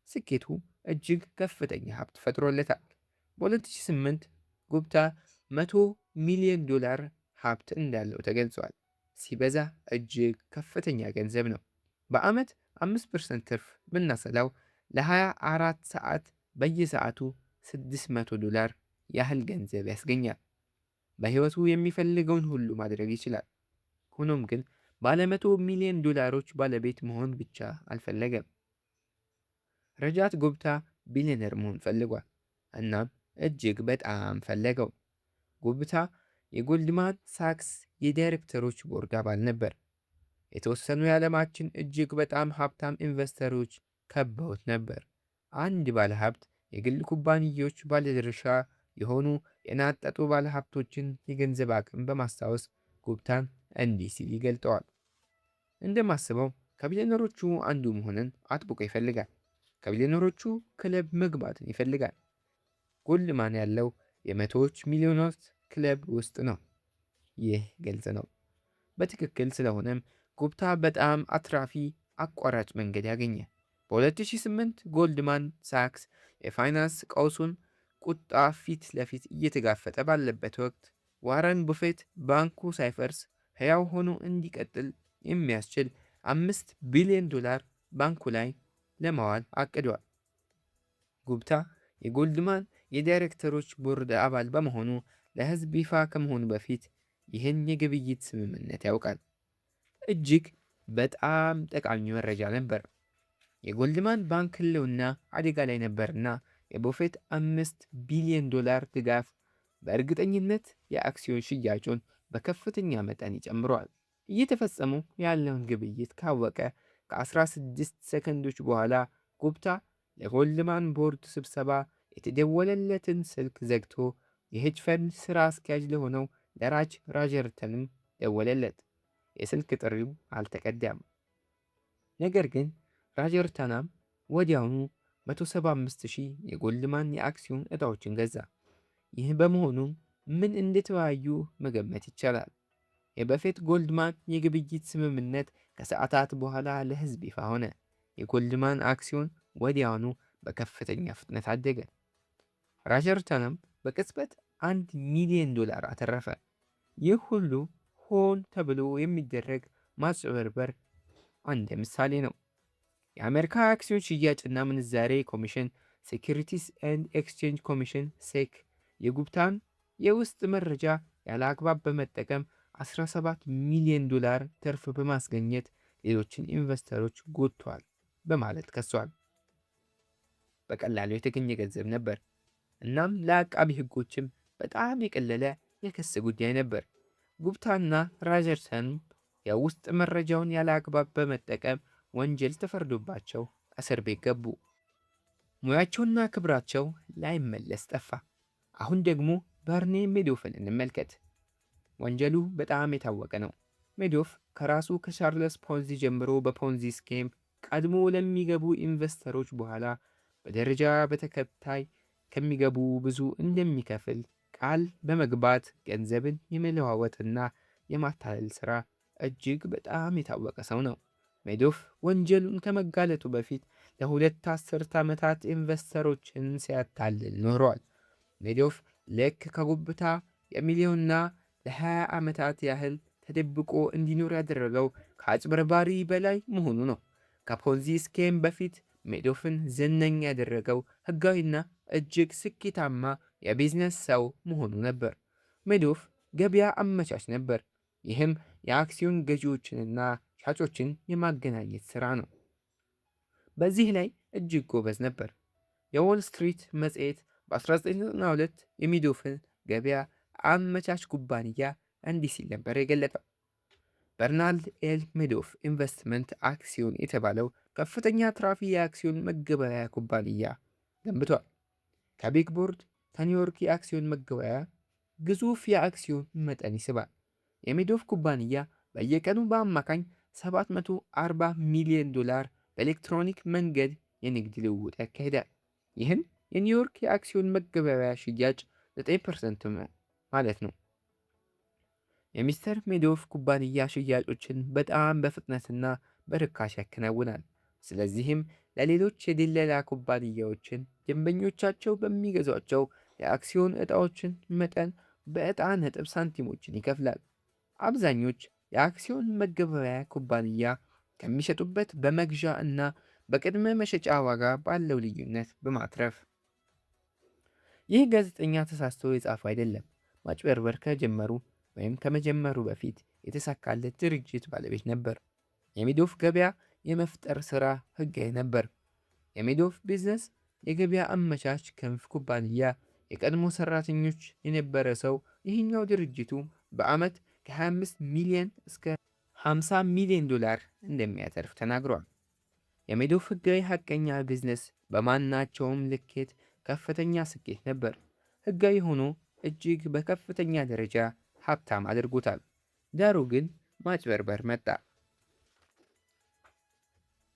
[SPEAKER 1] ስኬቱ እጅግ ከፍተኛ ሀብት ፈጥሮለታል። በ2008 ጉብታ $100 ሚሊዮን ሀብት እንዳለው ተገልጿል። ሲበዛ እጅግ ከፍተኛ ገንዘብ ነው። በዓመት 5% ትርፍ ብናሰላው ለ24 ሰዓት በየሰዓቱ $600 ያህል ገንዘብ ያስገኛል። በሕይወቱ የሚፈልገውን ሁሉ ማድረግ ይችላል። ሆኖም ግን ባለ $100 ሚሊዮን ባለቤት መሆን ብቻ አልፈለገም። ረጃት ጉብታ ቢሊዮነር መሆን ፈልጓል። እናም እጅግ በጣም ፈለገው። ጉብታ የጎልድማን ሳክስ የዳይሬክተሮች ቦርድ አባል ነበር። የተወሰኑ የዓለማችን እጅግ በጣም ሀብታም ኢንቨስተሮች ከበውት ነበር። አንድ ባለሀብት የግል ኩባንያዎች ባለድርሻ የሆኑ የናጠጡ ባለሀብቶችን የገንዘብ አቅም በማስታወስ ጉብታን እንዲህ ሲል ይገልጠዋል። እንደማስበው ከቢሊዮነሮቹ አንዱ መሆንን አጥብቆ ይፈልጋል። ከቢሊዮነሮቹ ክለብ መግባትን ይፈልጋል። ጎልድማን ያለው የመቶዎች ሚሊዮኖች ክለብ ውስጥ ነው። ይህ ግልጽ ነው። በትክክል ስለሆነም ጉብታ በጣም አትራፊ አቋራጭ መንገድ ያገኘ። በ2008 ጎልድማን ሳክስ የፋይናንስ ቀውሱን ቁጣ ፊት ለፊት እየተጋፈጠ ባለበት ወቅት ዋረን ቡፌት ባንኩ ሳይፈርስ ሕያው ሆኖ እንዲቀጥል የሚያስችል $5 ቢሊዮን ባንኩ ላይ ለማዋል አቅዷል። ጉብታ የጎልድማን የዳይሬክተሮች ቦርድ አባል በመሆኑ ለሕዝብ ይፋ ከመሆኑ በፊት ይህን የግብይት ስምምነት ያውቃል። እጅግ በጣም ጠቃሚ መረጃ ነበር። የጎልድማን ባንክ ህልውና አደጋ ላይ ነበርና የቡፌት $5 ቢሊዮን ድጋፍ በእርግጠኝነት የአክሲዮን ሽያጩን በከፍተኛ መጠን ይጨምረዋል። እየተፈጸሙ ያለውን ግብይት ካወቀ ከ16 ሰከንዶች በኋላ ጉብታ ለጎልድማን ቦርድ ስብሰባ የተደወለለትን ስልክ ዘግቶ የሄጅ ፈንድ ስራ አስኪያጅ ለሆነው ለራጅ ራጀርተንም ደወለለት። የስልክ ጥሪው አልተቀዳም። ነገር ግን ራጀርተናም ወዲያውኑ 175,000 የጎልድማን የአክሲዮን ዕጣዎችን ገዛ። ይህ በመሆኑም ምን እንደተወያዩ መገመት ይቻላል። የበፌት ጎልድማን የግብይት ስምምነት ከሰዓታት በኋላ ለሕዝብ ይፋ ሆነ። የጎልድማን አክሲዮን ወዲያውኑ በከፍተኛ ፍጥነት አደገ። ራጀርተንም በቅጽበት $1 ሚሊዮን አተረፈ። ይህ ሁሉ ሆን ተብሎ የሚደረግ ማጭበርበር አንድ ምሳሌ ነው። የአሜሪካ አክሲዮን ሽያጭና ምንዛሬ ኮሚሽን ሴኩሪቲስ ኤንድ ኤክስቼንጅ ኮሚሽን ሴክ የጉብታን የውስጥ መረጃ ያለ አግባብ በመጠቀም $17 ሚሊዮን ትርፍ በማስገኘት ሌሎችን ኢንቨስተሮች ጎድቷል በማለት ከሷል። በቀላሉ የተገኘ ገንዘብ ነበር። እናም ለአቃቢ ሕጎችም በጣም የቀለለ የክስ ጉዳይ ነበር። ጉብታና ራጀርተን የውስጥ መረጃውን ያለ አግባብ በመጠቀም ወንጀል ተፈርዶባቸው እስር ቤት ገቡ። ሙያቸውና ክብራቸው ላይመለስ ጠፋ። አሁን ደግሞ በርኒ ሜዶፍን እንመልከት። ወንጀሉ በጣም የታወቀ ነው። ሜዶፍ ከራሱ ከቻርለስ ፖንዚ ጀምሮ በፖንዚ ስኬም ቀድሞ ለሚገቡ ኢንቨስተሮች በኋላ በደረጃ በተከታይ ከሚገቡ ብዙ እንደሚከፍል ቃል በመግባት ገንዘብን የመለዋወጥና የማታለል ሥራ እጅግ በጣም የታወቀ ሰው ነው። ሜዶፍ ወንጀሉን ከመጋለጡ በፊት ለሁለት አስርት ዓመታት ኢንቨስተሮችን ሲያታልል ኖሯል። ሜዶፍ ልክ ከጉብታ የሚሊዮንና ለ20 ዓመታት ያህል ተደብቆ እንዲኖር ያደረገው ከአጭበርባሪ በላይ መሆኑ ነው። ከፖንዚ ስኬም በፊት ሜዶፍን ዝነኛ ያደረገው ሕጋዊና እጅግ ስኬታማ የቢዝነስ ሰው መሆኑ ነበር። ሜዶፍ ገበያ አመቻች ነበር። ይህም የአክሲዮን ገዢዎችንና ሻጮችን የማገናኘት ሥራ ነው። በዚህ ላይ እጅግ ጎበዝ ነበር። የዎል ስትሪት መጽሔት በ1992 የሜዶፍን ገበያ አመቻች ኩባንያ እንዲህ ሲል ነበር የገለጠው። በርናርድ ኤል ሜዶፍ ኢንቨስትመንት አክሲዮን የተባለው ከፍተኛ ትራፊ የአክሲዮን መገበያያ ኩባንያ ገንብቷል። ከቢግ ቦርድ ከኒውዮርክ የአክሲዮን መገበያያ ግዙፍ የአክሲዮን መጠን ይስባል። የሜዶፍ ኩባንያ በየቀኑ በአማካኝ $740 ሚሊዮን በኤሌክትሮኒክ መንገድ የንግድ ልውውጥ ያካሂዳል። ይህም የኒውዮርክ የአክሲዮን መገበያያ ሽያጭ 9% ማለት ነው። የሚስተር ሜዶፍ ኩባንያ ሽያጮችን በጣም በፍጥነትና በርካሽ ያከናውናል። ስለዚህም ለሌሎች የድለላ ኩባንያዎችን ደንበኞቻቸው በሚገዟቸው የአክሲዮን ዕጣዎችን መጠን በዕጣ ነጥብ ሳንቲሞችን ይከፍላል። አብዛኞች የአክሲዮን መገበያያ ኩባንያ ከሚሸጡበት በመግዣ እና በቅድመ መሸጫ ዋጋ ባለው ልዩነት በማትረፍ። ይህ ጋዜጠኛ ተሳስቶ የጻፈው አይደለም። ማጭበርበር ከጀመሩ ወይም ከመጀመሩ በፊት የተሳካለት ድርጅት ባለቤት ነበር። የሜዶፍ ገበያ የመፍጠር ሥራ ሕጋዊ ነበር። የሜዶፍ ቢዝነስ የገበያ አመቻች ክንፍ ኩባንያ የቀድሞ ሠራተኞች የነበረ ሰው ይህኛው ድርጅቱ በዓመት ከ25 ሚሊዮን እስከ $50 ሚሊዮን እንደሚያተርፍ ተናግሯል። የሜዶፍ ሕጋዊ ሐቀኛ ቢዝነስ በማናቸውም ልኬት ከፍተኛ ስኬት ነበር። ሕጋዊ ሆኖ እጅግ በከፍተኛ ደረጃ ሀብታም አድርጎታል። ዳሩ ግን ማጭበርበር መጣ።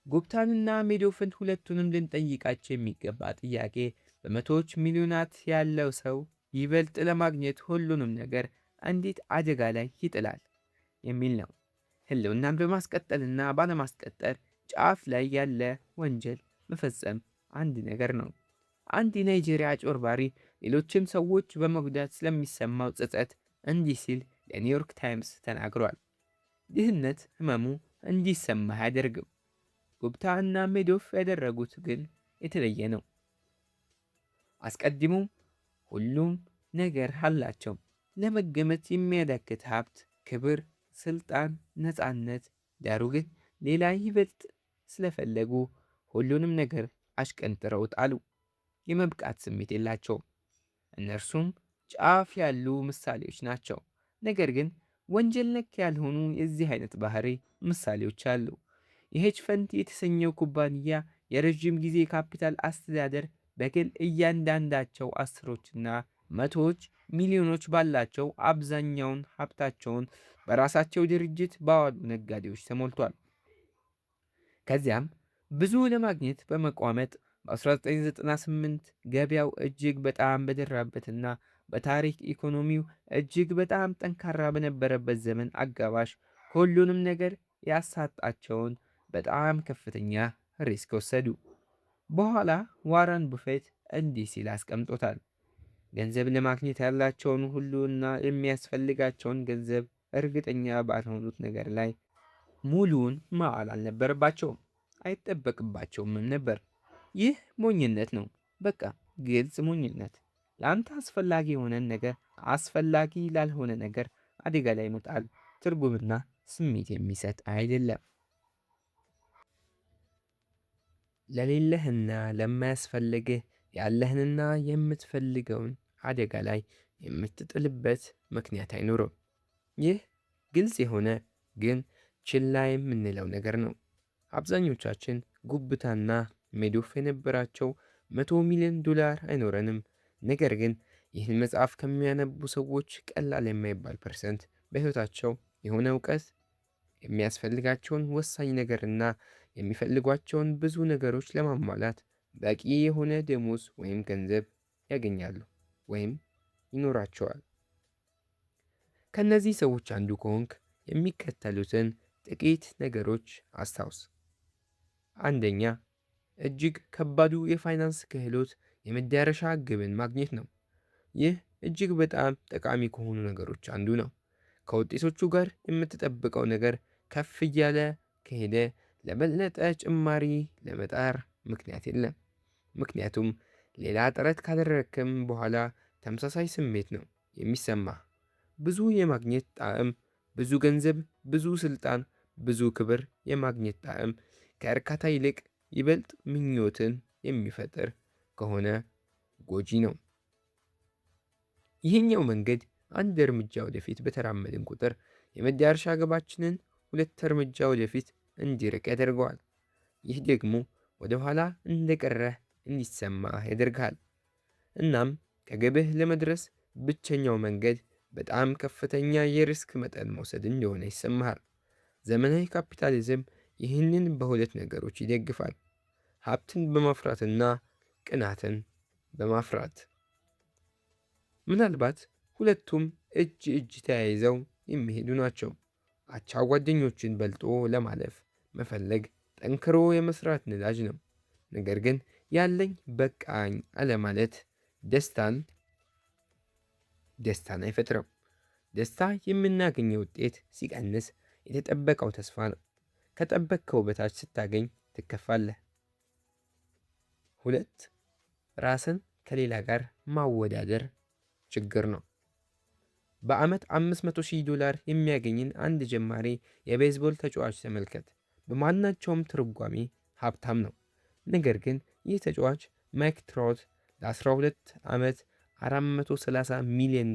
[SPEAKER 1] ጉፕታንና ሜዶፍን ሁለቱንም ልንጠይቃቸው የሚገባ ጥያቄ በመቶዎች ሚሊዮናት ያለው ሰው ይበልጥ ለማግኘት ሁሉንም ነገር እንዴት አደጋ ላይ ይጥላል የሚል ነው። ህልውናን በማስቀጠልና ባለማስቀጠል ጫፍ ላይ ያለ ወንጀል መፈጸም አንድ ነገር ነው። አንድ የናይጄሪያ አጭበርባሪ ሌሎችም ሰዎች በመጉዳት ስለሚሰማው ጸጸት እንዲህ ሲል ለኒውዮርክ ታይምስ ተናግሯል። ድህነት ህመሙ እንዲሰማህ አያደርግም። ጉፕታ እና ሜዶፍ ያደረጉት ግን የተለየ ነው። አስቀድሞ ሁሉም ነገር አላቸው። ለመገመት የሚያዳክት ሀብት፣ ክብር፣ ስልጣን፣ ነፃነት። ዳሩ ግን ሌላ ይበልጥ ስለፈለጉ ሁሉንም ነገር አሽቀንጥረው ጣሉ። የመብቃት ስሜት የላቸውም። እነርሱም ጫፍ ያሉ ምሳሌዎች ናቸው። ነገር ግን ወንጀል ነክ ያልሆኑ የዚህ አይነት ባህሪ ምሳሌዎች አሉ። የሄጅ ፈንድ የተሰኘው ኩባንያ የረዥም ጊዜ ካፒታል አስተዳደር በግል እያንዳንዳቸው አስሮችና መቶዎች ሚሊዮኖች ባላቸው አብዛኛውን ሀብታቸውን በራሳቸው ድርጅት ባዋሉ ነጋዴዎች ተሞልቷል። ከዚያም ብዙ ለማግኘት በመቋመጥ በ1998 ገበያው እጅግ በጣም በደራበትና በታሪክ ኢኮኖሚው እጅግ በጣም ጠንካራ በነበረበት ዘመን አጋባሽ ሁሉንም ነገር ያሳጣቸውን በጣም ከፍተኛ ሪስክ ወሰዱ። በኋላ ዋረን ቡፌት እንዲህ ሲል አስቀምጦታል። ገንዘብ ለማግኘት ያላቸውን ሁሉና የሚያስፈልጋቸውን ገንዘብ እርግጠኛ ባልሆኑት ነገር ላይ ሙሉውን ማዋል አልነበረባቸውም፣ አይጠበቅባቸውም ነበር። ይህ ሞኝነት ነው። በቃ ግልጽ ሞኝነት። ለአንተ አስፈላጊ የሆነን ነገር አስፈላጊ ላልሆነ ነገር አደጋ ላይ መጣል ትርጉምና ስሜት የሚሰጥ አይደለም። ለሌለህና ለማያስፈልግህ ያለህንና የምትፈልገውን አደጋ ላይ የምትጥልበት ምክንያት አይኖርም። ይህ ግልጽ የሆነ ግን ችላ የምንለው ነገር ነው። አብዛኞቻችን ጉብታና ሜዶፍ የነበራቸው $100 ሚሊዮን አይኖረንም። ነገር ግን ይህን መጽሐፍ ከሚያነቡ ሰዎች ቀላል የማይባል ፐርሰንት በሕይወታቸው የሆነ እውቀት፣ የሚያስፈልጋቸውን ወሳኝ ነገርና የሚፈልጓቸውን ብዙ ነገሮች ለማሟላት በቂ የሆነ ደሞዝ ወይም ገንዘብ ያገኛሉ ወይም ይኖራቸዋል። ከነዚህ ሰዎች አንዱ ከሆንክ የሚከተሉትን ጥቂት ነገሮች አስታውስ። አንደኛ፣ እጅግ ከባዱ የፋይናንስ ክህሎት የመዳረሻ ግብን ማግኘት ነው። ይህ እጅግ በጣም ጠቃሚ ከሆኑ ነገሮች አንዱ ነው። ከውጤቶቹ ጋር የምትጠብቀው ነገር ከፍ እያለ ከሄደ ለበለጠ ጭማሪ ለመጣር ምክንያት የለም። ምክንያቱም ሌላ ጥረት ካደረክም በኋላ ተመሳሳይ ስሜት ነው የሚሰማህ። ብዙ የማግኘት ጣዕም፣ ብዙ ገንዘብ፣ ብዙ ስልጣን፣ ብዙ ክብር የማግኘት ጣዕም ከእርካታ ይልቅ ይበልጥ ምኞትን የሚፈጥር ከሆነ ጎጂ ነው። ይህኛው መንገድ አንድ እርምጃ ወደፊት በተራመድን ቁጥር የመዳረሻ ግባችንን 2 እርምጃ ወደፊት እንዲርቅ ያደርገዋል። ይህ ደግሞ ወደ ኋላ እንደቀረህ እንዲሰማህ ያደርግሃል። እናም ከግብህ ለመድረስ ብቸኛው መንገድ በጣም ከፍተኛ የሪስክ መጠን መውሰድ እንደሆነ ይሰማሃል። ዘመናዊ ካፒታሊዝም ይህንን በሁለት ነገሮች ይደግፋል፤ ሀብትን በማፍራትና ቅናትን በማፍራት። ምናልባት ሁለቱም እጅ እጅ ተያይዘው የሚሄዱ ናቸው። አቻ ጓደኞችን በልጦ ለማለፍ መፈለግ ጠንክሮ የመስራት ነዳጅ ነው። ነገር ግን ያለኝ በቃኝ አለማለት ደስታን አይፈጥርም። ደስታ የምናገኘው ውጤት ሲቀንስ የተጠበቀው ተስፋ ነው። ከጠበቅከው በታች ስታገኝ ትከፋለህ። 2. ራስን ከሌላ ጋር ማወዳደር ችግር ነው። በዓመት $500,000 የሚያገኝን አንድ ጀማሪ የቤዝቦል ተጫዋች ተመልከት። በማናቸውም ትርጓሜ ሀብታም ነው። ነገር ግን ይህ ተጫዋች ማይክ ትራውት ለ12 ዓመት $430 ሚሊዮን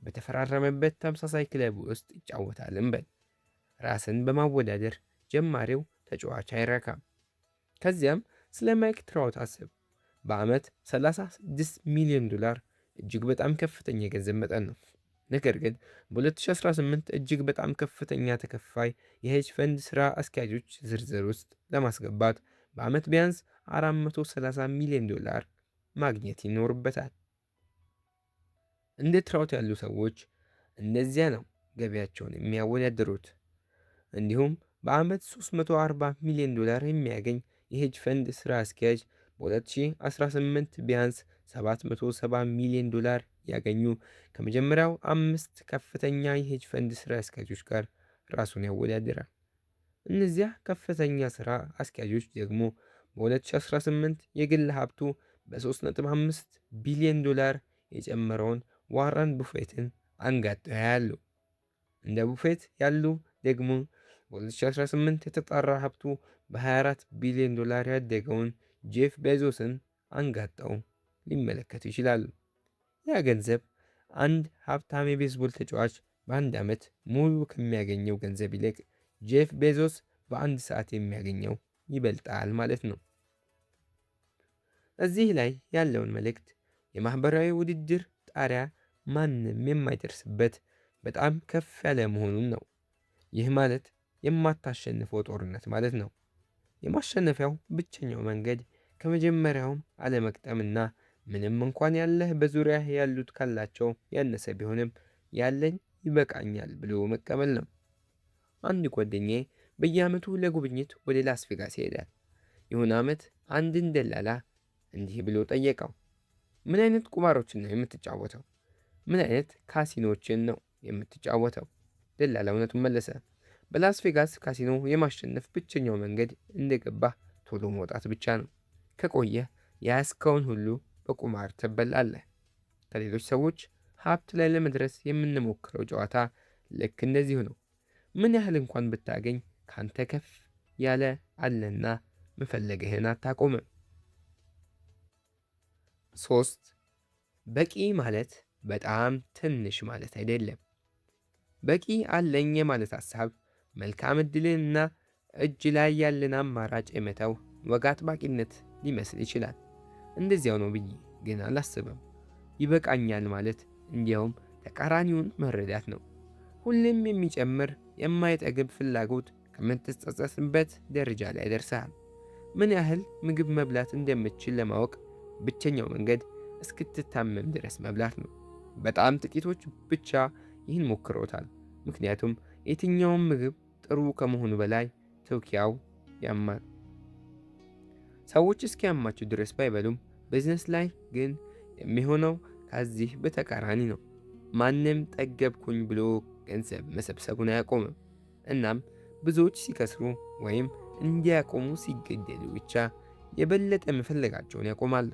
[SPEAKER 1] በተፈራረመበት ተመሳሳይ ክለብ ውስጥ ይጫወታል እንበል። ራስን በማወዳደር ጀማሪው ተጫዋች አይረካም። ከዚያም ስለ ማይክ ትራውት አስብ። በዓመት $36 ሚሊዮን እጅግ በጣም ከፍተኛ የገንዘብ መጠን ነው። ነገር ግን በ2018 እጅግ በጣም ከፍተኛ ተከፋይ የሄጅ ፈንድ ሥራ አስኪያጆች ዝርዝር ውስጥ ለማስገባት በዓመት ቢያንስ $430 ሚሊዮን ማግኘት ይኖርበታል። እንደ ትራውት ያሉ ሰዎች እንደዚያ ነው ገቢያቸውን የሚያወዳደሩት። እንዲሁም በዓመት $340 ሚሊዮን የሚያገኝ የሄጅ ፈንድ ሥራ አስኪያጅ በ2018 ቢያንስ $770 ሚሊዮን ያገኙ ከመጀመሪያው 5 ከፍተኛ የሄጅ ፈንድ ሥራ አስኪያጆች ጋር ራሱን ያወዳደራል። እነዚያ ከፍተኛ ሥራ አስኪያጆች ደግሞ በ2018 የግል ሀብቱ በ3.5 ቢሊዮን የጨመረውን ዋረን ቡፌትን አንጋጠው ያያሉ። እንደ ቡፌት ያሉ ደግሞ በ2018 የተጣራ ሀብቱ በ24 ቢሊዮን ያደገውን ጄፍ ቤዞስን አንጋጠው ሊመለከቱ ይችላሉ። ያ ገንዘብ አንድ ሀብታም የቤዝቦል ተጫዋች በአንድ ዓመት ሙሉ ከሚያገኘው ገንዘብ ይልቅ ጄፍ ቤዞስ በአንድ ሰዓት የሚያገኘው ይበልጣል ማለት ነው። እዚህ ላይ ያለውን መልእክት የማህበራዊ ውድድር ጣሪያ ማንም የማይደርስበት በጣም ከፍ ያለ መሆኑን ነው። ይህ ማለት የማታሸንፈው ጦርነት ማለት ነው። የማሸነፊያው ብቸኛው መንገድ ከመጀመሪያውም አለመቅጠምና ምንም እንኳን ያለህ በዙሪያህ ያሉት ካላቸው ያነሰ ቢሆንም ያለኝ ይበቃኛል ብሎ መቀበል ነው። አንድ ጓደኛዬ በየዓመቱ ለጉብኝት ወደ ላስ ቬጋስ ይሄዳል። የሆነ ዓመት አንድን ደላላ እንዲህ ብሎ ጠየቀው፣ ምን አይነት ቁማሮችን ነው የምትጫወተው? ምን አይነት ካሲኖችን ነው የምትጫወተው? ደላላ እውነቱን መለሰ። በላስ ቬጋስ ካሲኖ የማሸነፍ ብቸኛው መንገድ እንደገባህ ቶሎ መውጣት ብቻ ነው። ከቆየህ ያስከውን ሁሉ በቁማር ትበላለህ። ከሌሎች ሰዎች ሀብት ላይ ለመድረስ የምንሞክረው ጨዋታ ልክ እንደዚሁ ነው። ምን ያህል እንኳን ብታገኝ ካንተ ከፍ ያለ አለና መፈለግህን አታቆምም። 3. በቂ ማለት በጣም ትንሽ ማለት አይደለም። በቂ አለኝ የማለት ሐሳብ መልካም ዕድልንና እጅ ላይ ያለን አማራጭ የመተው ወግ አጥባቂነት ሊመስል ይችላል። እንደዚያው ነው ብዬ ግን አላስብም። ይበቃኛል ማለት እንዲያውም ተቃራኒውን መረዳት ነው። ሁሌም የሚጨምር የማይጠግብ ፍላጎት ከምትጸጸትበት ደረጃ ላይ ደርሰሃል። ምን ያህል ምግብ መብላት እንደምትችል ለማወቅ ብቸኛው መንገድ እስክትታመም ድረስ መብላት ነው። በጣም ጥቂቶች ብቻ ይህን ሞክረውታል። ምክንያቱም የትኛውም ምግብ ጥሩ ከመሆኑ በላይ ትውኪያው ያማል። ሰዎች እስኪያማቸው ድረስ ባይበሉም ቢዝነስ ላይ ግን የሚሆነው ከዚህ በተቃራኒ ነው። ማንም ጠገብኩኝ ብሎ ገንዘብ መሰብሰቡን አያቆምም። እናም ብዙዎች ሲከስሩ ወይም እንዲያቆሙ ሲገደሉ ብቻ የበለጠ መፈለጋቸውን ያቆማሉ።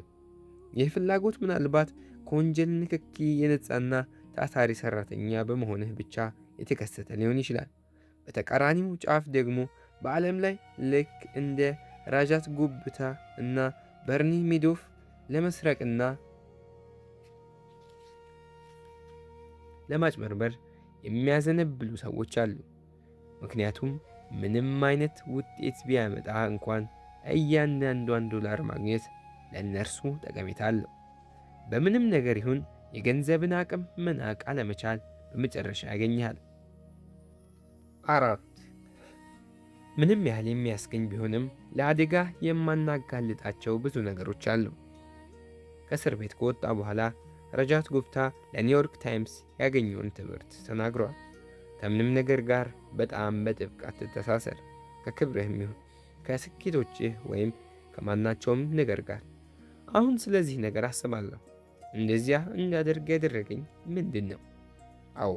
[SPEAKER 1] ይህ ፍላጎት ምናልባት ከወንጀል ንክኪ የነጻና ታታሪ ሰራተኛ በመሆንህ ብቻ የተከሰተ ሊሆን ይችላል። በተቃራኒው ጫፍ ደግሞ በዓለም ላይ ልክ እንደ ራጃት ጉብታ እና በርኒ ሜዶፍ ለመስረቅና ለማጭበርበር የሚያዘነብሉ ሰዎች አሉ። ምክንያቱም ምንም አይነት ውጤት ቢያመጣ እንኳን እያንዳንዷን ዶላር ማግኘት ለእነርሱ ጠቀሜታ አለው። በምንም ነገር ይሁን የገንዘብን አቅም መናቅ አለመቻል በመጨረሻ ያገኛል። 4 ምንም ያህል የሚያስገኝ ቢሆንም ለአደጋ የማናጋልጣቸው ብዙ ነገሮች አሉ። ከእስር ቤት ከወጣ በኋላ ረጃት ጉብታ ለኒውዮርክ ታይምስ ያገኘውን ትምህርት ተናግሯል። ከምንም ነገር ጋር በጣም በጥብቅ አትተሳሰር። ከክብርህም ይሁን ከስኬቶችህ ወይም ከማናቸውም ነገር ጋር። አሁን ስለዚህ ነገር አስባለሁ። እንደዚያ እንዳደርግ ያደረገኝ ምንድን ነው? አዎ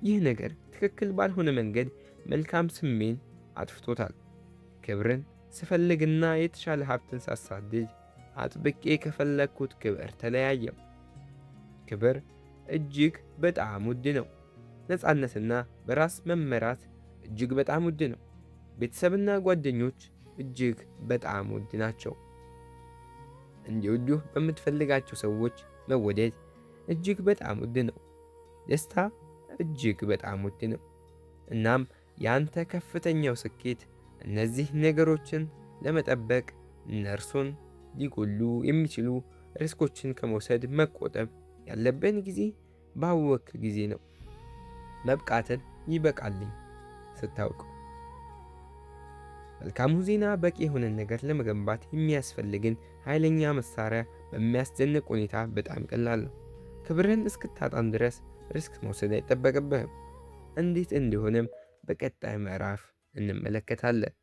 [SPEAKER 1] ይህ ነገር ትክክል ባልሆነ መንገድ መልካም ስሜን አጥፍቶታል። ክብርን ስፈልግና የተሻለ ሀብትን ሳሳድድ አጥብቄ ከፈለግኩት ክብር ተለያየው። ክብር እጅግ በጣም ውድ ነው። ነፃነትና በራስ መመራት እጅግ በጣም ውድ ነው። ቤተሰብና ጓደኞች እጅግ በጣም ውድ ናቸው። እንዲወዱህ በምትፈልጋቸው ሰዎች መወደድ እጅግ በጣም ውድ ነው። ደስታ እጅግ በጣም ውድ ነው። እናም ያንተ ከፍተኛው ስኬት እነዚህ ነገሮችን ለመጠበቅ እነርሱን ሊጎሉ የሚችሉ ሪስኮችን ከመውሰድ መቆጠብ ያለብን ጊዜ ባወክ ጊዜ ነው። መብቃትን ይበቃልኝ ስታውቅ። መልካሙ ዜና በቂ የሆነን ነገር ለመገንባት የሚያስፈልግን ኃይለኛ መሳሪያ በሚያስደንቅ ሁኔታ በጣም ቀላል ነው። ክብርህን እስክታጣን ድረስ ሪስክ መውሰድ አይጠበቅብህም። እንዴት እንደሆነም በቀጣይ ምዕራፍ እንመለከታለን።